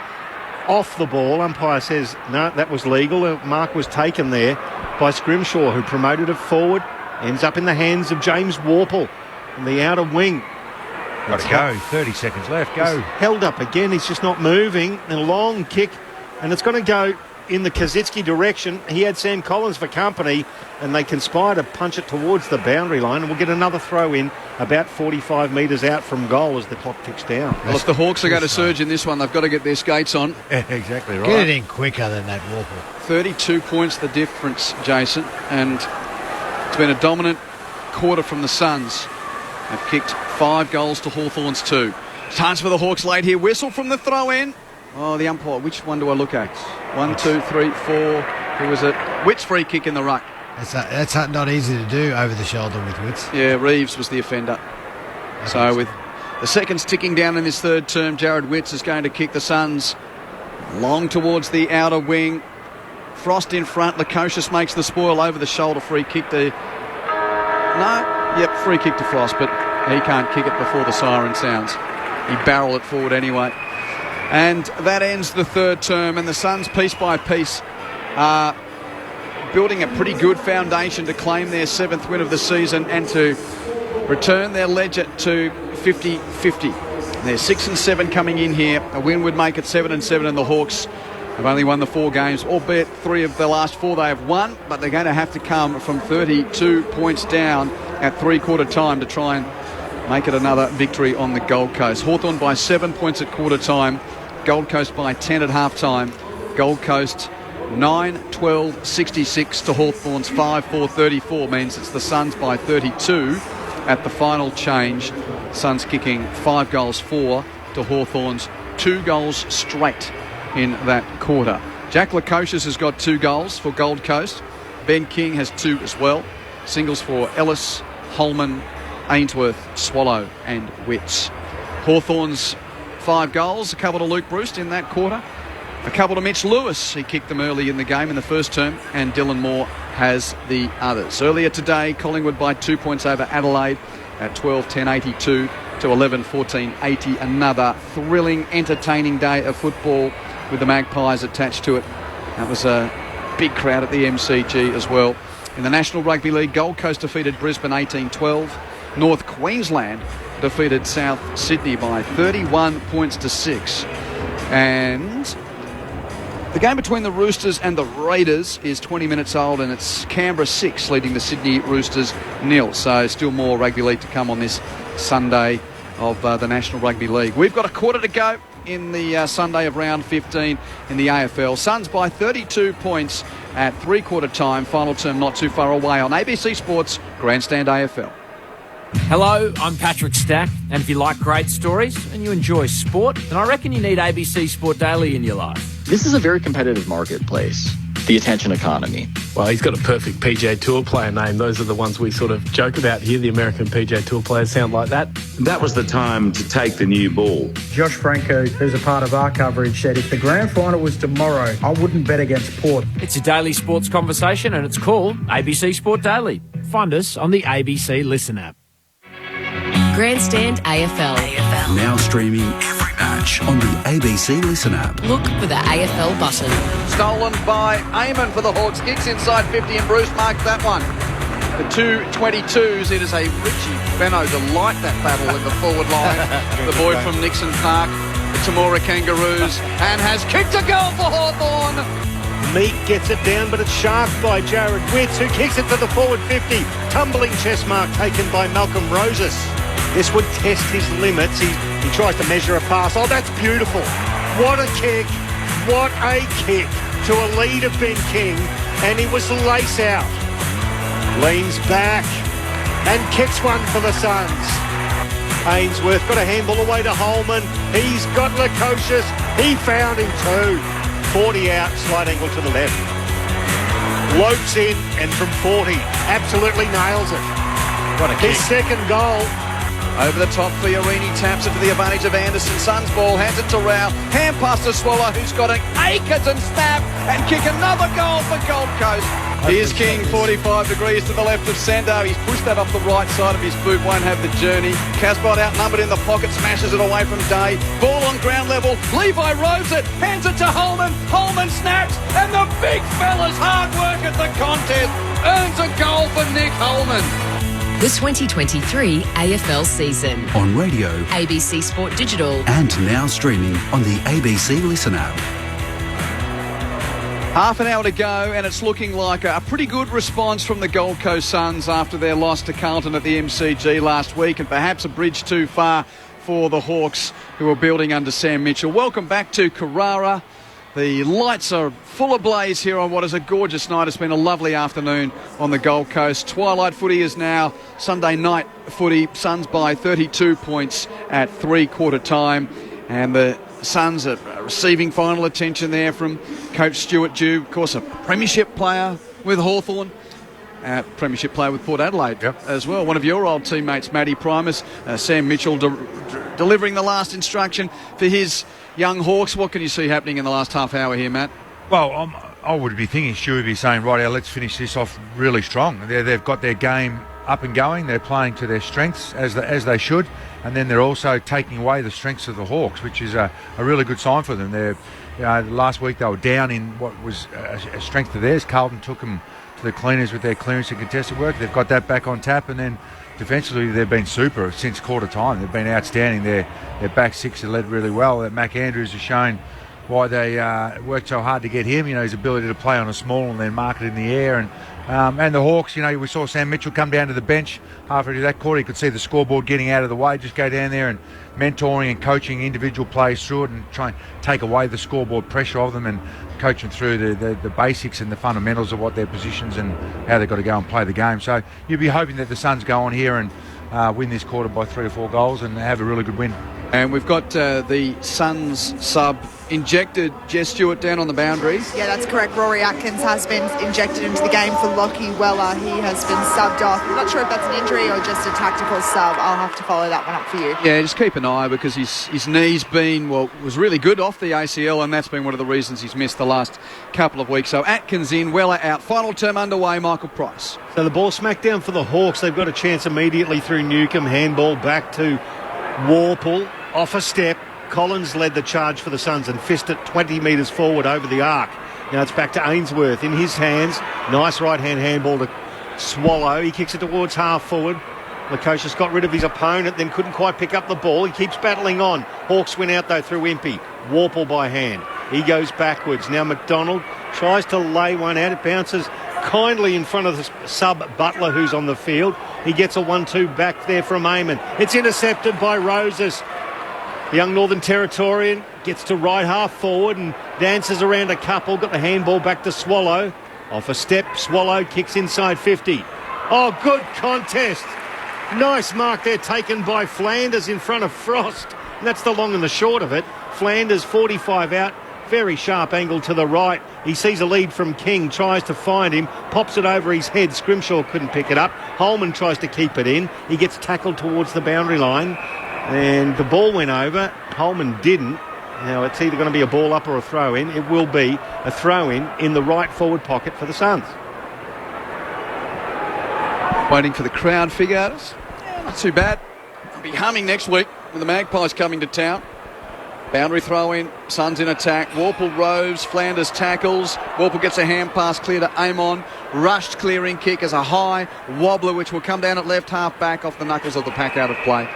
Off the ball, umpire says, no, that was legal. A mark was taken there by Scrimshaw, who promoted it forward. Ends up in the hands of James Warple on the outer wing. Got to go. 30 seconds left. Go. He's held up again. He's just not moving. And a long kick. And it's going to go in the Kaczynski direction. He had Sam Collins for company, and they conspire to punch it towards the boundary line. And we'll get another throw in about 45 metres out from goal as the clock ticks down. Well, if the Hawks are going to surge in this one, they've got to get their skates on. Yeah, exactly right. Get it in quicker than that, Warple. 32 points the difference, Jason. And it's been a dominant quarter from the Suns. They've kicked 5 goals to Hawthorn's 2. Chance for the Hawks late here. Whistle from the throw in. Oh, the umpire. Which one do I look at? 1, 2, 3, 4. Who was it? Witt's free kick in the ruck. That's not easy to do over the shoulder with Witts. Yeah, Reeves was the offender. So with the seconds ticking down in this third term, Jared Witts is going to kick the Suns long towards the outer wing. Frost in front. Lukosius makes the spoil over the shoulder. Free kick to... No. Yep, free kick to Frost, but he can't kick it before the siren sounds. He barreled it forward anyway. And that ends the third term, and the Suns, piece by piece, are building a pretty good foundation to claim their 7th win of the season and to return their ledger to 50-50. They're 6-7 coming in here. A win would make it 7-7, and the Hawks have only won the 4 games, albeit 3 of the last 4 they have won, but they're going to have to come from 32 points down at three-quarter time to try and make it another victory on the Gold Coast. Hawthorn by 7 points at quarter time. Gold Coast by 10 at half-time. Gold Coast 9-12-66 to Hawthorn's 5-4-34 means it's the Suns by 32 at the final change. Suns kicking 5 goals 4 to Hawthorn's 2 goals straight in that quarter. Jack Lukosius has got 2 goals for Gold Coast. Ben King has 2 as well. Singles for Ellis, Holman, Ainsworth, Swallow and Witts. Hawthorn's 5 goals, a couple to Luke Bruce in that quarter, a couple to Mitch Lewis. He kicked them early in the game in the first term, and Dylan Moore has the others. Earlier today, Collingwood by 2 points over Adelaide at 12-10-82 to 11-14-80. Another thrilling, entertaining day of football with the Magpies attached to it. That was a big crowd at the MCG as well. In the National Rugby League, Gold Coast defeated Brisbane 18-12. North Queensland defeated South Sydney by 31 points to 6. And the game between the Roosters and the Raiders is 20 minutes old, and it's Canberra 6 leading the Sydney Roosters 0. So still more rugby league to come on this Sunday of the National Rugby League. We've got a quarter to go in the Sunday of round 15 in the AFL. Suns by 32 points at three-quarter time. Final term not too far away on ABC Sports Grandstand AFL. Hello, I'm Patrick Stack, and if you like great stories and you enjoy sport, then I reckon you need ABC Sport Daily in your life. This is a very competitive marketplace, the attention economy. Well, he's got a perfect PGA Tour player name. Those are the ones we sort of joke about here. The American PGA Tour players sound like that. That was the time to take the new ball. Josh Franco, who's a part of our coverage, said if the grand final was tomorrow, I wouldn't bet against Port. It's a daily sports conversation, and it's called ABC Sport Daily. Find us on the ABC Listen app. Grandstand AFL. Now streaming every match on the ABC Listen app. Look for the AFL button. Stolen by Eamon for the Hawks. Kicks inside 50 and Bruce marks that one. The 2.22s, it is a Richie Benno to light that battle in the forward line. The boy from Nixon Park. the Temora Kangaroos and has kicked a goal for Hawthorn. Meek gets it down, but it's sharped by Jared Witts, who kicks it to the forward 50. Tumbling chest mark taken by Malcolm Roses. This would test his limits. He tries to measure a pass. Oh, that's beautiful. What a kick. What a kick to a lead of Ben King. And he was lace out. Leans back and kicks one for the Suns. Ainsworth got a handball away to Holman. He's got Lukosius. He found him too. 40 out, slight angle to the left. Lopes in and from 40. Absolutely nails it. What a kick. His second goal. Over the top, Fiorini taps it to the advantage of Anderson. Suns ball, hands it to Rao. Hand pass to Swallow, who's got an acres and snap and kick another goal for Gold Coast. Here's King, 45 degrees to the left of Sando. He's pushed that off the right side of his boot, won't have the journey. Casbot outnumbered in the pocket, smashes it away from Day. Ball on ground level. Levi rows it, hands it to Holman. Holman snaps, and the big fella's hard work at the contest earns a goal for Nick Holman. The 2023 AFL season. On radio, ABC Sport Digital. and now streaming on the ABC Listen app. Half an hour to go, and it's looking like a pretty good response from the Gold Coast Suns after their loss to Carlton at the MCG last week, and perhaps a bridge too far for the Hawks, who are building under Sam Mitchell. Welcome back to Carrara. The lights are full ablaze here on what is a gorgeous night. It's been a lovely afternoon on the Gold Coast. Twilight footy is now Sunday night footy. Suns by 32 points at three-quarter time. And the Suns are receiving final attention there from Coach Stuart Dew. Of course, a premiership player with Hawthorn. Premiership player with Port Adelaide as well. One of your old teammates, Matty Primus. Sam Mitchell delivering the last instruction for his young Hawks. What can you see happening in the last half hour here, Matt? Well, I would be thinking Stu would be saying, right, let's finish this off really strong. They've got their game up and going. They're playing to their strengths as they should. And then they're also taking away the strengths of the Hawks, which is a really good sign for them. Last week they were down in what was a strength of theirs. Carlton took them to the cleaners with their clearance and contested work. They've got that back on tap, and then defensively they've been super since quarter time. They've been outstanding. Their back six have led really well. That Mac Andrews has shown why they worked so hard to get him. His ability to play on a small and then mark it in the air. And the Hawks, we saw Sam Mitchell come down to the bench after that quarter. You could see the scoreboard getting out of the way. Just go down there and mentoring and coaching individual players through it and try and take away the scoreboard pressure of them and coach them through the basics and the fundamentals of what their positions and how they've got to go and play the game. So you'd be hoping that the Suns go on here and win this quarter by 3 or 4 goals and have a really good win. And we've got the Suns sub injected Jess Stewart down on the boundary. Yeah, that's correct. Rory Atkins has been injected into the game for Lockie Weller. He has been subbed off. I'm not sure if that's an injury or just a tactical sub. I'll have to follow that one up for you. Yeah, just keep an eye because his knee's was really good off the ACL, and that's been one of the reasons he's missed the last couple of weeks. So Atkins in, Weller out. Final term underway, Michael Price. So the ball smacked down for the Hawks. They've got a chance immediately through Newcomb. Handball back to Warple. Off a step. Collins led the charge for the Suns and fisted 20 metres forward over the arc. Now it's back to Ainsworth in his hands. Nice right-hand handball to Swallow. He kicks it towards half forward. Lukosius got rid of his opponent, then couldn't quite pick up the ball. He keeps battling on. Hawks win out, though, through Impey. Warple by hand. He goes backwards. Now McDonald tries to lay one out. It bounces kindly in front of the sub Butler, who's on the field. He gets a 1-2 back there from Eamon. It's intercepted by Roses. The young Northern Territorian gets to right half forward and dances around a couple. Got the handball back to Swallow. Off a step, Swallow kicks inside 50. Oh, good contest. Nice mark there taken by Flanders in front of Frost. And that's the long and the short of it. Flanders 45 out. Very sharp angle to the right. He sees a lead from King, tries to find him, pops it over his head. Scrimshaw couldn't pick it up. Holman tries to keep it in. He gets tackled towards the boundary line. And the ball went over. Holman didn't. Now, it's either going to be a ball up or a throw-in. It will be a throw-in in the right forward pocket for the Suns. Waiting for the crowd figure out us. Yeah, not too bad. I'll be humming next week with the Magpies coming to town. Boundary throw-in, Suns in attack. Warple roves, Flanders tackles. Warple gets a hand pass clear to Amon. Rushed clearing kick as a high wobbler, which will come down at left half back off the knuckles of the pack out of play.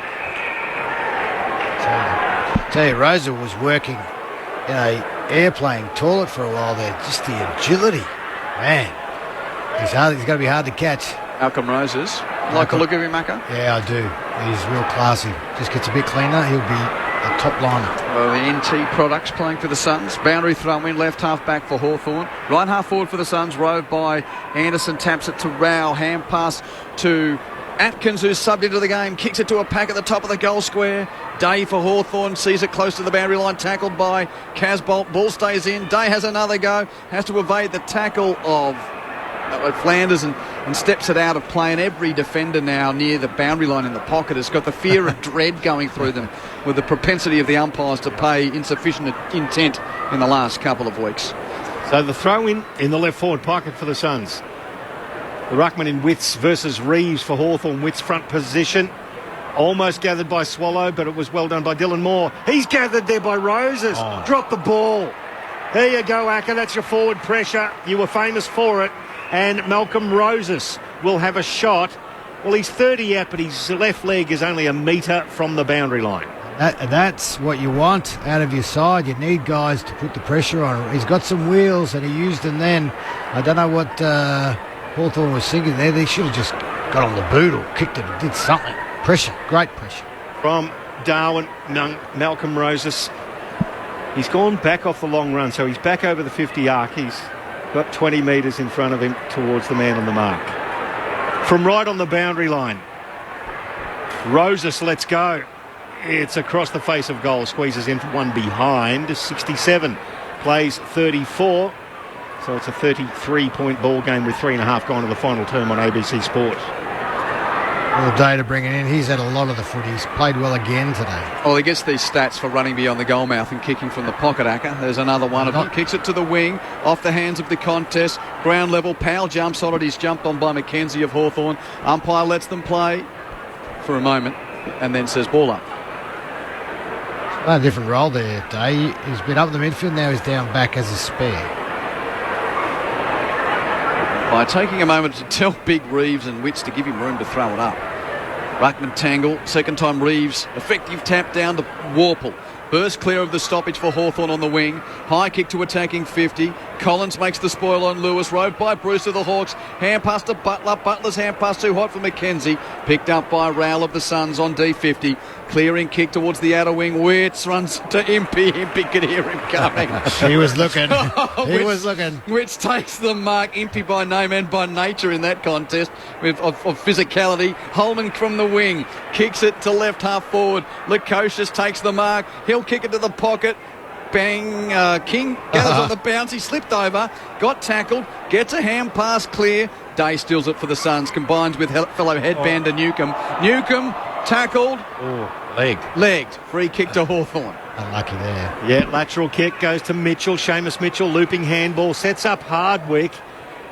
Tell you, Rosa was working in a airplane toilet for a while there. Just the agility, man. He's got to be hard to catch. Malcolm Roses. Like the look of him, Macca? Yeah, I do. He's real classy. Just gets a bit cleaner, he'll be a top liner. Well, the NT products playing for the Suns. Boundary throw in, left half back for Hawthorn. Right half forward for the Suns. Rove by Anderson, taps it to Rao. Hand pass to Atkins, who's subbed into the game, kicks it to a pack at the top of the goal square. Day for Hawthorn, sees it close to the boundary line, tackled by Casbolt. Ball stays in. Day has another go, has to evade the tackle of Flanders and steps it out of play. And every defender now near the boundary line in the pocket has got the fear of dread going through them, with the propensity of the umpires to pay insufficient intent in the last couple of weeks. So the throw in the left forward pocket for the Suns. The ruckman in Witts versus Reeves for Hawthorn. Witts front position. Almost gathered by Swallow, but it was well done by Dylan Moore. He's gathered there by Roses. Drop the ball. There you go, Acker. That's your forward pressure. You were famous for it. And Malcolm Roses will have a shot. Well, he's 30 out, but his left leg is only a metre from the boundary line. That's what you want out of your side. You need guys to put the pressure on. He's got some wheels, and he used them then. I don't know what Hawthorn was thinking there. They should have just got on the boot or kicked it or did something. Pressure, great pressure. From Darwin, Malcolm Roses. He's gone back off the long run, so he's back over the 50 arc. He's got 20 metres in front of him towards the man on the mark. From right on the boundary line, Roses lets go. It's across the face of goal, squeezes in one behind. 67 plays 34. So it's a 33-point ball game with 3.5 gone to the final term on ABC Sport. Well, Day to bring it in. He's had a lot of the foot. He's played well again today. Well, he gets these stats for running beyond the goal mouth and kicking from the pocket, Acker. There's another one of them. Kicks it to the wing, off the hands of the contest. Ground level, Powell jumps on it. He's jumped on by McKenzie of Hawthorn. Umpire lets them play for a moment and then says ball up. A different role there, Day. He's been up the midfield, now he's down back as a spare. By taking a moment to tell Big Reeves and Witts to give him room to throw it up. Ruckman tangle, second time Reeves, effective tap down to Warple. Burst clear of the stoppage for Hawthorn on the wing. High kick to attacking 50. Collins makes the spoil on Lewis. Rode by Bruce of the Hawks. Hand pass to Butler. Butler's hand pass too hot for McKenzie. Picked up by Rowell of the Suns on D50. Clearing kick towards the outer wing. Witts runs to Impey. Impey could hear him coming. He was looking. He was looking. Witts takes the mark. Impey by name and by nature in that contest of physicality. Holman from the wing. Kicks it to left half forward. Lukosius takes the mark. He'll kick it to the pocket. Bang. King gathers on the bounce. He slipped over. Got tackled. Gets a hand pass clear. Day steals it for the Suns. Combines with fellow headbander Newcomb. Newcomb tackled. Legged. Free kick to Hawthorn. Unlucky there. Yeah, lateral kick goes to Mitchell. Seamus Mitchell looping handball. Sets up Hardwick.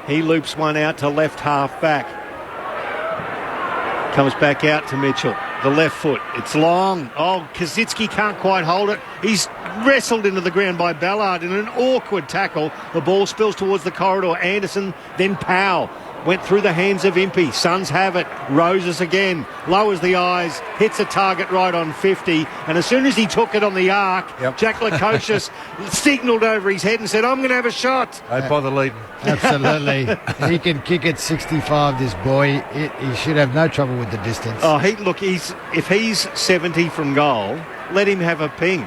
He loops one out to left half back. Comes back out to Mitchell. The left foot. It's long. Oh, Kazitsky can't quite hold it. He's wrestled into the ground by Ballard in an awkward tackle. The ball spills towards the corridor. Anderson, then Powell. Went through the hands of Impey. Suns have it. Roses again. Lowers the eyes. Hits a target right on 50. And as soon as he took it on the arc, Jack Lukosius signalled over his head and said, I'm going to have a shot. Don't bother leading. Absolutely. He can kick it 65, this boy. He should have no trouble with the distance. Oh, if he's 70 from goal, let him have a ping.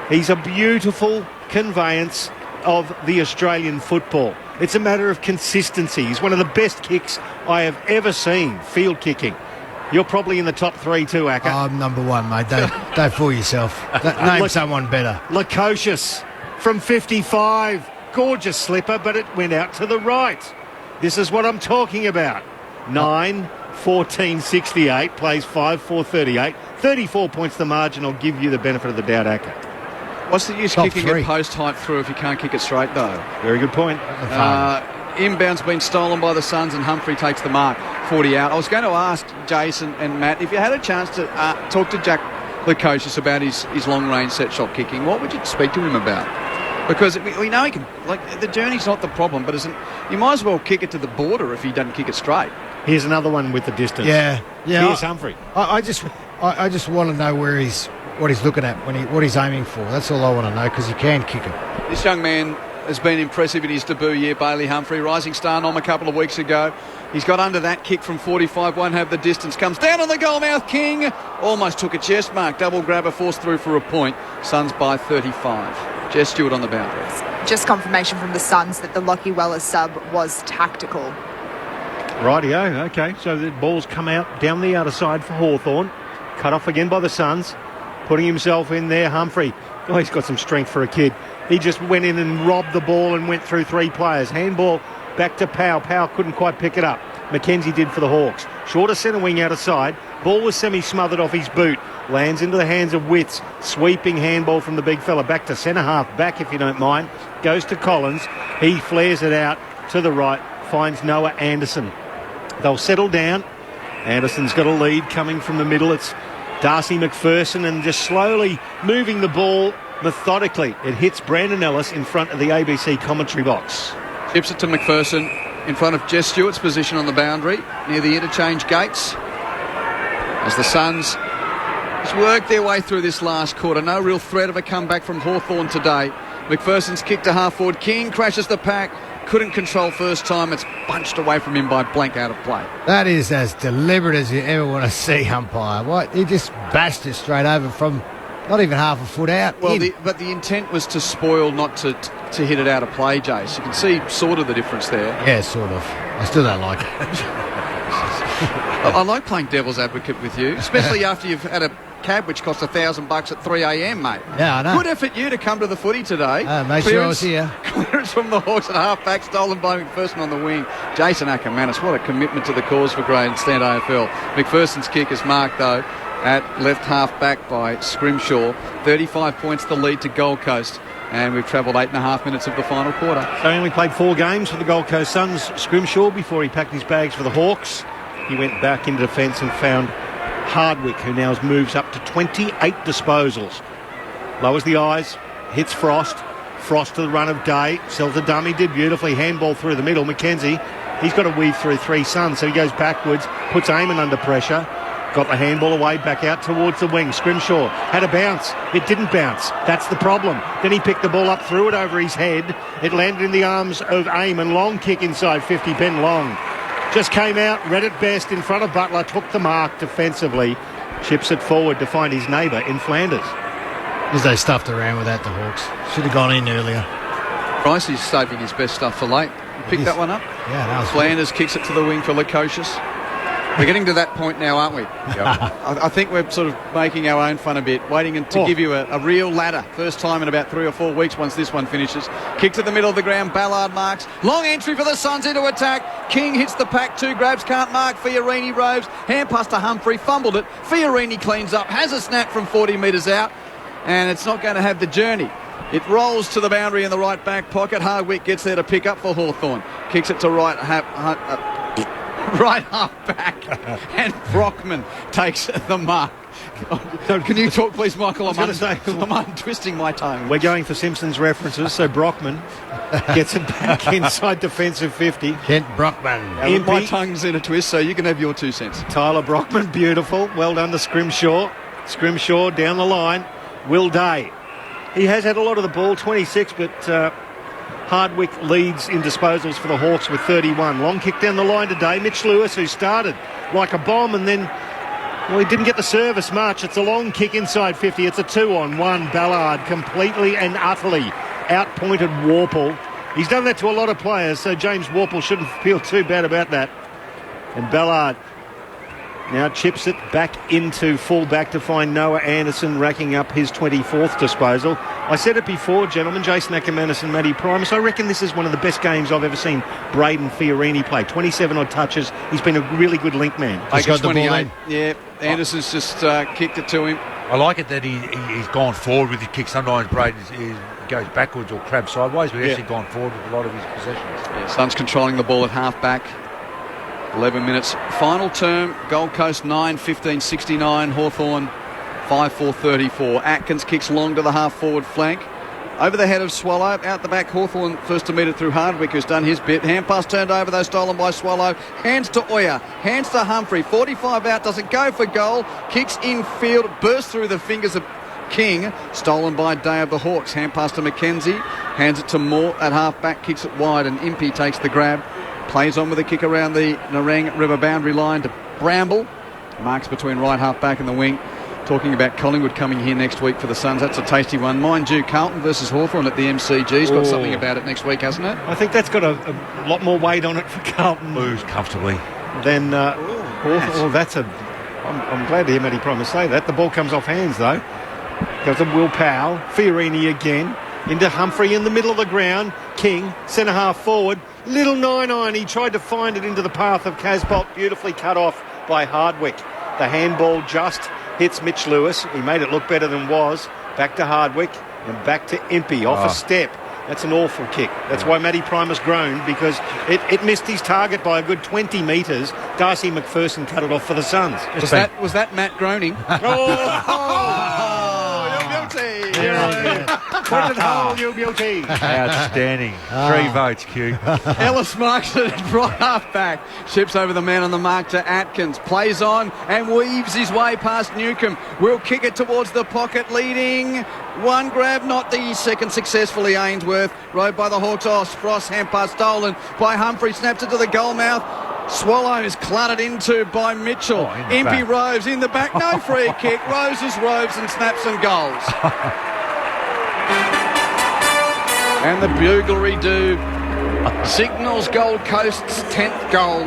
He's a beautiful conveyance of the Australian football. It's a matter of consistency. He's one of the best kicks I have ever seen, field kicking. You're probably in the top 3 too, Acker. I'm number 1, mate. Don't fool yourself. Name someone better. Lukosius from 55. Gorgeous slipper, but it went out to the right. This is what I'm talking about. 9-14-68, plays 5-4-38. 34 points the margin. I'll give you the benefit of the doubt, Acker. What's the use kicking it post height through if you can't kick it straight, though? Very good point. Inbound's been stolen by the Suns and Humphrey takes the mark. 40 out. I was going to ask Jason and Matt, if you had a chance to talk to Jack Lukosius about his long-range set shot kicking, what would you speak to him about? Because we know he can, the journey's not the problem, but you might as well kick it to the border if he doesn't kick it straight. Here's another one with the distance. Yeah. Here's Humphrey. I just want to know where what he's looking at, what he's aiming for. That's all I want to know, because he can kick it. This young man has been impressive in his debut year, Bailey Humphrey. Rising star nom a couple of weeks ago. He's got under that kick from 45, won't have the distance. Comes down on the goal mouth, King. Almost took a chest mark. Double grabber, forced through for a point. Suns by 35. Jess Stewart on the boundary. Just confirmation from the Suns that the Lockie Weller's sub was tactical. Rightio, okay. So the ball's come out down the outer side for Hawthorn. Cut off again by the Suns. Putting himself in there, Humphrey. Oh, he's got some strength for a kid. He just went in and robbed the ball and went through three players. Handball back to Powell. Powell couldn't quite pick it up. Mackenzie did for the Hawks. Shorter centre wing out of side. Ball was semi-smothered off his boot. Lands into the hands of Witts. Sweeping handball from the big fella. Back to centre half. Back, if you don't mind. Goes to Collins. He flares it out to the right. Finds Noah Anderson. They'll settle down. Anderson's got a lead coming from the middle. It's Darcy McPherson, and just slowly moving the ball methodically. It hits Brandon Ellis in front of the ABC commentary box. Chips it to McPherson in front of Jess Stewart's position on the boundary near the interchange gates. As the Suns just work their way through this last quarter. No real threat of a comeback from Hawthorn today. McPherson's kick to half forward. King crashes the pack. Couldn't control first time. It's punched away from him by blank out of play. That is as deliberate as you ever want to see, umpire. What? He just bashed it straight over from not even half a foot out. Well, but the intent was to spoil, not to hit it out of play, Jace. You can see sort of the difference there. Yeah, sort of. I still don't like it. I like playing devil's advocate with you, especially after you've had a cab which cost $1,000 at 3 a.m, mate. Yeah, I know. Good effort you to come to the footy today. Make sure I was here. Clearance from the Hawks at half-back, stolen by McPherson on the wing. Jason Ackermanis, what a commitment to the cause for Greyhound AFL. McPherson's kick is marked, though, at left half-back by Scrimshaw. 35 points the lead to Gold Coast. And we've travelled 8.5 minutes of the final quarter. So he only played 4 games for the Gold Coast Suns. Scrimshaw, before he packed his bags for the Hawks. He went back into defence and found Hardwick, who now moves up to 28 disposals. Lowers the eyes, hits Frost. Frost to the run of day. Sells a dummy, did beautifully. Handball through the middle. Mackenzie, he's got to weave through 3 Suns, so he goes backwards, puts Eamon under pressure. Got the handball away, back out towards the wing. Scrimshaw had a bounce. It didn't bounce. That's the problem. Then he picked the ball up, threw it over his head. It landed in the arms of Eamon. Long kick inside 50, Ben Long. Just came out, read it best in front of Butler, took the mark defensively, chips it forward to find his neighbour in Flanders. As they stuffed around with that, the Hawks. Should have gone in earlier. Price is saving his best stuff for late. Picked that one up. Yeah, that was Flanders good. Kicks it to the wing for Lukosius. We're getting to that point now, aren't we? Yep. I think we're sort of making our own fun a bit, waiting to give you a real ladder. First time in about 3 or 4 weeks once this one finishes. Kick to the middle of the ground, Ballard marks. Long entry for the Suns into attack. King hits the pack, 2 grabs, can't mark. Fiorini roves, hand pass to Humphrey, fumbled it. Fiorini cleans up, has a snap from 40 metres out, and it's not going to have the journey. It rolls to the boundary in the right back pocket. Hardwick gets there to pick up for Hawthorn. Kicks it to right half back, and Brockman takes the mark. Can you talk, please, Michael? I'm untwisting my tongue. We're going for Simpsons references, so Brockman gets it back inside defensive 50. Kent Brockman. My tongue's in a twist, so you can have your 2 cents. Tyler Brockman, beautiful. Well done to Scrimshaw. Scrimshaw down the line. Will Day. He has had a lot of the ball, 26, but Hardwick leads in disposals for the Hawks with 31. Long kick down the line today. Mitch Lewis, who started like a bomb and then, well, he didn't get the service much. It's a long kick inside 50. It's a 2-on-1. Ballard completely and utterly outpointed Warple. He's done that to a lot of players, so James Warple shouldn't feel too bad about that. And Ballard now chips it back into full-back to find Noah Anderson racking up his 24th disposal. I said it before, gentlemen, Jason Ackermanis and Matty Primus. I reckon this is one of the best games I've ever seen Braden Fiorini play. 27-odd touches. He's been a really good link man. He's got 28. Yeah, Anderson's just kicked it to him. I like it that he's gone forward with his kick. Sometimes Braden goes backwards or crabs sideways, but he's actually gone forward with a lot of his possessions. Yeah, Suns controlling the ball at half-back. 11 minutes. Final term, Gold Coast 9-15-69, Hawthorn 5-4-34. Atkins kicks long to the half-forward flank. Over the head of Swallow. Out the back, Hawthorn first to meet it through Hardwick, who's done his bit. Hand pass turned over, though, stolen by Swallow. Hands to Oyer. Hands to Humphrey. 45 out, doesn't go for goal. Kicks infield, bursts through the fingers of King. Stolen by Day of the Hawks. Hand pass to McKenzie. Hands it to Moore at half-back. Kicks it wide and Impey takes the grab. Plays on with a kick around the Nerang River boundary line to Bramble. Marks between right half-back and the wing. Talking about Collingwood coming here next week for the Suns. That's a tasty one. Mind you, Carlton versus Hawthorn at the MCG's got something about it next week, hasn't it? I think that's got a lot more weight on it for Carlton. Moves comfortably. Then Hawthorn. I'm glad to hear Matty Primus say that. The ball comes off hands, though. Goes to Will Powell. Fiorini again. Into Humphrey in the middle of the ground. King, centre half forward. Little 9-9. He tried to find it into the path of Casbolt. Beautifully cut off by Hardwick. The handball just hits Mitch Lewis. He made it look better than was. Back to Hardwick and back to Impey. Off a step. That's an awful kick. That's why Matty Primus groaned, because it missed his target by a good 20 metres. Darcy McPherson cut it off for the Suns. Was that Matt groaning? You're guilty. Put it hole, you're guilty. Outstanding. 3 votes, Q. Ellis marks it right half back. Ships over the man on the mark to Atkins. Plays on and weaves his way past Newcomb. Will kick it towards the pocket, leading. One grab, not the second successfully. Ainsworth, rode by the Hawks. Frost, hand pass stolen by Humphrey. Snaps it to the goal mouth. Swallows cluttered into by Mitchell. Impey Rose in the back. No free kick. Roses, Roves and snaps and goals. And the buglery do signals Gold Coast's 10th goal.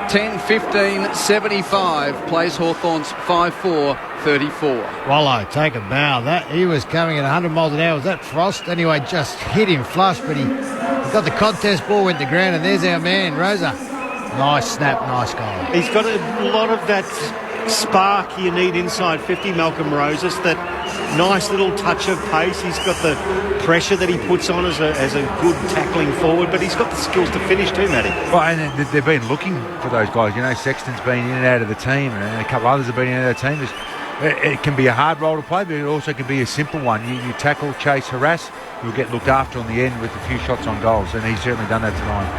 10-15-75. Plays Hawthorn's 5-4-34. Wallow, take a bow. He was coming at 100 miles an hour. Was that Frost? Anyway, just hit him flush, but he got the contest ball, went to ground, and there's our man, Rosa. Nice snap, nice goal. He's got a lot of that spark you need inside 50, Malcolm Roses, that nice little touch of pace. He's got the pressure that he puts on as a good tackling forward, but he's got the skills to finish too, Matty. Well, and they've been looking for those guys. You know, Sexton's been in and out of the team, and a couple others have been in and out of the team. It can be a hard role to play, but it also can be a simple one. You tackle, chase, harass, you'll get looked after on the end with a few shots on goals, and he's certainly done that tonight.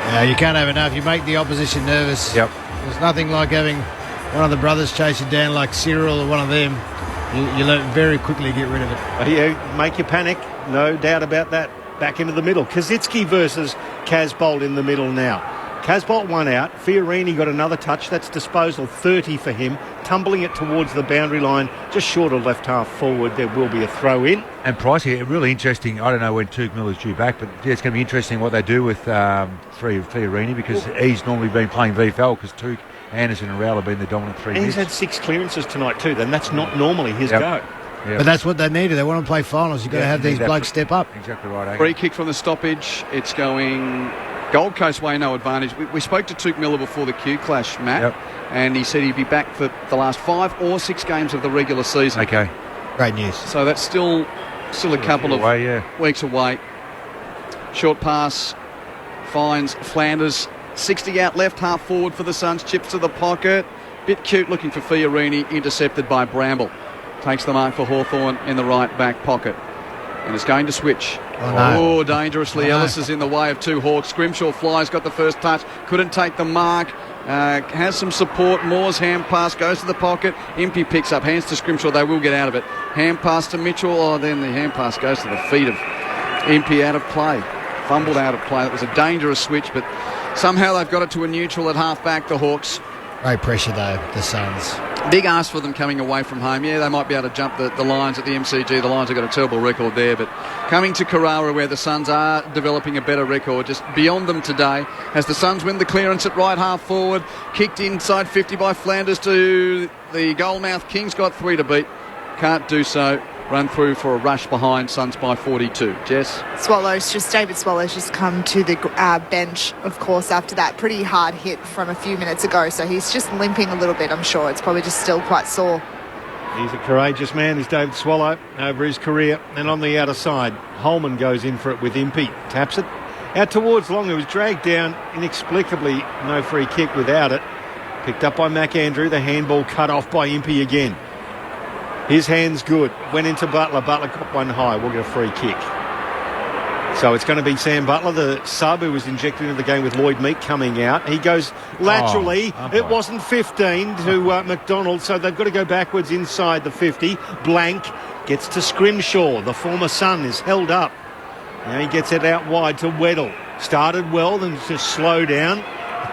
Yeah, you can't have enough. You make the opposition nervous. Yep. There's nothing like having one of the brothers chase you down like Cyril or one of them. You learn very quickly to get rid of it. Make you panic, no doubt about that. Back into the middle. Kazitsky versus Casbolt in the middle now. Casbolt one out. Fiorini got another touch. That's disposal 30 for him. Tumbling it towards the boundary line, just short of left half forward. There will be a throw in. And Pricey, really interesting. I don't know when Tuke Miller's due back, but it's going to be interesting what they do with Fiorini, because he's normally been playing VFL because Tuke, Anderson and Rowell have been the dominant three. And he's had 6 clearances tonight too. Then that's not normally his go. Yep. But that's what they needed. They want to play finals. You've got to have these blokes step up. Exactly right. Free kick from the stoppage. It's going Gold Coast way, no advantage. We spoke to Tuke Miller before the Q clash, Matt, and he said he'd be back for the last 5 or 6 games of the regular season. Okay. Great news. So that's still a couple of weeks away. Short pass finds Flanders. 60 out left, half forward for the Suns. Chips to the pocket. Bit cute looking for Fiorini. Intercepted by Bramble. Takes the mark for Hawthorn in the right back pocket. And it's going to switch. Oh, dangerously. Ellis is in the way of 2 Hawks. Scrimshaw flies, got the first touch. Couldn't take the mark. Has some support. Moore's hand pass goes to the pocket. Impey picks up. Hands to Scrimshaw. They will get out of it. Hand pass to Mitchell. Then the hand pass goes to the feet of Impey, out of play. Fumbled out of play. That was a dangerous switch, but somehow they've got it to a neutral at half-back, the Hawks. Great pressure, though, the Suns. Big ask for them coming away from home. Yeah, they might be able to jump the Lions at the MCG. The Lions have got a terrible record there, but coming to Carrara, where the Suns are developing a better record, just beyond them today, as the Suns win the clearance at right half forward, kicked inside 50 by Flanders to the goalmouth. King's got 3 to beat. Can't do so. Run through for a rush behind, Suns by 42. Jess? David Swallows just come to the bench, of course, after that pretty hard hit from a few minutes ago. So he's just limping a little bit, I'm sure. It's probably just still quite sore. He's a courageous man, is David Swallow, over his career. And on the outer side, Holman goes in for it with Impey. Taps it out towards Long, who was dragged down inexplicably. No free kick without it. Picked up by McAndrew. The handball cut off by Impey again. His hand's good. Went into Butler. Butler got one high. We'll get a free kick. So it's going to be Sam Butler, the sub, who was injected into the game with Lloyd Meek coming out. He goes laterally. It wasn't 15 to McDonald, so they've got to go backwards inside the 50. Blank gets to Scrimshaw. The former Sun is held up. Now he gets it out wide to Weddle. Started well, then just slow down.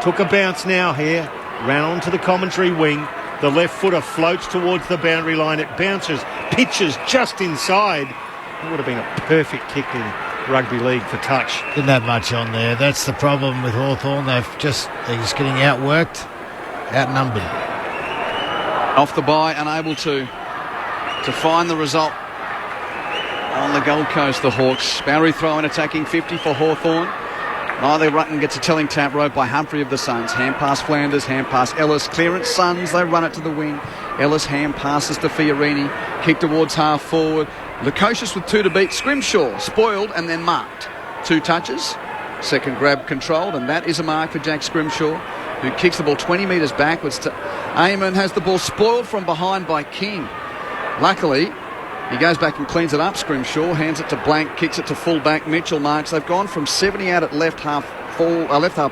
Took a bounce now here. Ran onto the commentary wing. The left footer floats towards the boundary line. It bounces, pitches just inside. It would have been a perfect kick in rugby league for touch. Didn't have much on there. That's the problem with Hawthorn. They're just getting outworked, outnumbered. Off the bye, unable to find the result on the Gold Coast, the Hawks. Boundary throw in attacking 50 for Hawthorn. Neither Rutten gets a telling tap rope by Humphrey of the Suns. Hand pass Flanders, hand pass Ellis. Clearance Suns, they run it to the wing. Ellis hand passes to Fiorini. Kick towards half forward. Lukosius with 2 to beat. Scrimshaw spoiled and then marked. 2 touches. Second grab controlled, and that is a mark for Jack Scrimshaw, who kicks the ball 20 metres backwards to Eamon. Has the ball spoiled from behind by King. Luckily, he goes back and cleans it up. Scrimshaw hands it to Blank, kicks it to full back. Mitchell marks. They've gone from 70 out at left half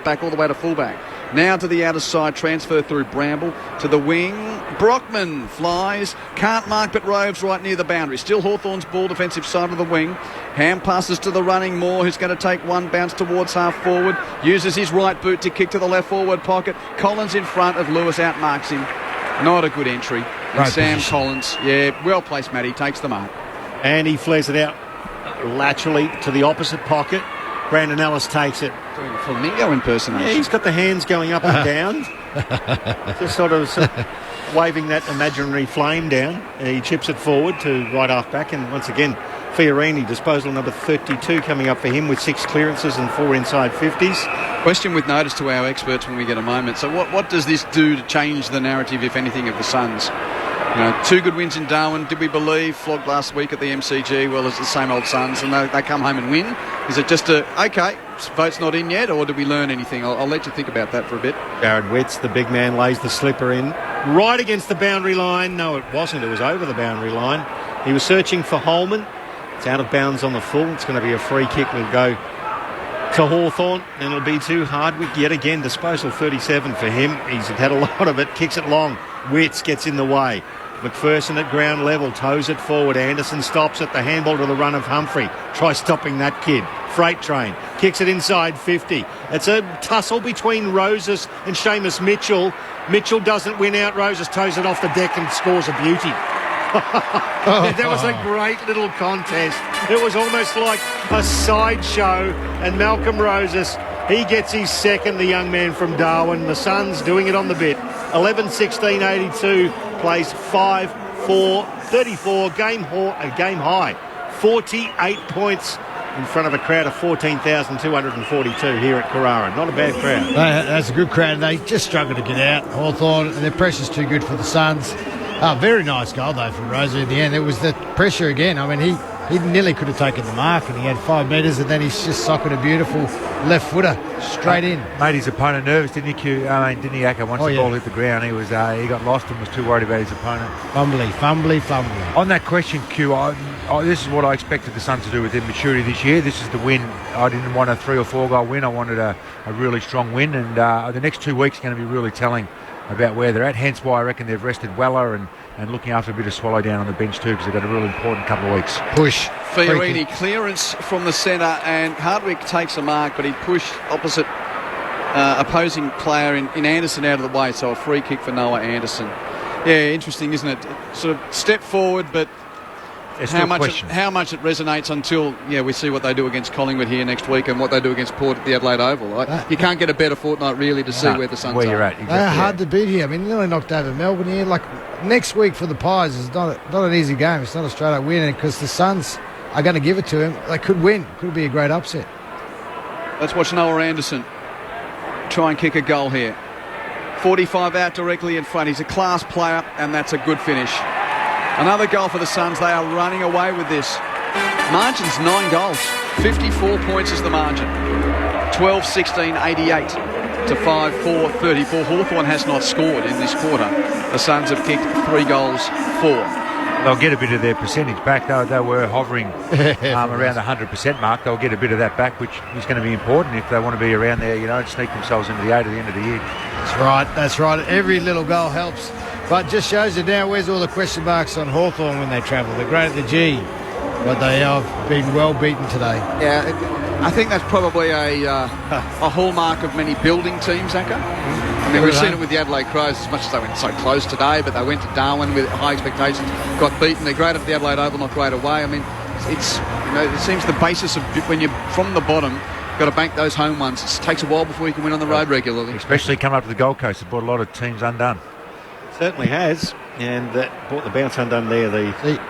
back all the way to full back. Now to the outer side, transfer through Bramble to the wing. Brockman flies, can't mark but roves right near the boundary. Still Hawthorn's ball, defensive side of the wing. Hand passes to the running Moore, who's going to take one bounce towards half forward. Uses his right boot to kick to the left forward pocket. Collins in front of Lewis, outmarks him. Not a good entry. And Sam position. Collins, well placed, Matty, takes the mark. And he flares it out laterally to the opposite pocket. Brandon Ellis takes it. Doing a flamingo impersonation. Yeah, he's got the hands going up and down. Just sort of waving that imaginary flame down. He chips it forward to right half back, and once again, Fiorini, disposal number 32 coming up for him with 6 clearances and 4 inside 50s. Question with notice to our experts when we get a moment. So what does this do to change the narrative, if anything, of the Suns? 2 good wins in Darwin. Did we believe? Flogged last week at the MCG. Well, it's the same old Suns, and they come home and win. Is it just vote's not in yet, or did we learn anything? I'll let you think about that for a bit. Jared Witts, the big man, lays the slipper in. Right against the boundary line. No, it wasn't. It was over the boundary line. He was searching for Holman. It's out of bounds on the full. It's going to be a free kick. Will go to Hawthorn, and it'll be to Hardwick yet again. Disposal 37 for him. He's had a lot of it. Kicks it long. Witts gets in the way. McPherson at ground level, toes it forward. Anderson stops it. The handball to the run of Humphrey. Try stopping that kid. Freight train. Kicks it inside 50. It's a tussle between Roses and Seamus Mitchell. Mitchell doesn't win out. Roses toes it off the deck and scores a beauty. That was a great little contest. It was almost like a sideshow. And Malcolm Roses, he gets his second, the young man from Darwin. The Suns doing it on the bit. 11-16-82, plays 5-4-34, game high. 48 points in front of a crowd of 14,242 here at Carrara. Not a bad crowd. That's a good crowd. They just struggle to get out, Hawthorn, and their pressure's too good for the Suns. Very nice goal, though, from Rosie in the end. It was the pressure again. I mean, he nearly could have taken the mark, and he had 5 metres, and then he's just socketed a beautiful left footer straight in. Made his opponent nervous, didn't he, Q? Didn't he, Acker? Once the ball hit the ground, he got lost and was too worried about his opponent. Fumbly. On that question, Q, this is what I expected the Suns to do with their maturity this year. This is the win. I didn't want a 3 or 4 goal win. I wanted a really strong win, and the next 2 weeks are going to be really telling about where they're at. Hence why I reckon they've rested Weller and looking after a bit of swallow down on the bench too, because they've got a really important couple of weeks. Push. Fiorini, clearance from the centre, and Hardwick takes a mark, but he pushed opposite opposing player in Anderson out of the way, so a free kick for Noah Anderson. Yeah, interesting, isn't it? Sort of step forward, but how much it resonates until we see what they do against Collingwood here next week and what they do against Port at the Adelaide Oval. You can't get a better fortnight really to see where the Suns where are. You're at. Exactly. They're hard to beat here. I mean, nearly knocked over Melbourne here. Like next week for the Pies is not an easy game. It's not a straight up win, because the Suns are going to give it to him. They could win. Could be a great upset. Let's watch Noah Anderson try and kick a goal here. 45 out directly in front. He's a class player, and that's a good finish. Another goal for the Suns. They are running away with this. Margin's 9 goals. 54 points is the margin. 12-16-88 to 5-4-34. Hawthorn has not scored in this quarter. The Suns have kicked 3 goals, 4. They'll get a bit of their percentage back. They were hovering around the 100% mark. They'll get a bit of that back, which is going to be important if they want to be around there, and sneak themselves into the 8 at the end of the year. That's right. Every little goal helps. But just shows you now where's all the question marks on Hawthorn when they travel. They're great at the G, but they have been well beaten today. Yeah, I think that's probably a hallmark of many building teams, Zacco. I mean, we've seen it with the Adelaide Crows as much as they went so close today, but they went to Darwin with high expectations, got beaten. They're great at the Adelaide Oval, not great away. I mean, it seems the basis of when you're from the bottom, you've got to bank those home ones. It takes a while before you can win on the road regularly. Especially coming up to the Gold Coast, it brought a lot of teams undone. Certainly has, and that brought the bounce undone there.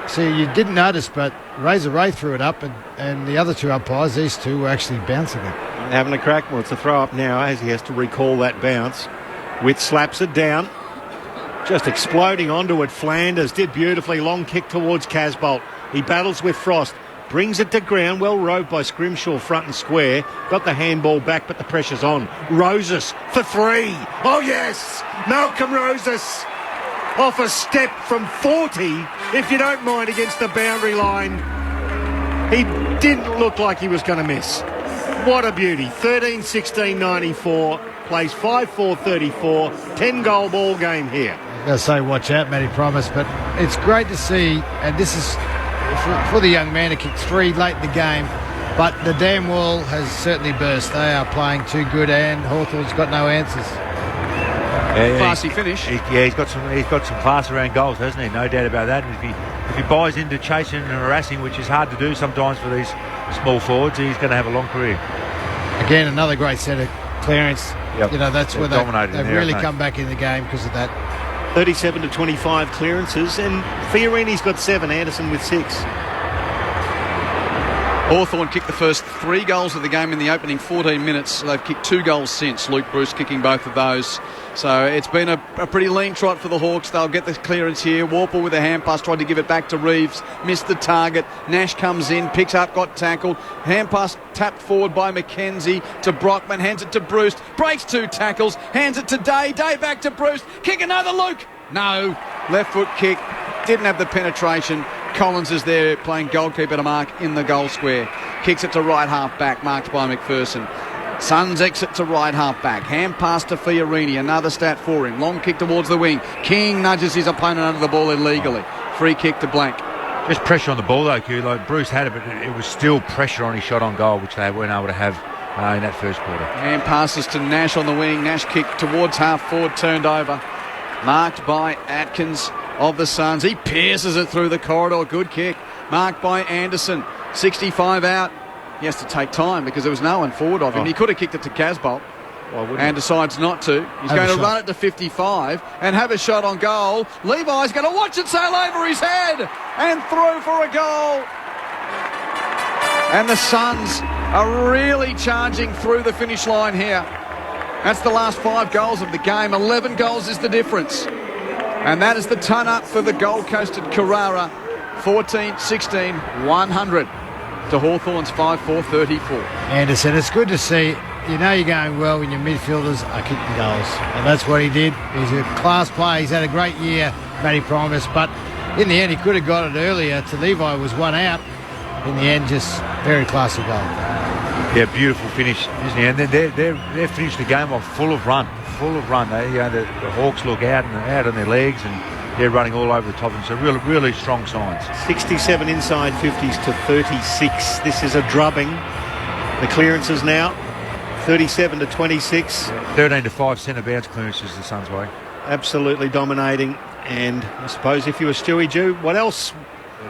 See, you didn't notice, but Razor Ray threw it up, and the other two umpires, these two, were actually bouncing it. Having a crack. Well, it's a throw up now as he has to recall that bounce. Witt slaps it down, just exploding onto it. Flanders did beautifully. Long kick towards Casbolt. He battles with Frost. Brings it to ground, well roved by Scrimshaw front and square. Got the handball back, but the pressure's on. Roses for 3. Oh, yes! Malcolm Roses off a step from 40, if you don't mind, against the boundary line. He didn't look like he was going to miss. What a beauty. 13-16-94. Plays 5-4-34. 10-goal ball game here. I've got to say, watch out, Matty Promise, but it's great to see, and this is for the young man to kick 3 late in the game, but the dam wall has certainly burst. They are playing too good, and Hawthorn's got no answers. Classy finish. He's got some class around goals, hasn't he? No doubt about that. And if he buys into chasing and harassing, which is hard to do sometimes for these small forwards, he's going to have a long career. Again, another great set of clearance. Yep. That's where they've really come back in the game because of that. 37-25 clearances, and Fiorini's got 7, Anderson with 6. Hawthorn kicked the first 3 goals of the game in the opening 14 minutes. They've kicked 2 goals since, Luke Bruce kicking both of those. So it's been a pretty lean trot for the Hawks. They'll get the clearance here. Warple with a hand pass, tried to give it back to Reeves, missed the target. Nash comes in, picks up, got tackled. Hand pass tapped forward by McKenzie to Brockman, hands it to Bruce, breaks 2 tackles, hands it to Day back to Bruce, kick another, Luke. No, left foot kick, didn't have the penetration. Collins is there playing goalkeeper to mark in the goal square. Kicks it to right half back, marked by McPherson. Suns exit to right half back. Hand pass to Fiorini, another stat for him. Long kick towards the wing. King nudges his opponent under the ball illegally. Free kick to Blank. Just pressure on the ball though, Q. Like Bruce had it, but it was still pressure on his shot on goal, which they weren't able to have in that first quarter. Hand passes to Nash on the wing. Nash kick towards half forward, turned over. Marked by Atkins of the Suns. He pierces it through the corridor. Good kick. Marked by Anderson. 65 out. He has to take time because there was no one forward of him. He could have kicked it to Casbolt and decides not to. He's going to run it to 55 and have a shot on goal. Levi's going to watch it sail over his head and throw for a goal. And the Suns are really charging through the finish line here. That's the last 5 goals of the game. 11 goals is the difference. And that is the ton up for the Gold Coast at Carrara. 14-16, 100 to Hawthorn's 5-4-34. Anderson, it's good to see. You know you're going well when your midfielders are kicking goals. And that's what he did. He's a class player. He's had a great year, Matty Primus. But in the end, he could have got it earlier. To Levi was 1 out. In the end, just very classy goal. Yeah, beautiful finish, isn't he? And they're finished the game off full of run. The Hawks look out on their legs, and they're running all over the top. And so really strong signs. 67 inside 50s to 36. This is a drubbing. The clearances now, 37-26. 13-5 centre bounce clearances the Suns' way. Absolutely dominating. And I suppose if you were Stewie Jew, what else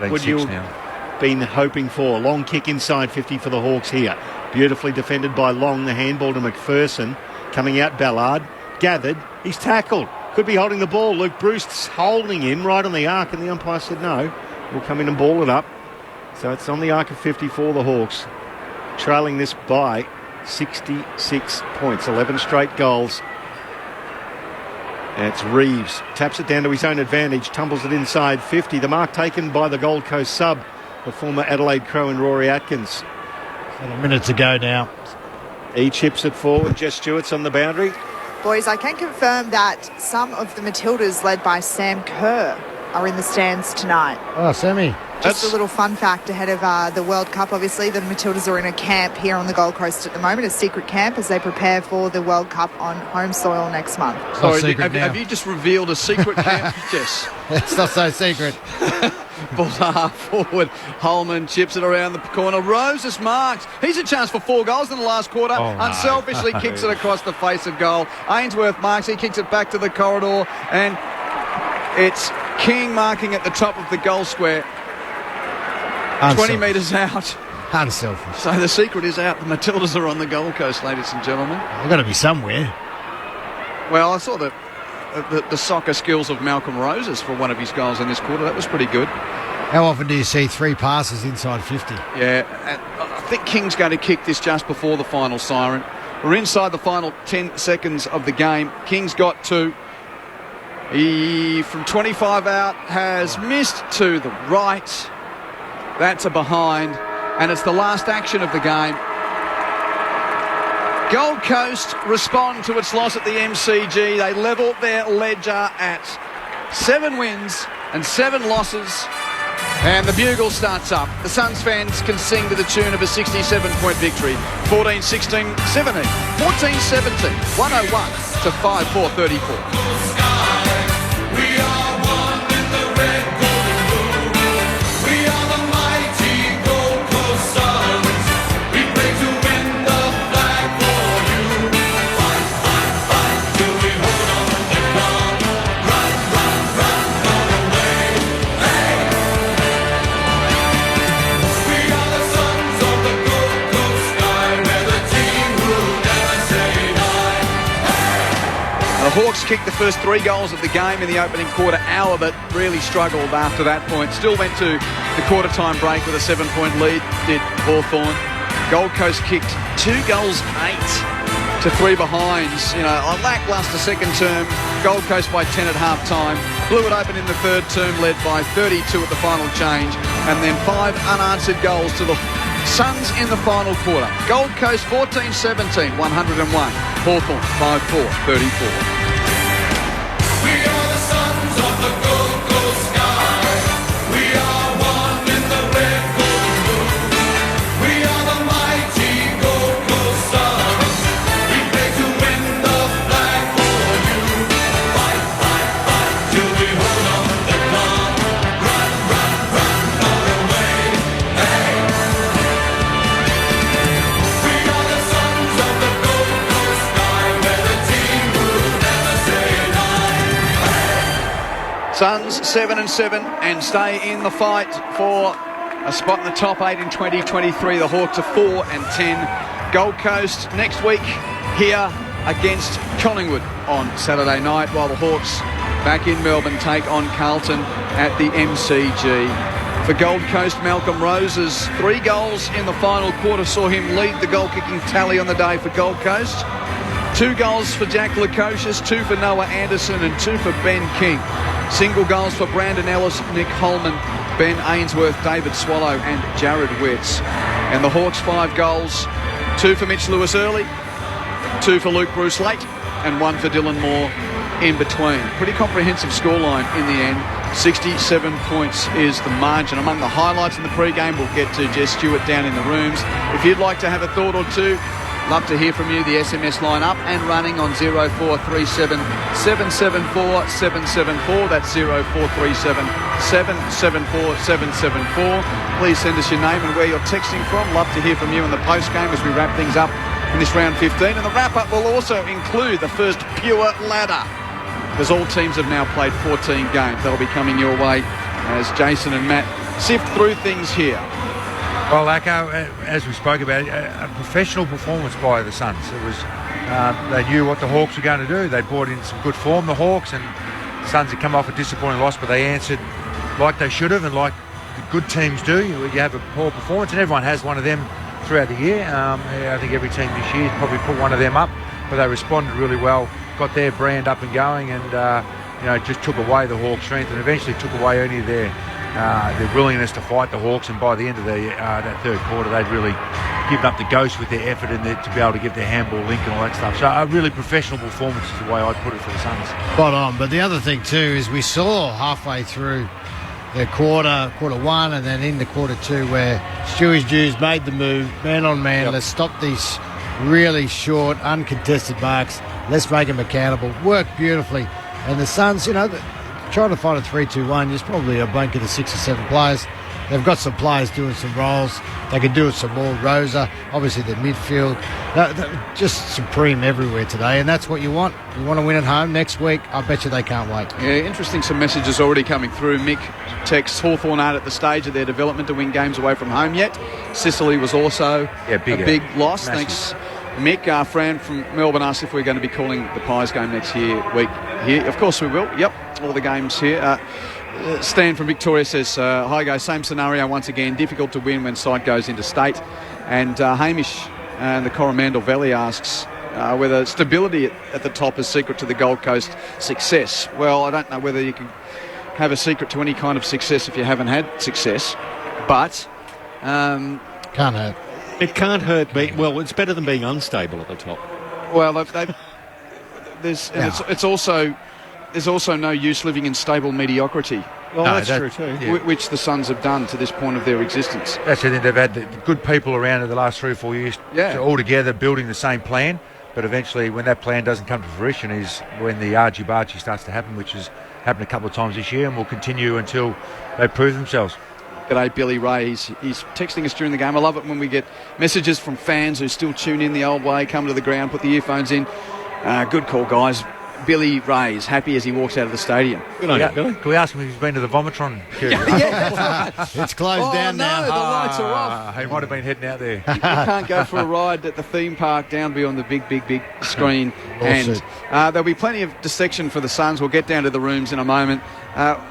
would you have been hoping for? Long kick inside 50 for the Hawks here. Beautifully defended by Long. The handball to McPherson. Coming out Ballard. Gathered. He's tackled. Could be holding the ball. Luke Bruce holding him right on the arc, and the umpire said no. We'll come in and ball it up. So it's on the arc of 50 for the Hawks. Trailing this by 66 points. 11 straight goals. And it's Reeves. Taps it down to his own advantage. Tumbles it inside 50. The mark taken by the Gold Coast sub, the former Adelaide Crow and Rory Atkins. 7 minutes to go now. He chips it forward. Jess Stewart's on the boundary. Boys, I can confirm that some of the Matildas, led by Sam Kerr, are in the stands tonight. Oh, Sammy. Just a little fun fact ahead of the World Cup. Obviously, the Matildas are in a camp here on the Gold Coast at the moment, a secret camp, as they prepare for the World Cup on home soil next month. Sorry, have you just revealed a secret camp? Yes. It's not so secret. Ballard forward. Holman chips it around the corner. Rose is marked. He's a chance for 4 goals in the last quarter. Unselfishly kicks it across the face of goal. Ainsworth marks. He kicks it back to the corridor. And it's King marking at the top of the goal square. 20 metres out. Unselfish. So the secret is out. The Matildas are on the Gold Coast, ladies and gentlemen. They've got to be somewhere. Well, I saw the soccer skills of Malcolm Roses for one of his goals in this quarter. That was pretty good. How often do you see 3 passes inside 50? Yeah, I think King's going to kick this just before the final siren. We're inside the final 10 seconds of the game. King's got 2. He, from 25 out, has missed to the right. That's a behind, and it's the last action of the game. Gold Coast respond to its loss at the MCG. They level their ledger at 7 wins and 7 losses, and the bugle starts up. The Suns fans can sing to the tune of a 67-point victory. 14-16, 17, 14-17, 101 to 5-4-34. The Hawks kicked the first 3 goals of the game in the opening quarter hour, but really struggled after that point. Still went to the quarter-time break with a 7-point lead, did Hawthorn. Gold Coast kicked 2 goals, 8 to 3 behinds. You know, a lacklustre second term. Gold Coast by 10 at half-time. Blew it open in the third term, led by 32 at the final change. And then 5 unanswered goals to the Suns in the final quarter. Gold Coast 14-17, 101. Hawthorn 5-4-34. Suns 7-7 and stay in the fight for a spot in the top 8 in 2023. The Hawks are 4-10. Gold Coast next week here against Collingwood on Saturday night, while the Hawks back in Melbourne take on Carlton at the MCG. For Gold Coast, Malcolm Roses, 3 goals in the final quarter saw him lead the goal-kicking tally on the day for Gold Coast. 2 goals for Jack Lukosius, 2 for Noah Anderson and 2 for Ben King. Single goals for Brandon Ellis, Nick Holman, Ben Ainsworth, David Swallow and Jared Witts. And the Hawks 5 goals, 2 for Mitch Lewis early, 2 for Luke Bruce late and 1 for Dylan Moore in between. Pretty comprehensive scoreline in the end. 67 points is the margin. Among the highlights in the pre-game, we'll get to Jess Stewart down in the rooms. If you'd like to have a thought or two, love to hear from you. The SMS line up and running on 0437 774 774. That's 0437 774 774. Please send us your name and where you're texting from. Love to hear from you in the post-game as we wrap things up in this round 15. And the wrap-up will also include the first pure ladder, because all teams have now played 14 games. That'll be coming your way as Jason and Matt sift through things here. Well, Acco, as we spoke about, a professional performance by the Suns. It was they knew what the Hawks were going to do. They brought in some good form, the Hawks, and the Suns had come off a disappointing loss, but they answered like they should have and like the good teams do. You have a poor performance, and everyone has one of them throughout the year. I think every team this year probably put one of them up, but they responded really well, got their brand up and going, and just took away the Hawks' strength and eventually took away only their willingness to fight the Hawks. And by the end of that third quarter, they'd really given up the ghost with their effort and to be able to get their handball link and all that stuff. So a really professional performance is the way I'd put it for the Suns. Spot on. But the other thing too is we saw halfway through the quarter one and then into quarter two where Stewie Jews made the move, man on man. Yep. Let's stop these really short, uncontested marks. Let's make them accountable. Worked beautifully. And the Suns, trying to find a 3-2-1, there's probably a blanket of 6 or 7 players. They've got some players doing some roles. They could do it some more. Rosa, obviously the midfield. Just supreme everywhere today, and that's what you want. You want to win at home next week. I bet you they can't wait. Yeah, interesting. Some messages already coming through. Mick texts Hawthorn aren't at the stage of their development to win games away from home yet. Sicily was also a big loss. Massive. Thanks, Mick. Fran from Melbourne asked if we're going to be calling the Pies game next week here. Of course we will. Yep, all the games here. Stan from Victoria says, hi guys, same scenario once again, difficult to win when side goes into state. And Hamish in the Coromandel Valley asks whether stability at the top is secret to the Gold Coast success. Well, I don't know whether you can have a secret to any kind of success if you haven't had success, but can't hurt. It can't hurt. It's better than being unstable at the top. Well, there's also no use living in stable mediocrity. Well, no, that's true too. Yeah. Which the Suns have done to this point of their existence. That's it. They've had the good people around in the last 3 or 4 years, all together building the same plan. But eventually, when that plan doesn't come to fruition, is when the argy-bargy starts to happen, which has happened a couple of times this year, and will continue until they prove themselves. G'day, Billy Ray. He's texting us during the game. I love it when we get messages from fans who still tune in the old way, come to the ground, put the earphones in. Good call, guys. Billy Ray is happy as he walks out of the stadium. Good on you, Billy. Can we ask him if he's been to the Vomitron? It's closed down now. The lights are off. He might have been heading out there. You can't go for a ride at the theme park down beyond the big screen. And there'll be plenty of dissection for the Suns. We'll get down to the rooms in a moment.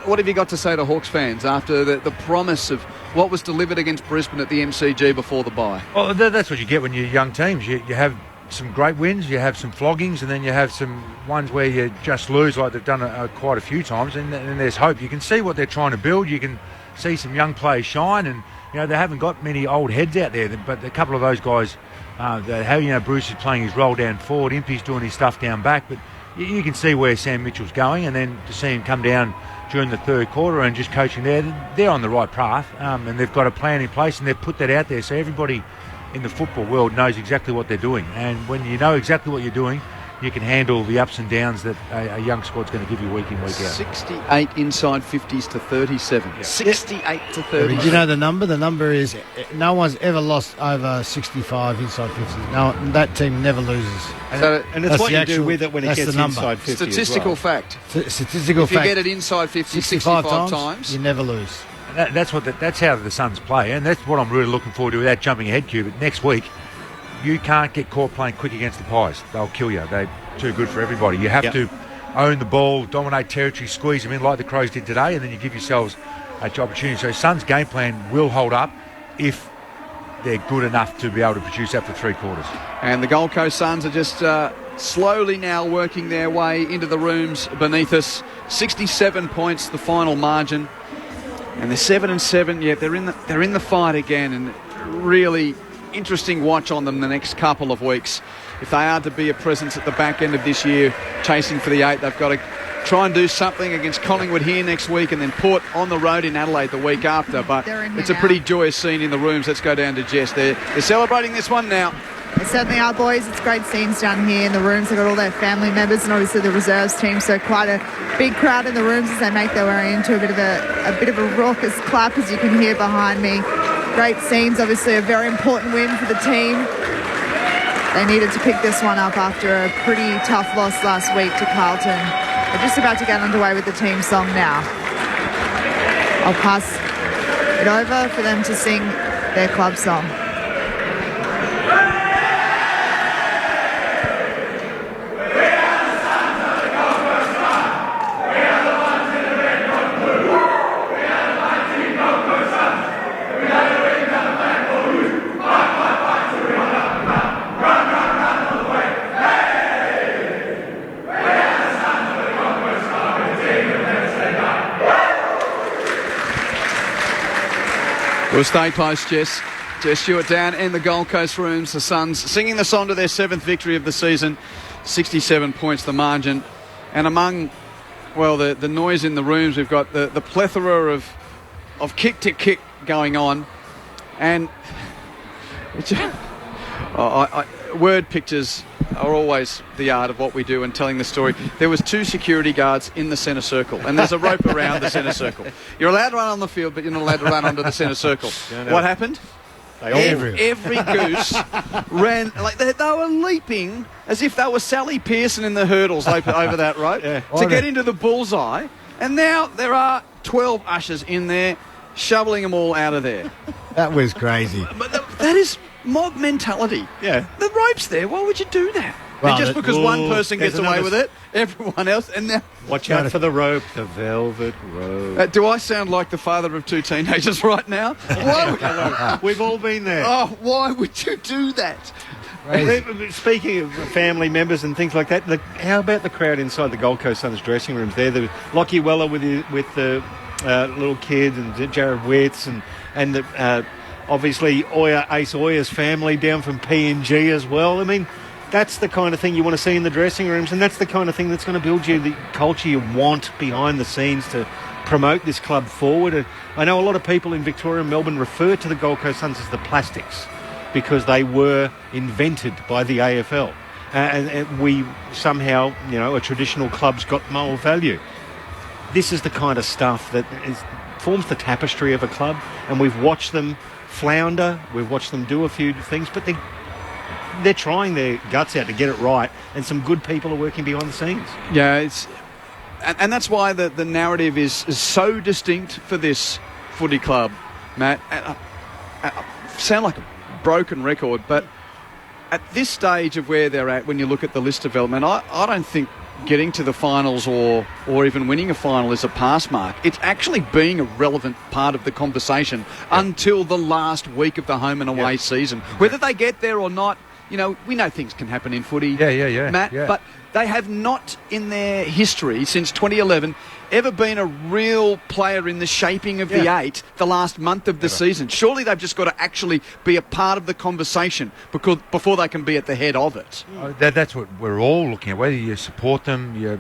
What have you got to say to Hawks fans after the promise of what was delivered against Brisbane at the MCG before the bye? Well, that's what you get when you're young teams. You have some great wins, you have some floggings, and then you have some ones where you just lose like they've done quite a few times, and there's hope. You can see what they're trying to build. You can see some young players shine, and they haven't got many old heads out there, but a couple of those guys Bruce is playing his role down forward, Impey's doing his stuff down back, but you can see where Sam Mitchell's going, and then to see him come down during the third quarter and just coaching there, they're on the right path, and they've got a plan in place, and they've put that out there so everybody in the football world knows exactly what they're doing. And when you know exactly what you're doing, you can handle the ups and downs that a young squad's going to give you week in, week out. 68 inside 50s to 37. Yeah. 68 to 30. Do you know the number? The number is no one's ever lost over 65 inside 50. No, that team never loses. And it's what you do with it when it gets inside 50. Statistical fact. Statistical fact. If you get it inside 50, 65 times, you never lose. That's how the Suns play, and that's what I'm really looking forward to without jumping ahead, Q. But next week, you can't get caught playing quick against the Pies. They'll kill you. They're too good for everybody. You have to own the ball, dominate territory, squeeze them in like the Crows did today, and then you give yourselves an opportunity. So Suns' game plan will hold up if they're good enough to be able to produce that for 3 quarters. And the Gold Coast Suns are just slowly now working their way into the rooms beneath us. 67 points, the final margin. And they're 7-7, yet they're in the fight again, and really interesting watch on them the next couple of weeks. If they are to be a presence at the back end of this year, chasing for the 8, they've got to try and do something against Collingwood here next week, and then Port on the road in Adelaide the week after. But it's a pretty joyous scene in the rooms. Let's go down to Jess. They're celebrating this one now. They certainly are, boys. It's great scenes down here in the rooms. They've got all their family members and obviously the reserves team, so quite a big crowd in the rooms as they make their way into a bit of a raucous clap, as you can hear behind me. Great scenes, obviously a very important win for the team. They needed to pick this one up after a pretty tough loss last week to Carlton. They're just about to get underway with the team song now. I'll pass it over for them to sing their club song. We'll stay close, Jess. Jess Stewart down in the Gold Coast rooms. The Suns singing the song to their 7th victory of the season. 67 points the margin. And among, well, the noise in the rooms, we've got the plethora of kick to kick going on. And word pictures are always the art of what we do and telling the story. There was 2 security guards in the centre circle, and there's a rope around the centre circle. You're allowed to run on the field, but you're not allowed to run onto the centre circle. No. What happened? Every goose ran like they were leaping as if they were Sally Pearson in the hurdles over that rope to get into the bullseye. And now there are 12 ushers in there shoveling them all out of there. That was crazy. But that is mob mentality. Yeah. The rope's there. Why would you do that? Well, and just because one person gets away with it, everyone else, and now... Watch out for the rope, the velvet rope. Do I sound like the father of 2 teenagers right now? We've all been there. Oh, why would you do that? Speaking of family members and things like that, how about the crowd inside the Gold Coast Suns dressing rooms there? The Lockie Weller with the little kids and Jared Witts and the, obviously Ace Oya's family down from PNG as well. I mean, that's the kind of thing you want to see in the dressing rooms, and that's the kind of thing that's going to build you the culture you want behind the scenes to promote this club forward. I know a lot of people in Victoria and Melbourne refer to the Gold Coast Suns as the Plastics because they were invented by the AFL. And we somehow, a traditional club's got more value. This is the kind of stuff that forms the tapestry of a club, and we've watched them flounder, we've watched them do a few things, but they're trying their guts out to get it right, and some good people are working behind the scenes. Yeah, and that's why the narrative is so distinct for this footy club, Matt. I sound like a broken record, but at this stage of where they're at, when you look at the list development, I don't think getting to the finals or even winning a final is a pass mark. It's actually being a relevant part of the conversation until the last week of the home and away season. Whether they get there or not, we know things can happen in footy, Matt, but they have not in their history since 2011 ever been a real player in the shaping of the 8 the last month of the season. Surely they've just got to actually be a part of the conversation before they can be at the head of it. That's what we're all looking at. Whether you support them, you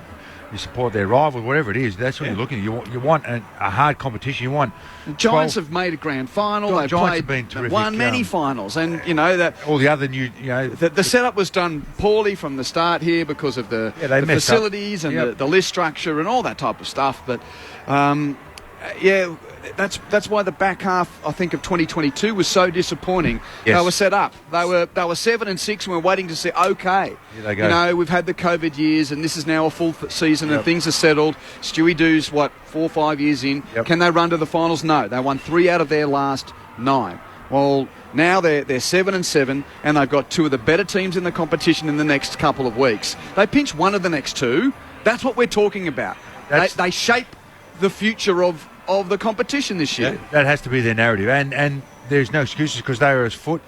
support their rival, whatever it is, that's what you're looking at. You want a hard competition. You want... Giants have made a grand final. They've won many finals. And, that... All the other new... The setup was done poorly from the start here because of the facilities and the list structure and all that type of stuff. But, that's why the back half, I think, of 2022 was so disappointing. Yes. They were set up. They were 7-6, and we're waiting to see. Okay, here they go. We've had the COVID years, and this is now a full season, and things are settled. Stewie Doo's 4 or 5 years in. Can they run to the finals? No, they won 3 out of their last 9. Well, now they're 7-7, and they've got 2 of the better teams in the competition in the next couple of weeks. They pinch one of the next 2. That's what we're talking about. They shape the future of the competition this year. That has to be their narrative, and there's no excuses because they are as fit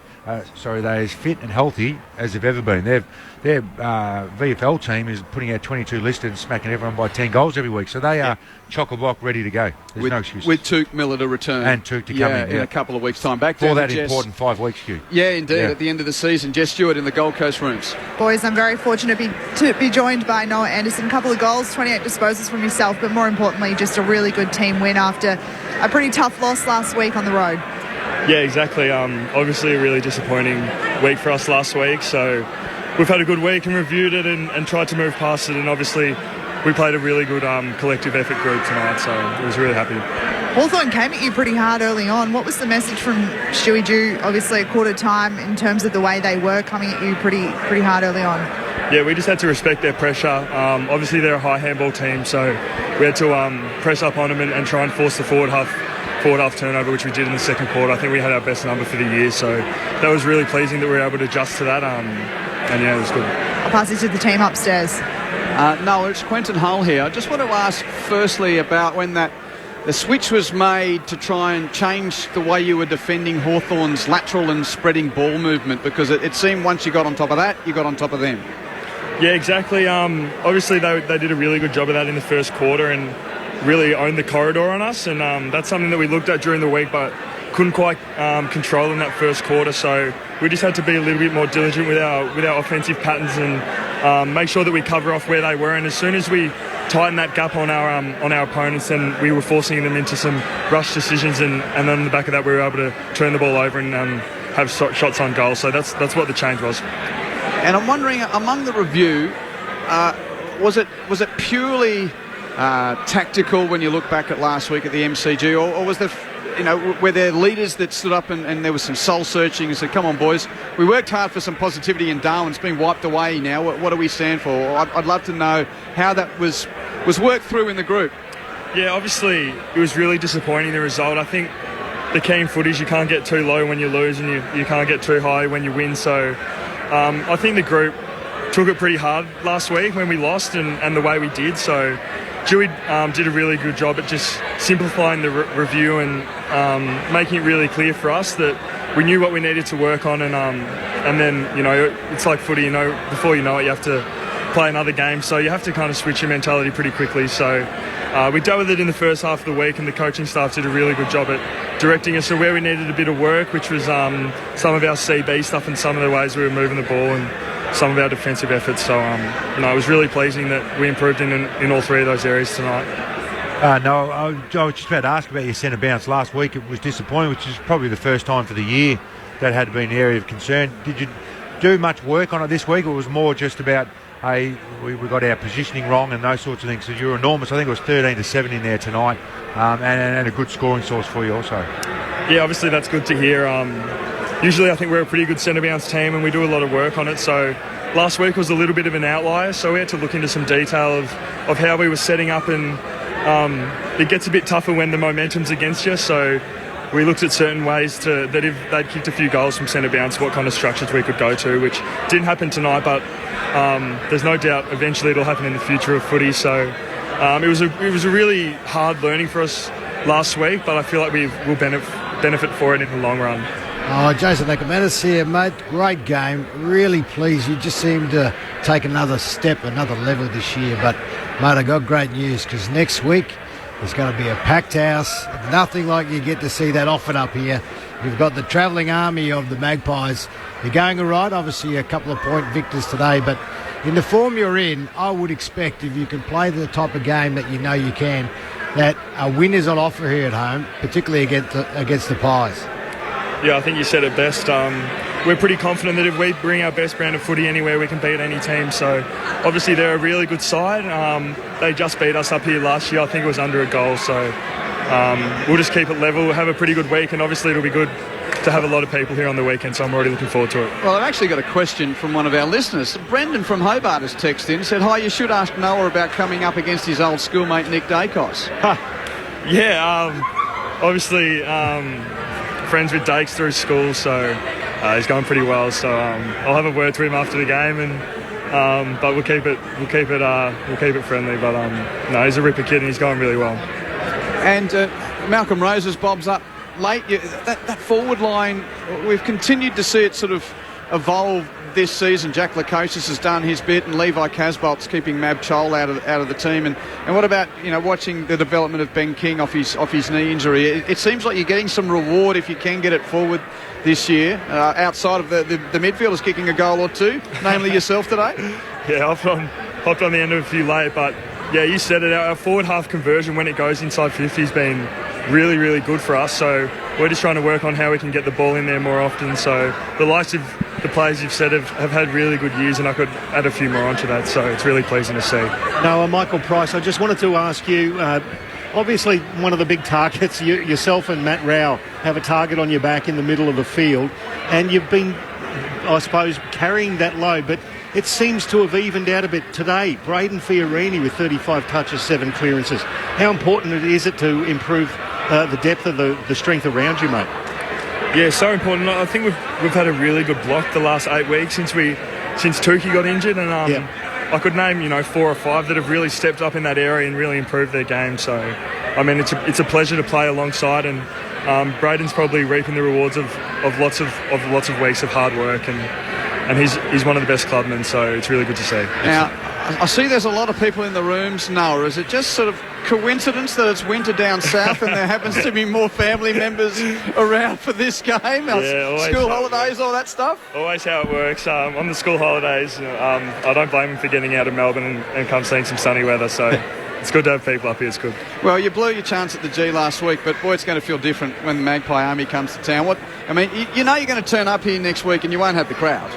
and healthy as they've ever been. Their VFL team is putting out 22 listed and smacking everyone by 10 goals every week, so they are chock-a-block ready to go. There's no excuses. With Tuke Miller to return. And Tuke to come in a couple of weeks' time. Back for that important 5 weeks, Hugh. Yeah, indeed, at the end of the season. Jess Stewart in the Gold Coast rooms. Boys, I'm very fortunate to be joined by Noah Anderson. A couple of goals, 28 disposals from yourself, but more importantly, just a really good team win after a pretty tough loss last week on the road. Yeah, exactly. Obviously a really disappointing week for us last week, so we've had a good week and reviewed it and tried to move past it, and obviously we played a really good collective effort group tonight, so I was really happy. Hawthorn came at you pretty hard early on. What was the message from Stewie Dew, obviously at quarter time, in terms of the way they were coming at you pretty hard early on? Yeah, we just had to respect their pressure. Obviously they're a high handball team, so we had to press up on them and try and force the forward half turnover, which we did in the second quarter. I think we had our best number for the year, so that was really pleasing that we were able to adjust to that, and it was good. I'll pass it to the team upstairs. No, it's Quentin Hull here. I just want to ask firstly about when the switch was made to try and change the way you were defending Hawthorn's lateral and spreading ball movement, because it seemed once you got on top of that, you got on top of them. Yeah, exactly. Obviously they did a really good job of that in the first quarter and really owned the corridor on us, and that's something that we looked at during the week, but couldn't quite control in that first quarter, so we just had to be a little bit more diligent with our offensive patterns and make sure that we cover off where they were. And as soon as we tightened that gap on our opponents, then we were forcing them into some rush decisions, and then on the back of that we were able to turn the ball over and have shots on goal. So that's what the change was. And I'm wondering, among the review, was it purely tactical when you look back at last week at the MCG, or was there, were there leaders that stood up and there was some soul searching and said, come on boys, we worked hard for some positivity in Darwin, it's been wiped away now, what do we stand for? I'd love to know how that was worked through in the group. Yeah, obviously it was really disappointing, the result. I think the key in footy is you can't get too low when you lose, and you can't get too high when you win. So I think the group took it pretty hard last week when we lost and the way we did. So Dewey did a really good job at just simplifying the review and making it really clear for us that we knew what we needed to work on, and then it's like footy, before you know it you have to play another game, so you have to kind of switch your mentality pretty quickly. So we dealt with it in the first half of the week, and the coaching staff did a really good job at directing us to where we needed a bit of work, which was some of our CB stuff and some of the ways we were moving the ball and some of our defensive efforts. So it was really pleasing that we improved in all three of those areas tonight. I was just about to ask about your centre bounce. Last week it was disappointing, which is probably the first time for the year that had been an area of concern. Did you do much work on it this week, or was it more just about, hey, we got our positioning wrong and those sorts of things? So you were enormous. I think it was 13-7 in there tonight, and a good scoring source for you also. Yeah, obviously that's good to hear. Usually I think we're a pretty good centre bounce team and we do a lot of work on it. So last week was a little bit of an outlier, so we had to look into some detail of how we were setting up, and it gets a bit tougher when the momentum's against you. So we looked at certain ways that if they'd kicked a few goals from centre bounce, what kind of structures we could go to, which didn't happen tonight, but there's no doubt eventually it'll happen in the future of footy. So it was a really hard learning for us last week, but I feel like we will benefit for it in the long run. Oh, Jason Nickometis here, mate. Great game. Really pleased. You just seem to take another step, another level this year. But, mate, I got great news, because next week there's going to be a packed house. Nothing like you get to see that often up here. You've got the travelling army of the Magpies. You're going all right. Obviously, a couple of point victors today. But in the form you're in, I would expect if you can play the type of game that you know you can, that a win is on offer here at home, particularly against the Pies. Yeah, I think you said it best. We're pretty confident that if we bring our best brand of footy anywhere, we can beat any team. So obviously they're a really good side. They just beat us up here last year. I think it was under a goal. So we'll just keep it level. We'll have a pretty good week, and obviously it'll be good to have a lot of people here on the weekend, so I'm already looking forward to it. Well, I've actually got a question from one of our listeners. Brendan from Hobart has texted in, said, hi, you should ask Noah about coming up against his old schoolmate Nick Dacos. Obviously friends with Dakes through school, so he's going pretty well. So I'll have a word to him after the game, and but we'll keep it friendly. But no, he's a ripper kid and he's going really well. And Malcolm Roses bobs up late. That forward line, we've continued to see it sort of evolve this season. Jack Lukosius has done his bit, and Levi Casbolt's keeping Mab Chol out of the team. And what about watching the development of Ben King off his knee injury? It seems like you're getting some reward if you can get it forward this year, outside of the midfielders kicking a goal or two, namely yourself today. Yeah, hopped on the end of a few late, but yeah, you said it. Our forward half conversion when it goes inside 50 has been really, really good for us. So we're just trying to work on how we can get the ball in there more often. So the likes of the players you've said have had really good years, and I could add a few more onto that. So it's really pleasing to see. Noah, Michael Price, I just wanted to ask you, obviously one of the big targets, yourself and Matt Rao have a target on your back in the middle of the field, and you've been, I suppose, carrying that load, but it seems to have evened out a bit today. Braden Fiorini with 35 touches, 7 clearances. How important is it to improve the depth of the strength around you, mate? Yeah, so important. I think we've had a really good block the last 8 weeks since Tukey got injured, and I could name 4 or 5 that have really stepped up in that area and really improved their game. So I mean, it's a pleasure to play alongside, and Braden's probably reaping the rewards of lots of weeks of hard work, and and he's one of the best clubmen, so it's really good to see. Now, I see there's a lot of people in the rooms, Noah. Is it just sort of coincidence that it's winter down south and there happens to be more family members around for this game? School holidays, all that stuff? Always how it works. On the school holidays, I don't blame them for getting out of Melbourne and come seeing some sunny weather, so it's good to have people up here. It's good. Well, you blew your chance at the G last week, but boy, it's going to feel different when the Magpie Army comes to town. You know you're going to turn up here next week and you won't have the crowd.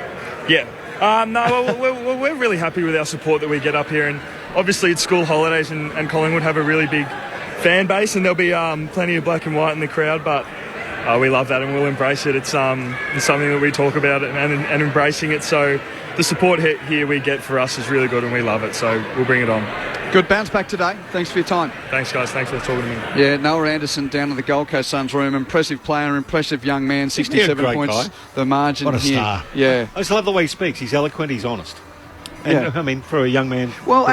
Yeah. We're really happy with our support that we get up here, and obviously it's school holidays and Collingwood have a really big fan base, and there'll be plenty of black and white in the crowd, but we love that and we'll embrace it. It's something that we talk about and embracing it, so the support here we get for us is really good and we love it, so we'll bring it on. Good bounce back today. Thanks for your time. Thanks, guys. Thanks for talking to me. Yeah, Noah Anderson down in the Gold Coast Suns room. Impressive player, impressive young man. 67 points. Guy. The margin what a here. Star. Yeah. I just love the way he speaks. He's eloquent. He's honest. And, I mean, for a young man. Well,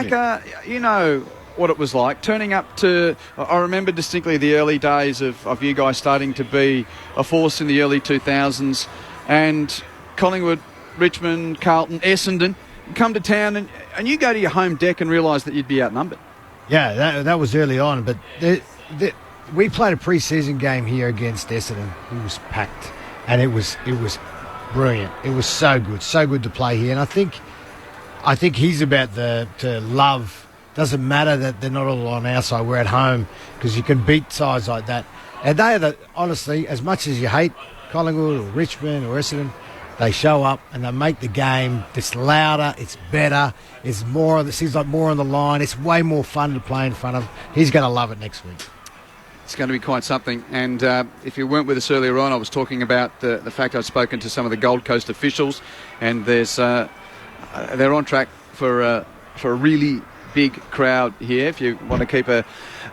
you know what it was like turning up to. I remember distinctly the early days of you guys starting to be a force in the early 2000s, and Collingwood, Richmond, Carlton, Essendon come to town, and you go to your home deck and realise that you'd be outnumbered. Yeah, that was early on, but we played a pre-season game here against Essendon. It was packed, and it was brilliant. It was so good to play here, and I think he's about to love. Doesn't matter that they're not all on our side. We're at home because you can beat sides like that, and they are honestly, as much as you hate Collingwood or Richmond or Essendon, they show up and they make the game. It's louder, it's better, it's more. It seems like more on the line. It's way more fun to play in front of. He's going to love it next week. It's going to be quite something. And if you weren't with us earlier on, I was talking about the fact I've spoken to some of the Gold Coast officials, and they're on track for a really big crowd here. If you want to keep a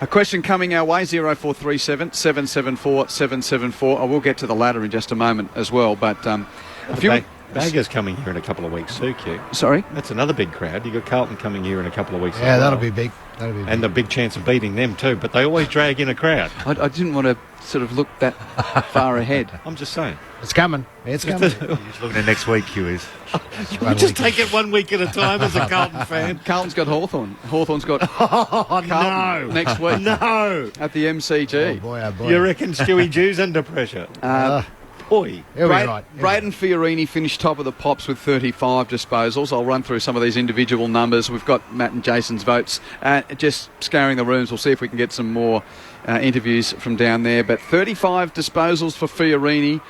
question coming our way, 0437 774 774. I will get to the ladder in just a moment as well, but. Bagger's coming here in a couple of weeks too, Q. Sorry? That's another big crowd. You've got Carlton coming here in a couple of weeks. Yeah, that'll be big. And the big chance of beating them too, but they always drag in a crowd. I didn't want to sort of look that far ahead. I'm just saying. It's coming. It's coming. You're just looking at next week, Q is. You just take it 1 week at a time as a Carlton fan. Carlton's got Hawthorn. Hawthorn's got Carlton next week. No. At the MCG. Oh boy. You reckon Stewie Jew's under pressure? Boy. Braden Fiorini finished top of the Pops with 35 disposals. I'll run through some of these individual numbers. We've got Matt and Jason's votes. Just scouring the rooms. We'll see if we can get some more interviews from down there. But 35 disposals for Fiorini,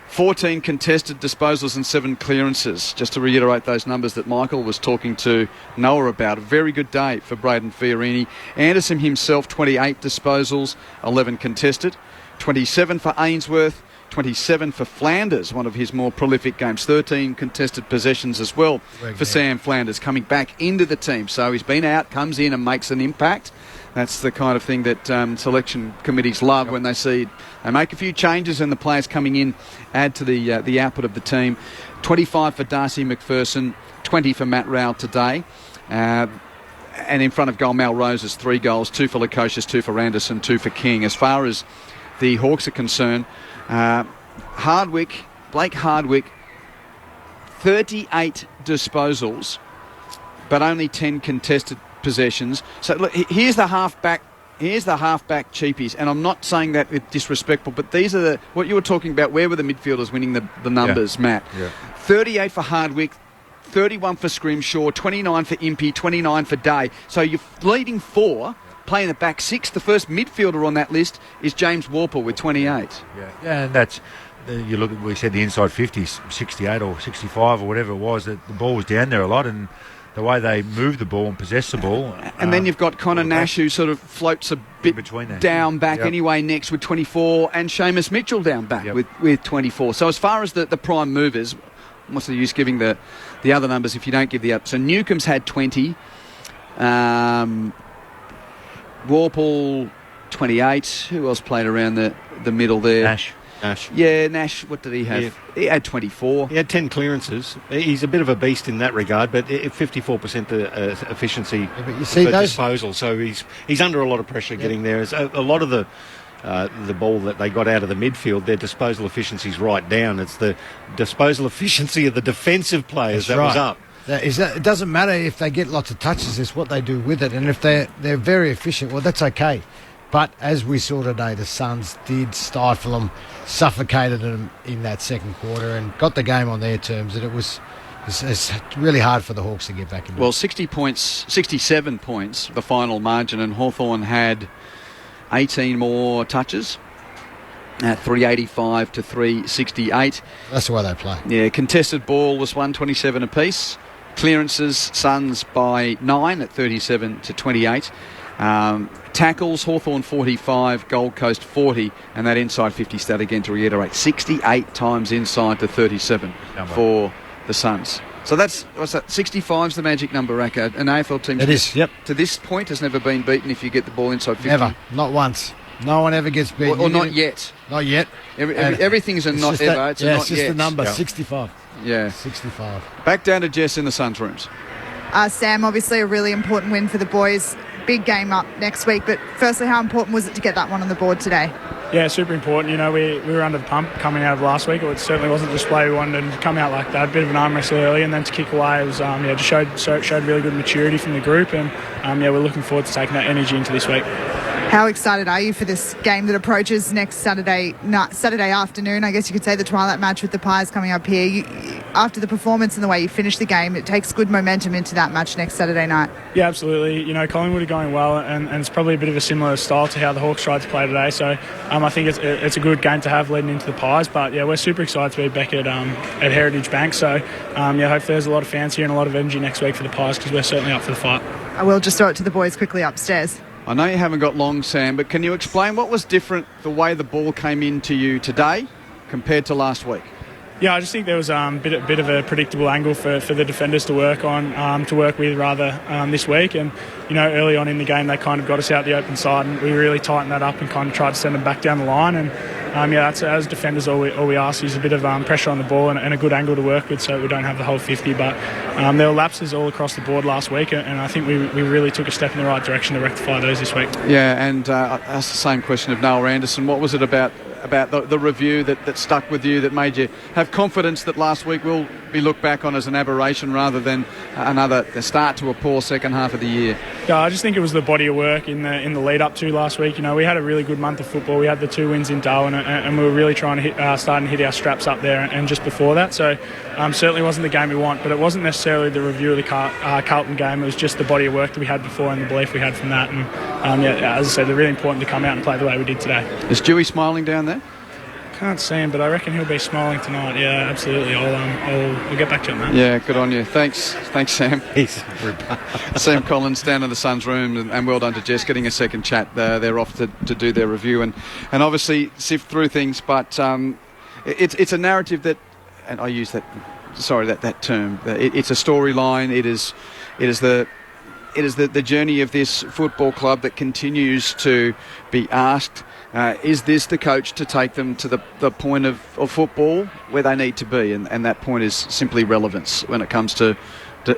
14 contested disposals and 7 clearances. Just to reiterate those numbers that Michael was talking to Noah about. A very good day for Braden Fiorini. Anderson himself, 28 disposals, 11 contested. 27 for Ainsworth. 27 for Flanders, one of his more prolific games. 13 contested possessions as well for Sam Flanders, coming back into the team. So he's been out, comes in and makes an impact. That's the kind of thing that selection committees love when they see they make a few changes and the players coming in add to the output of the team. 25 for Darcy McPherson, 20 for Matt Rowell today. And in front of goal, Malrose's 3 goals, 2 for Lukosius, 2 for Anderson, 2 for King. As far as the Hawks are concerned, Blake Hardwick, 38 disposals, but only 10 contested possessions. So look, here's the halfback cheapies, and I'm not saying that with disrespectful, but these are what you were talking about. Where were the midfielders winning the numbers, Matt? Yeah. 38 for Hardwick, 31 for Scrimshaw, 29 for Impey, 29 for Day. So you're leading 4. Playing the back 6, the first midfielder on that list is James Warple with 28. Yeah, and that's you look at. We said the inside 50, 68 or 65 or whatever it was. That the ball was down there a lot, and the way they moved the ball and possessed the ball. And then you've got Connor Nash, who sort of floats a bit down back anyway next with 24, and Seamus Mitchell down back with 24. So as far as the prime movers, what's the use giving the other numbers if you don't give the up? So Newcomb's had 20. Warple, 28. Who else played around the middle there? Nash. Yeah, Nash, what did he have? Yeah. He had 24. He had 10 clearances. He's a bit of a beast in that regard, but 54% efficiency but you see for those disposal. So he's under a lot of pressure getting there. A lot of the the ball that they got out of the midfield, their disposal efficiency's right down. It's the disposal efficiency of the defensive players that was up. It doesn't matter if they get lots of touches, it's what they do with it. And if they're very efficient, well, that's okay. But as we saw today, the Suns did stifle them, suffocated them in that second quarter and got the game on their terms. And it's really hard for the Hawks to get back in. Well, 67 points, the final margin, and Hawthorn had 18 more touches at 385 to 368. That's the way they play. Yeah, contested ball was 127 apiece. Clearances, Suns by 9 at 37 to 28. Tackles, Hawthorn 45, Gold Coast 40, and that inside 50 stat again to reiterate, 68 times inside to 37 for the Suns. So what's that? 65's the magic number, Racco. An AFL team to this point has never been beaten if you get the ball inside 50. Never, not once. No one ever gets beaten. Or not yet. Not yet. Everything's a not ever. It's a not it's just yet. the number, 65. Yeah. 65. Back down to Jess in the Suns rooms. Sam, obviously a really important win for the boys. Big game up next week, but firstly, how important was it to get that one on the board today? Yeah, super important. You know, we were under the pump coming out of last week. It certainly wasn't the display we wanted to come out like that. A bit of an arm wrestle early, and then to kick away, it was just showed really good maturity from the group, and we're looking forward to taking that energy into this week. How excited are you for this game that approaches next Saturday afternoon? I guess you could say the twilight match with the Pies coming up here. After the performance and the way you finish the game, it takes good momentum into that match next Saturday night. Yeah, absolutely. You know, Collingwood are going well, and it's probably a bit of a similar style to how the Hawks tried to play today. So I think it's a good game to have leading into the Pies. But yeah, we're super excited to be back at Heritage Bank. So hopefully there's a lot of fans here and a lot of energy next week for the Pies, because we're certainly up for the fight. I will just throw it to the boys quickly upstairs. I know you haven't got long, Sam, but can you explain what was different the way the ball came into you today compared to last week? Yeah, I just think there was a bit of a predictable angle for the defenders to work on, this week. And, you know, early on in the game, they kind of got us out the open side, and we really tightened that up and kind of tried to send them back down the line. And, that's, as defenders, all we ask is a bit of pressure on the ball and a good angle to work with, so we don't have the whole 50. But there were lapses all across the board last week, and I think we really took a step in the right direction to rectify those this week. Yeah, and I asked the same question of Noah Anderson. What was it about the review that stuck with you, that made you have confidence that last week will be looked back on as an aberration rather than another start to a poor second half of the year? Yeah, I just think it was the body of work in the lead up to last week. You know, we had a really good month of football. We had the 2 wins in Darwin, and we were really trying to start and hit our straps up there, and just before that. So certainly wasn't the game we want, but it wasn't necessarily the review of the Carlton game. It was just the body of work that we had before and the belief we had from that. And as I said, they're really important to come out and play the way we did today. Is Dewey smiling down there? Can't see him, but I reckon he'll be smiling tonight. Yeah, absolutely. We'll get back to him, mate. Yeah, good on you. Thanks, Sam. Sam Collins down in the Suns room, and well done to Jess getting a second chat. They're off to do their review and obviously sift through things. But it's a narrative that, and I use that term. It's a storyline. It is the journey of this football club that continues to be asked. Is this the coach to take them to the point of football where they need to be? And that point is simply relevance when it comes to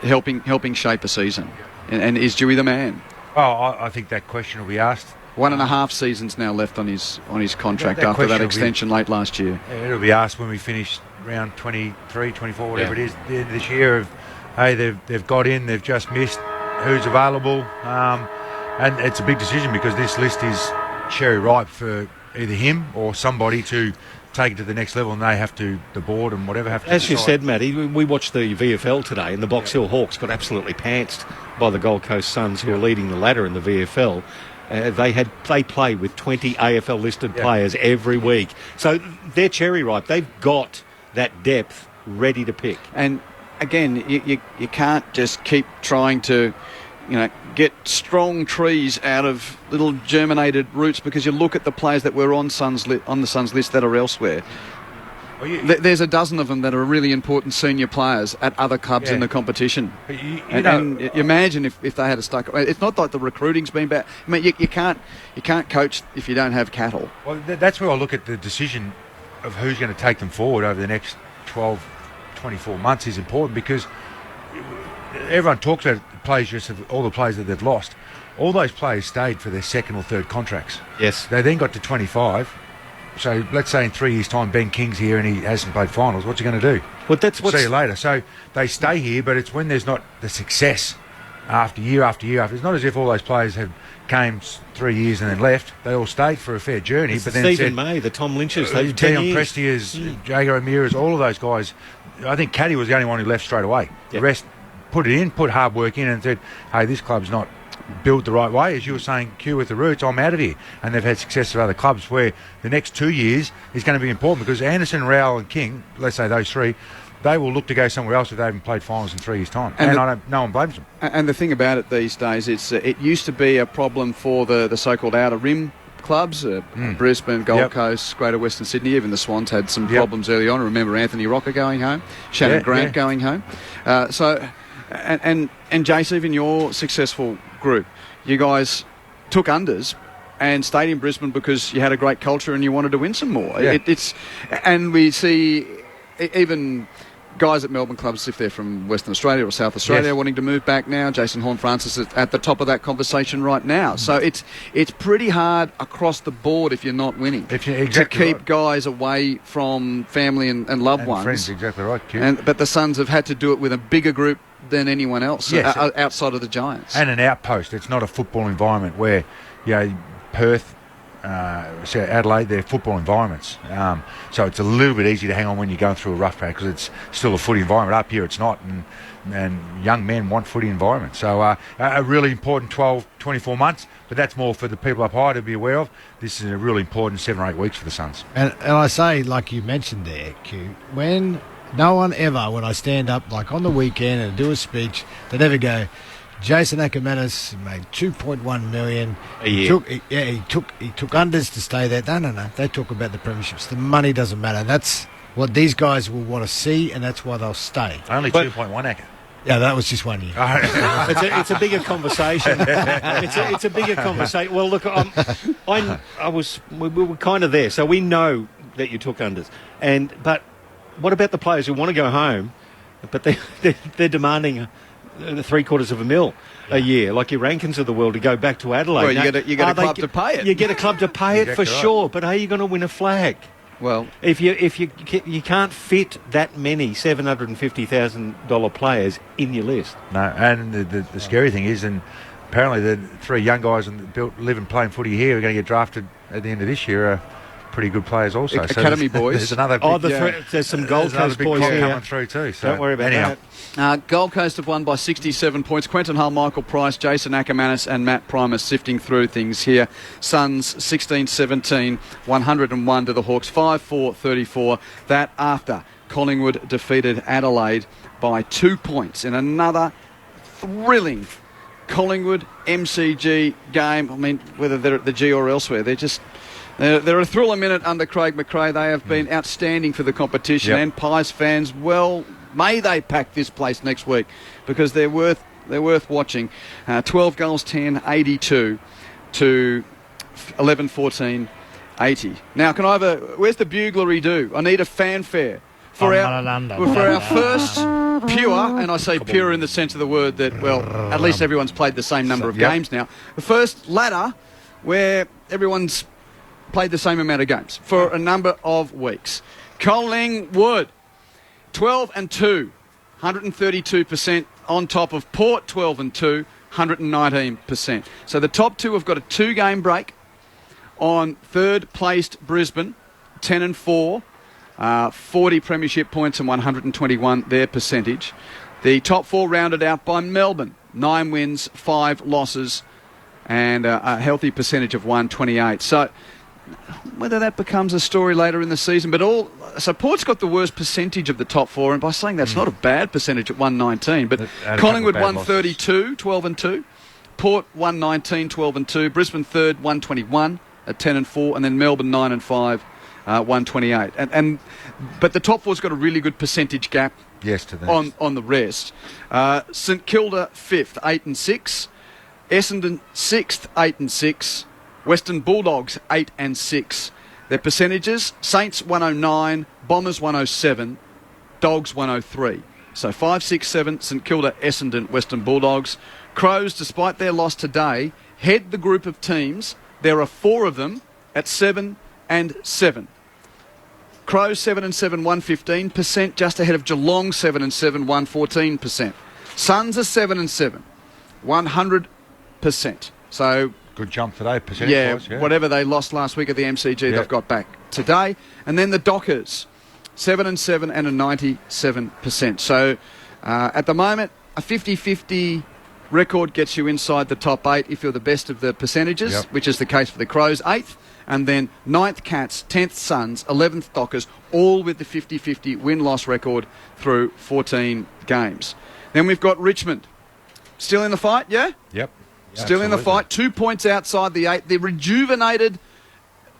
helping shape a season. And is Dewey the man? Oh, I think that question will be asked. 1.5 seasons now left on his contract after that extension late last year. It'll be asked when we finish round 23, 24, whatever it is, the end of this year. Of, hey, they've got in, they've just missed. Who's available? And it's a big decision, because this list is cherry ripe for either him or somebody to take it to the next level, and they have to, the board and whatever, have to As decide. you said, Matty, we watched the VFL today, and the Box Hill Hawks got absolutely pantsed by the Gold Coast Suns, who are leading the ladder in the VFL. They play with 20 AFL listed players every week, so they're cherry ripe. They've got that depth ready to pick. And again, you can't just keep trying to, get strong trees out of little germinated roots, because you look at the players that were on the Suns list that are elsewhere. There's a dozen of them that are really important senior players at other clubs in the competition. And you imagine if they had stuck. It's not like the recruiting's been bad. I mean, you can't coach if you don't have cattle. Well, that's where I look at the decision of who's going to take them forward over the next 12, 24 months is important, because everyone talks about all the players that they've lost, all those players stayed for their second or third contracts. Yes. They then got to 25. So let's say in 3 years' time, Ben King's here and he hasn't played finals. What's he going to do? Well, see you later. So they stay here, but it's when there's not the success after year after year. It's not as if all those players came 3 years and then left. They all stayed for a fair journey. It's but the then Stephen May, the Tom Lynch's, Dion Prestia's, Jago O'Meara's, all of those guys. I think Caddy was the only one who left straight away. The rest put hard work in and said, hey, this club's not built the right way. As you were saying, Q with the Roots, I'm out of here. And they've had success with other clubs where the next 2 years is going to be important because Anderson, Rowell and King, let's say those three, they will look to go somewhere else if they haven't played finals in 3 years' time. And no one blames them. And the thing about it these days, it used to be a problem for the so-called outer rim clubs, Brisbane, Gold Coast, Greater Western Sydney. Even the Swans had some problems early on. I remember Anthony Rocker going home, Shannon Grant going home. And Jace, even your successful group, you guys took unders and stayed in Brisbane because you had a great culture and you wanted to win some more. Yeah. And we see even guys at Melbourne clubs, if they're from Western Australia or South Australia, wanting to move back now. Jason Horne-Francis is at the top of that conversation right now. So it's pretty hard across the board if you're not winning to keep guys away from family and loved ones. Friends, exactly right, Q. But the Suns have had to do it with a bigger group than anyone else outside of the Giants. And an outpost. It's not a football environment where, Perth, Adelaide, they're football environments. So it's a little bit easy to hang on when you're going through a rough patch because it's still a footy environment. Up here it's not, and young men want footy environment. So a really important 12, 24 months, but that's more for the people up high to be aware of. This is a really important 7 or 8 weeks for the Suns. And I say, like you mentioned there, Q, when no one ever, when I stand up like on the weekend and do a speech, they never go, Jason Ackermanis made $2.1 million a year. He took unders to stay there. No. They talk about the premierships. The money doesn't matter. That's what these guys will want to see, and that's why they'll stay. Only 2.1 Acker. Yeah, that was just 1 year. It's a bigger conversation. It's a bigger conversation. Well, look, we were kind of there, so we know that you took unders. But what about the players who want to go home, but they're demanding $750,000 a year, like your Rankins of the world, to go back to Adelaide? Well, you get a club to pay it. You get a club to pay it for sure, but are you going to win a flag? Well, if you can't fit that many $750,000 players in your list. No, and the scary thing is, and apparently the 3 young guys live and playing footy here are going to get drafted at the end of this year. Pretty good players also. Academy boys. There's another there's some Gold Coast boys coming through too. So don't worry about that. Gold Coast have won by 67 points. Quentin Hull, Michael Price, Jason Ackermanis and Matt Primus sifting through things here. Suns 16-17, 101 to the Hawks, 5-4-34. That after Collingwood defeated Adelaide by 2 points in another thrilling Collingwood MCG game. I mean, whether they're at the G or elsewhere, they're a thrill a minute under Craig McRae. They have been outstanding for the competition, and Pies fans, well, may they pack this place next week because they're worth watching. 12 goals, 10, 82 to 11, 14, 80. Now, can I have where's the buglery do? I need a fanfare for our first pure, and I say pure in the sense of the word that, well, at least everyone's played the same number of games now. The first ladder where everyone's played the same amount of games for a number of weeks. Collingwood, 12-2, 132% on top of Port, 12-2, 119%. So the top two have got a 2-game break on third-placed Brisbane, 10-4, 40 premiership points and 121 their percentage. The top 4 rounded out by Melbourne, 9 wins, 5 losses, and a healthy percentage of 128. So whether that becomes a story later in the season, so Port's got the worst percentage of the top 4, and by saying that's not a bad percentage at 119, but Collingwood 132, 12-2, Port 119, 12-2, Brisbane third, 121 at 10-4, and then Melbourne 9-5, 128. But the top 4's got a really good percentage gap. Yes, to that. On the rest. St Kilda 5th, 8-6, Essendon 6th, 8-6. Western Bulldogs 8-6. Their percentages: Saints 109, Bombers 107, Dogs 103. So 5, 6, 7, St Kilda, Essendon, Western Bulldogs. Crows, despite their loss today, head the group of teams. There are 4 of them at 7 and 7. Crows 7 and 7, 115%, just ahead of Geelong 7 and 7, 114%. Suns are 7 and 7, 100%. So good jump today, percentage-wise. yeah, whatever they lost last week at the MCG, they've got back today. And then the Dockers, 7 and 7 and a 97%. So at the moment, a 50-50 record gets you inside the top 8 if you're the best of the percentages, which is the case for the Crows, 8th. And then 9th Cats, 10th Suns, 11th Dockers, all with the 50-50 win-loss record through 14 games. Then we've got Richmond. Still in the fight, yeah? Yep. Still in the fight. 2 points outside the 8. The rejuvenated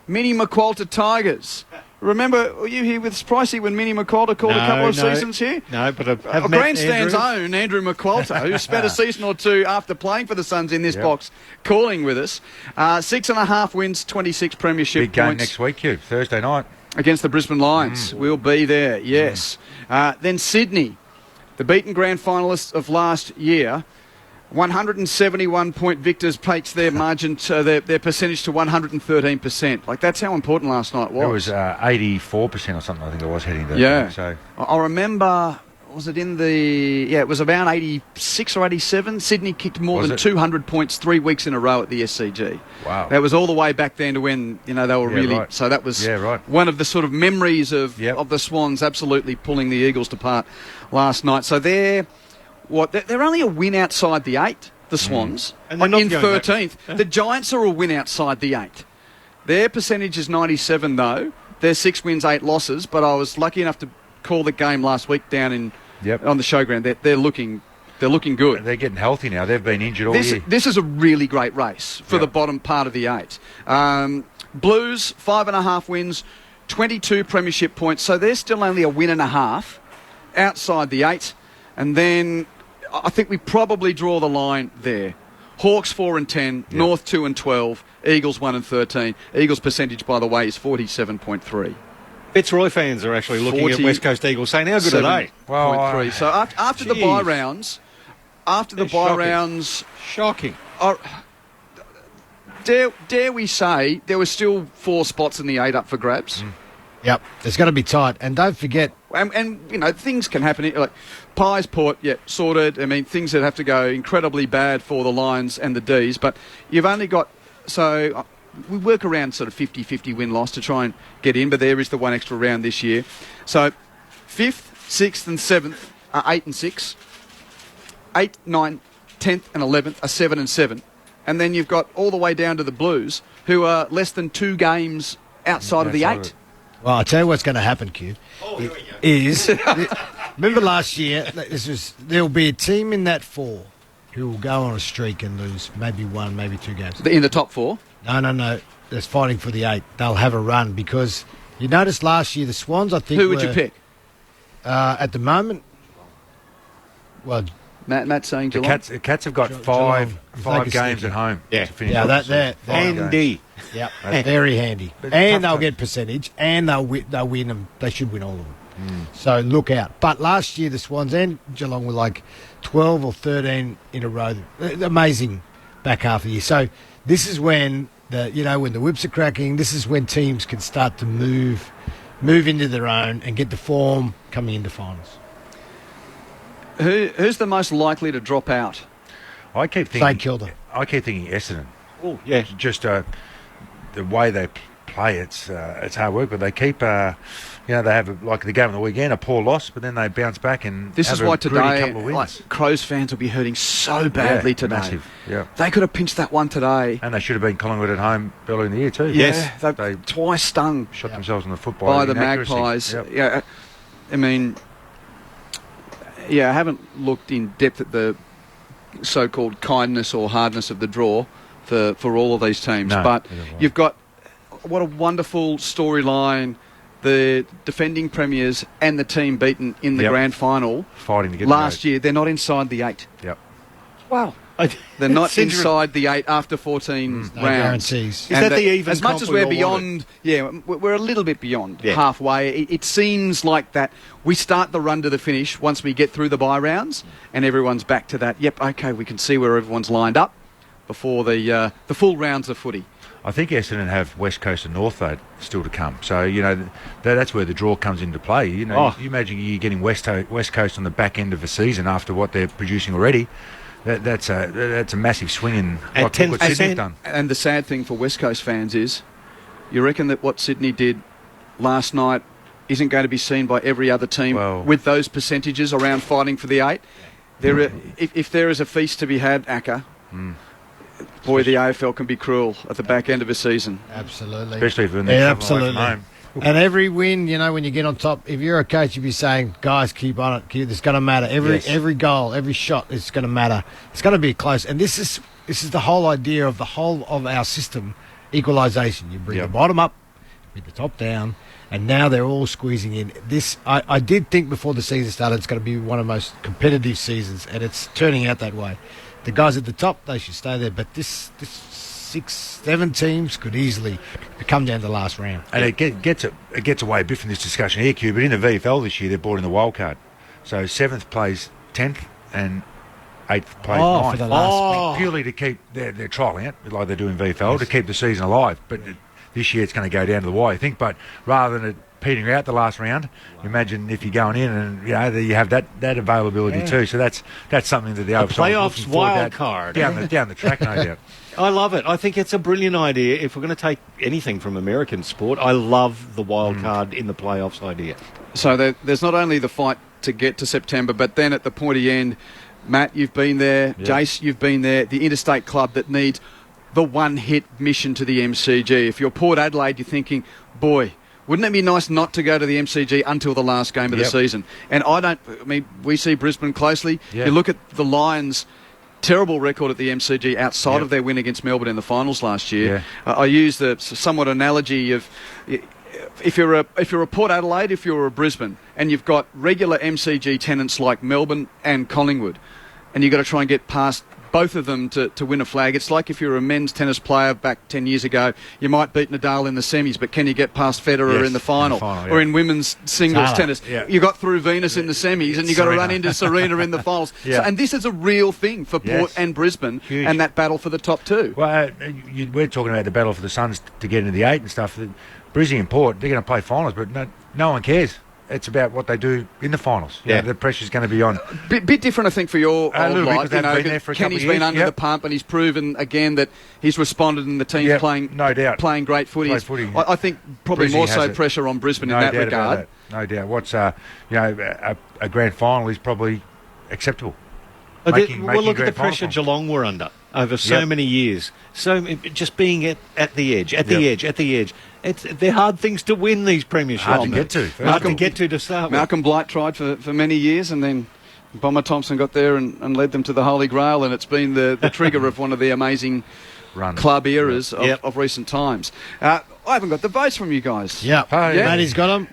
Mini Maqualta Tigers. Remember, were you here with Pricey when Mini Maqualta called a couple of seasons here? No, but I've met Grandstand's Andrew. own Andrew Maqualta, who spent a season or two after playing for the Suns in this box, calling with us. 6.5 wins, 26 premiership Big game points. next week, Thursday night. Against the Brisbane Lions. We'll be there, yes. Then Sydney, the beaten grand finalists of last year. 171-point victors takes their margin to their percentage to 113%. Like, that's how important last night was. It was 84% or something, I think it was heading to. Yeah. So I remember, was it in the... Yeah, it was around 86 or 87. Sydney kicked more than 200 points 3 weeks in a row at the SCG. Wow. That was all the way back then to when, they were really... Right. So that was one of the sort of memories of the Swans absolutely pulling the Eagles to part last night. So they're only a win outside the 8, the Swans, And they're not in going 13th. back. The Giants are a win outside the 8. Their percentage is 97, though. They're 6 wins, 8 losses, but I was lucky enough to call the game last week down on the showground. They're looking good. They're getting healthy now. They've been injured all year. This is a really great race for the bottom part of the 8. Blues, 5.5 wins, 22 premiership points, so they're still only a win and a half outside the 8. And then I think we probably draw the line there. Hawks 4 and 10, North 2 and 12, Eagles 1 and 13. Eagles percentage, by the way, is 47.3. Fitzroy fans are actually looking at West Coast Eagles saying, how good are they? Well, so after the bye rounds, shocking. Dare we say there were still 4 spots in the 8 up for grabs? Yep, it's going to be tight. And don't forget... And things can happen. Like Pies Port, sorted. I mean, things that have to go incredibly bad for the Lions and the Ds. But you've only got... So we work around sort of 50-50 win-loss to try and get in. But there is the one extra round this year. So 5th, 6th and 7th are 8 and 6. 8, 9, 10th and 11th are 7 and 7. And then you've got all the way down to the Blues, who are less than 2 games outside of the 8. Well, I'll tell you what's going to happen, Q. Remember last year, there'll be a team in that 4 who will go on a streak and lose maybe 1, maybe 2 games. In the top 4? No. That's fighting for the 8. They'll have a run because you noticed last year the Swans, I think... Who would you pick? At the moment, well... Matt's saying Geelong. The Cats have got five games at home. Yeah, to finish they're handy. Yeah, very handy. And they'll get percentage, and they'll win them. They should win all of them. So look out. But last year the Swans and Geelong were like 12 or 13 in a row. Amazing back half of the year. So this is when when the whips are cracking. This is when teams can start to move into their own and get the form coming into finals. Who's the most likely to drop out? I keep thinking St Kilda. I keep thinking Essendon. Oh, yeah. Just the way they play, it's hard work, but they keep, they have like the game of the weekend, a poor loss, but then they bounce back and this have is a why couple of wins. Like, Crows fans will be hurting so badly today. Massive. Yeah, they could have pinched that one today, and they should have been Collingwood at home earlier in the year too. Yes, they twice stung, shot themselves in the foot by the Magpies. Yep. Yeah, I mean. Yeah, I haven't looked in depth at the so-called kindness or hardness of the draw for all of these teams. But you've got what a wonderful storyline. The defending premiers and the team beaten in the grand final fighting to get last year. They're not inside the 8. Yep. Wow. They're not inside the 8 after 14 rounds. No guarantees. Is that the even as much comp as we we're all beyond, we're a little bit beyond Yeah. halfway. It seems like that we start the run to the finish once we get through the bye rounds, and everyone's back to that. Yep, okay, we can see where everyone's lined up before the full rounds of footy. I think Essendon have West Coast and North though still to come. So that's where the draw comes into play. You imagine you're getting West Coast on the back end of the season after what they're producing already. That's a massive swing in what Sydney's done. And the sad thing for West Coast fans is, you reckon that what Sydney did last night isn't going to be seen by every other team with those percentages around fighting for the 8? If there is a feast to be had, Acker. Boy, the AFL can be cruel at the back end of a season. Absolutely. Especially when they're absolutely. Home. And every win, when you get on top, if you're a coach, you'd be saying, guys, keep on it. It's going to matter. Every goal, every shot is going to matter. It's going to be close. And this is the whole idea of the whole of our system, equalisation. You bring the bottom up, with the top down, and now they're all squeezing in. This, I did think before the season started it's going to be one of the most competitive seasons, and it's turning out that way. The guys at the top, they should stay there, but this 6-7 teams could easily come down to the last round. And it gets away a bit from this discussion here, Q, but in the VFL this year, they're brought in the wild card. So 7th plays 10th and 8th plays 9th. For the last purely to keep, they're trialling it, like they do in VFL, to keep the season alive. But this year it's going to go down to the wire, I think. But rather than it petering out the last round, imagine if you're going in and you have that availability too. So that's something that the playoffs wild card down the track, no doubt. I love it. I think it's a brilliant idea. If we're going to take anything from American sport, I love the wild card in the playoffs idea. So there's not only the fight to get to September, but then at the pointy end, Matt, you've been there, Jace, you've been there, the interstate club that needs the one-hit mission to the MCG. If you're Port Adelaide, you're thinking, boy, wouldn't it be nice not to go to the MCG until the last game of the season? And we see Brisbane closely. You look at the Lions' terrible record at the MCG outside of their win against Melbourne in the finals last year. I use the somewhat analogy of if you're a Port Adelaide, if you're a Brisbane, and you've got regular MCG tenants like Melbourne and Collingwood, and you've got to try and get past both of them to win a flag. It's like if you're a men's tennis player back 10 years ago, you might beat Nadal in the semis, but can you get past Federer in the final? Or in women's singles tennis, you got through Venus in the semis, and you got to run into Serena in the finals. So, and this is a real thing for Port and Brisbane. Huge. And that battle for the top 2. Well, we're talking about the battle for the Suns to get into the 8 and stuff. Brisbane and Port, they're going to play finals, but no one cares. It's about what they do in the finals. The pressure's going to be on. Bit different, I think, for your old life. Kenny's been under the pump, and he's proven again that he's responded, and the team's playing great footy. I think probably Brisbane more so pressure on Brisbane in that regard. No doubt. What's a grand final is probably acceptable. Look at the pressure Geelong were under over so many years. So just being at the edge, at the edge. They're hard things to win, these premierships. Hard to get to. To start with. Malcolm Blight tried for many years, and then Bomber Thompson got there and led them to the Holy Grail, and it's been the trigger of one of the amazing club eras of recent times. I haven't got the votes from you guys. Matty's got them.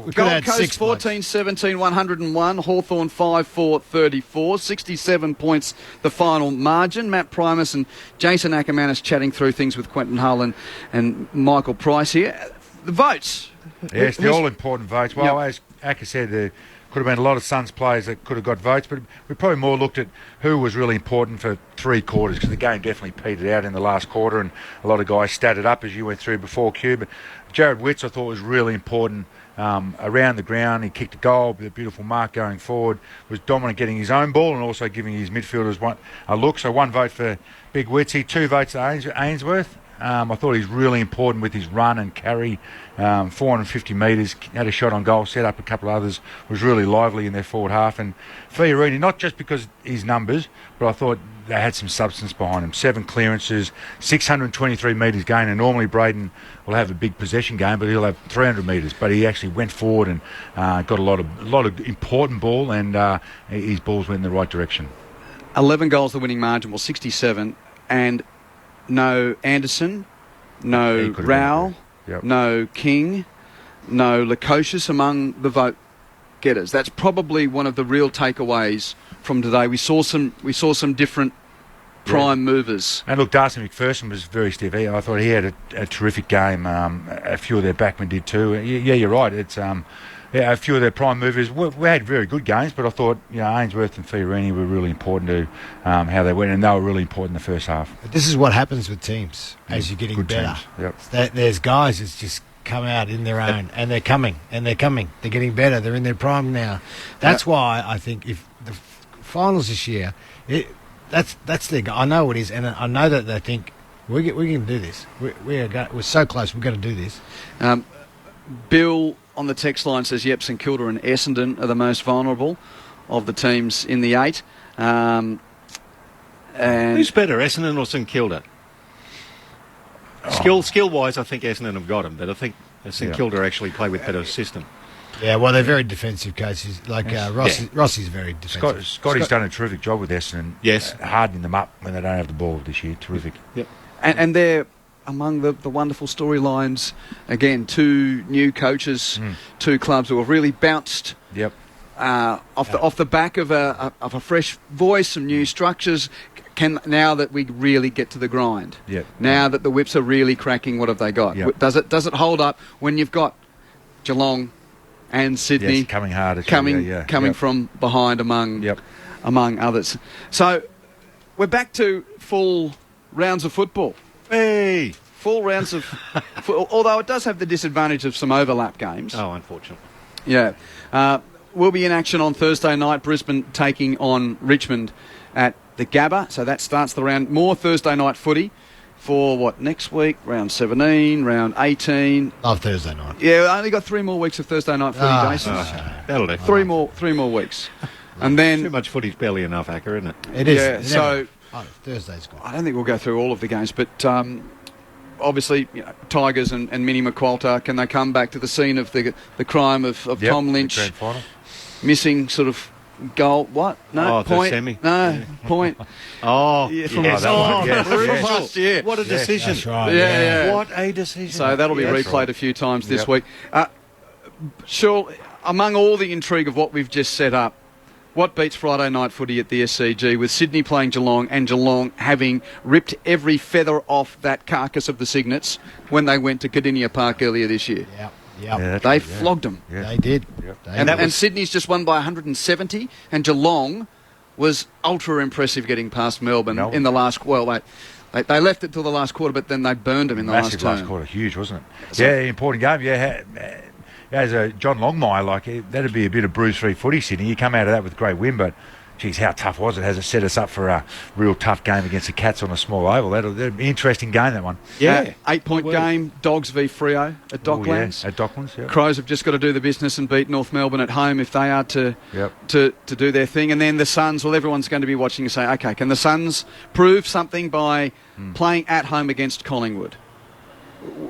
We Gold Coast 14-17, 101. Hawthorn 5-4, 34. 67 points the final margin. Matt Primus and Jason Ackermanis chatting through things with Quentin Hull and Michael Price here. The votes. Yes, the all-important votes. Well, as Acker said, there could have been a lot of Suns players that could have got votes, but we probably more looked at who was really important for 3 quarters, because the game definitely petered out in the last quarter, and a lot of guys statted up as you went through before, Q. But Jared Witts, I thought, was really important around the ground. He kicked a goal with a beautiful mark going forward, was dominant getting his own ball and also giving his midfielders a look. So 1 vote for Big Witsy, 2 votes to Ainsworth. I thought he's really important with his run and carry. 450 metres, had a shot on goal, set up a couple of others, was really lively in their forward half. And Fiorini, not just because his numbers, but I thought they had some substance behind him. 7 clearances, 623 metres gain, and normally Braden will have a big possession game, but he'll have 300 metres. But he actually went forward and got a lot of important ball, and his balls went in the right direction. 11 goals, the winning margin was 67, and no Anderson, no Rao, no King, no Lukosius among the vote getters. That's probably one of the real takeaways from today. We saw some different prime movers. And look, Darcy McPherson was very stiff. I thought he had a terrific game. A few of their backmen did too. Yeah, you're right. It's a few of their prime movers. We had very good games, but I thought Ainsworth and Fiorini were really important to how they went, and they were really important in the first half. But this is what happens with teams as you're getting good better. Yep. There's guys that's just come out in their own, and they're coming. They're getting better. They're in their prime now. That's why I think if the finals this year, that's their goal. I know it is, and I know that they think we can do this. We're so close. We're going to do this. Bill on the text line says, yep, St Kilda and Essendon are the most vulnerable of the teams in the 8. And who's better, Essendon or St Kilda? Skill-wise, I think Essendon have got them, but I think St Kilda actually play with better system. Yeah, well, they're very defensive coaches. Like Rossi's very defensive. Scotty's done a terrific job with Essendon. Yes. Hardening them up when they don't have the ball this year. Terrific. Yep. And they're among the wonderful storylines. Again, 2 new coaches, 2 clubs who have really bounced off the back of a fresh voice, some new structures. Now that we really get to the grind, now that the whips are really cracking, what have they got? Does it hold up when you've got Geelong and Sydney coming hard, coming from behind among others? So we're back to full rounds of football. Hey, full rounds of although it does have the disadvantage of some overlap games. Oh, unfortunately. Yeah. We'll be in action on Thursday night. Brisbane taking on Richmond at the Gabba. So that starts the round. More Thursday night footy for next week? Round 17, round 18. Love Thursday night. Yeah, I only got 3 more weeks of Thursday night footy, Jason. That'll do. 3 more weeks. And then too much footy's barely enough, Acker, isn't it? It is. Yeah, so Thursday's good. I don't think we'll go through all of the games, but obviously, Tigers and Mini McQualter, can they come back to the scene of the crime of Tom Lynch grand final. Missing sort of goal? What? No, point. The semi. No, point. From last year. What a decision. That's right. Yeah. What a decision. So that'll be replayed a few times this week. Sure, among all the intrigue of what we've just set up, what beats Friday night footy at the SCG with Sydney playing Geelong and Geelong having ripped every feather off that carcass of the Cygnets when they went to Cardinia Park earlier this year? They flogged them. Yeah. They did. Yep. And Sydney's just won by 170, and Geelong was ultra impressive getting past Melbourne in the last. Well, they left it till the last quarter, but then they burned them in the Massive last quarter, huge, wasn't it? So, important game. Yeah, as a John Longmire, that'd be a bit of bruise-free footy, Sydney. You come out of that with a great win, but geez, how tough was it? Has it set us up for a real tough game against the Cats on a small oval? That'll be an interesting game, that one. Yeah. 8-point game, Dogs v Freo at Docklands. At Docklands, yeah. Crows have just got to do the business and beat North Melbourne at home if they are to do their thing. And then the Suns, everyone's going to be watching and say, okay, can the Suns prove something by playing at home against Collingwood?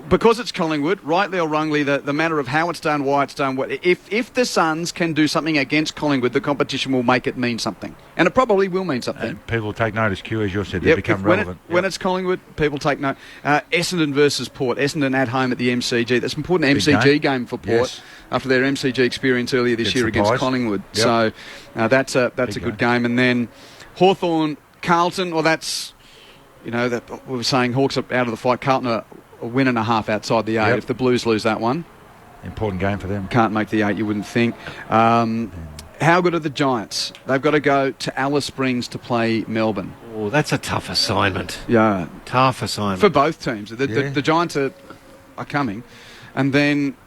Because it's Collingwood, rightly or wrongly, the matter of how it's done, why it's done. If the Suns can do something against Collingwood, the competition will make it mean something. And it probably will mean something. And people take notice, Q, as you said, they become relevant. When it's Collingwood, people take note. Essendon versus Port. Essendon at home at the MCG. That's an important MCG game for Port after their MCG experience earlier this year against Collingwood. Yep. So that's a good game. And then Hawthorn, Carlton, that's, we were saying Hawks are out of the fight. Carlton are a win and a half outside the 8 if the Blues lose that one. Important game for them. Can't make the 8, you wouldn't think. How good are the Giants? They've got to go to Alice Springs to play Melbourne. Oh, that's a tough assignment. Yeah. Tough assignment. For both teams. The Giants are coming. And then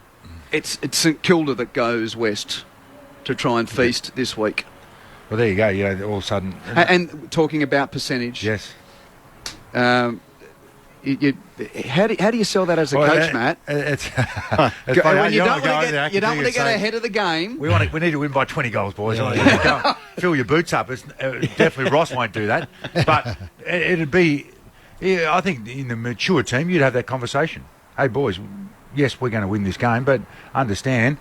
it's St Kilda that goes west to try and feast this week. Well, there you go. All of a sudden... And talking about percentage. Yes. How do you sell that as a coach, Matt? It's when you don't want to get ahead of the game. We need to win by 20 goals, boys. Go, fill your boots up. Definitely Ross won't do that. But it'd be, I think, in the mature team, you'd have that conversation. Hey, boys, yes, we're going to win this game, but understand,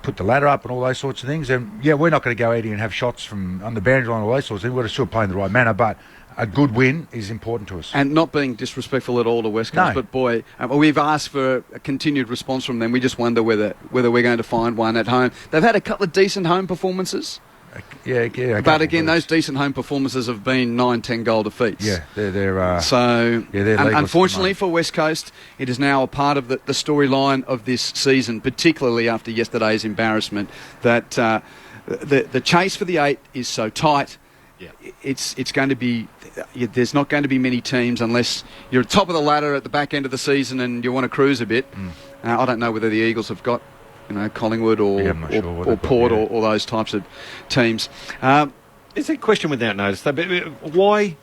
put the ladder up and all those sorts of things. And, we're not going to go out here and have shots from on the boundary line and all those sorts of things. We've got to still play in the right manner, but a good win is important to us. And not being disrespectful at all to West Coast, but boy, we've asked for a continued response from them. We just wonder whether we're going to find one at home. They've had a couple of decent home performances, Yeah. But again, those decent home performances have been 9-10 goal defeats. Yeah, they're so. Yeah, they're legal. Unfortunately for West Coast, it is now a part of the storyline of this season, particularly after yesterday's embarrassment. That the chase for the 8 is so tight. Yeah. It's going to be. There's not going to be many teams unless you're top of the ladder at the back end of the season and you want to cruise a bit. I don't know whether the Eagles have got. Collingwood or Port or those types of teams. It's a question without notice, though. But why?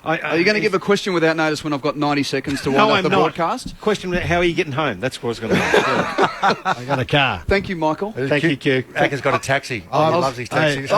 Are you going to give a question without notice when I've got 90 seconds to wind up the broadcast? Question: how are you getting home? That's what I was going to ask. I got a car. Thank you, Michael. Thank you, Q. Acker's got a taxi. He loves his taxis.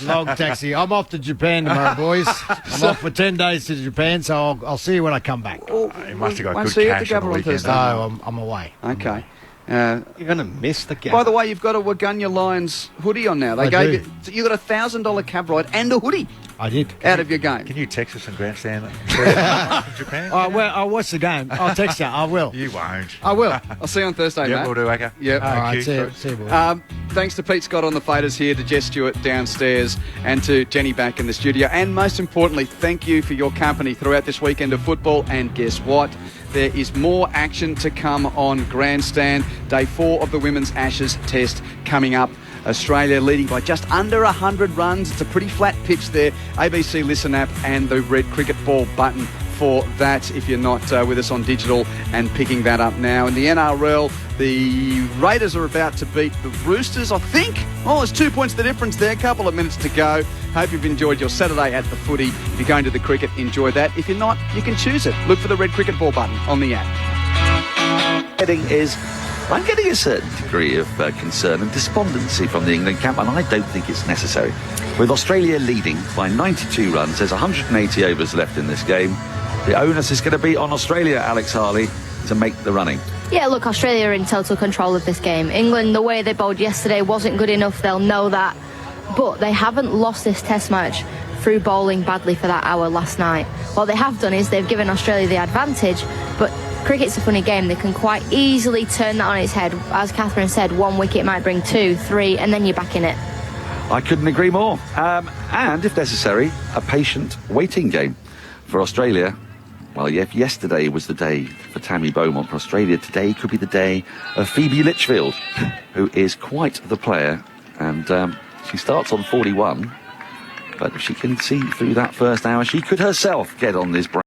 Long taxi. I'm off to Japan tomorrow, boys. I'm off for 10 days to Japan, so I'll see you when I come back. He must have got Won't good see you at cash the on the Gabba on weekend. Thursday. No, I'm away. Okay. You're going to miss the game. By the way, you've got a Waganya Lions hoodie on now. They gave you got a $1,000 cab ride and a hoodie. I did. Out of your game. Can you text us some grandstand from Japan? Well, I'll watch the game. I'll text you. I will. You won't. I will. I'll see you on Thursday, mate. We'll do, Acker. Yep. All right, see you, boys. Thanks to Pete Scott on the faders here, to Jess Stewart downstairs, and to Jenny back in the studio. And most importantly, thank you for your company throughout this weekend of football. And guess what? There is more action to come on Grandstand. Day 4 of the Women's Ashes Test coming up. Australia leading by just under 100 runs. It's a pretty flat pitch there. ABC Listen app and the red cricket ball button for that if you're not with us on digital and picking that up now. In the NRL, the Raiders are about to beat the Roosters, I think. Oh, there's 2 points the difference there. A couple of minutes to go. Hope you've enjoyed your Saturday at the footy. If you're going to the cricket, enjoy that. If you're not, you can choose it. Look for the red cricket ball button on the app. I'm getting a certain degree of concern and despondency from the England camp, and I don't think it's necessary. With Australia leading by 92 runs, there's 180 overs left in this game. The onus is going to be on Australia, Alex Harley, to make the running. Yeah, look, Australia are in total control of this game. England, the way they bowled yesterday wasn't good enough. They'll know that. But they haven't lost this test match through bowling badly for that hour last night. What they have done is they've given Australia the advantage, but cricket's a funny game. They can quite easily turn that on its head. As Catherine said, 1 wicket might bring 2, 3, and then you're back in it. I couldn't agree more. And, if necessary, a patient waiting game. For Australia, well, if yesterday was the day for Tammy Beaumont for Australia, today could be the day of Phoebe Litchfield, who is quite the player. And she starts on 41, but if she can see through that first hour, she could herself get on this break.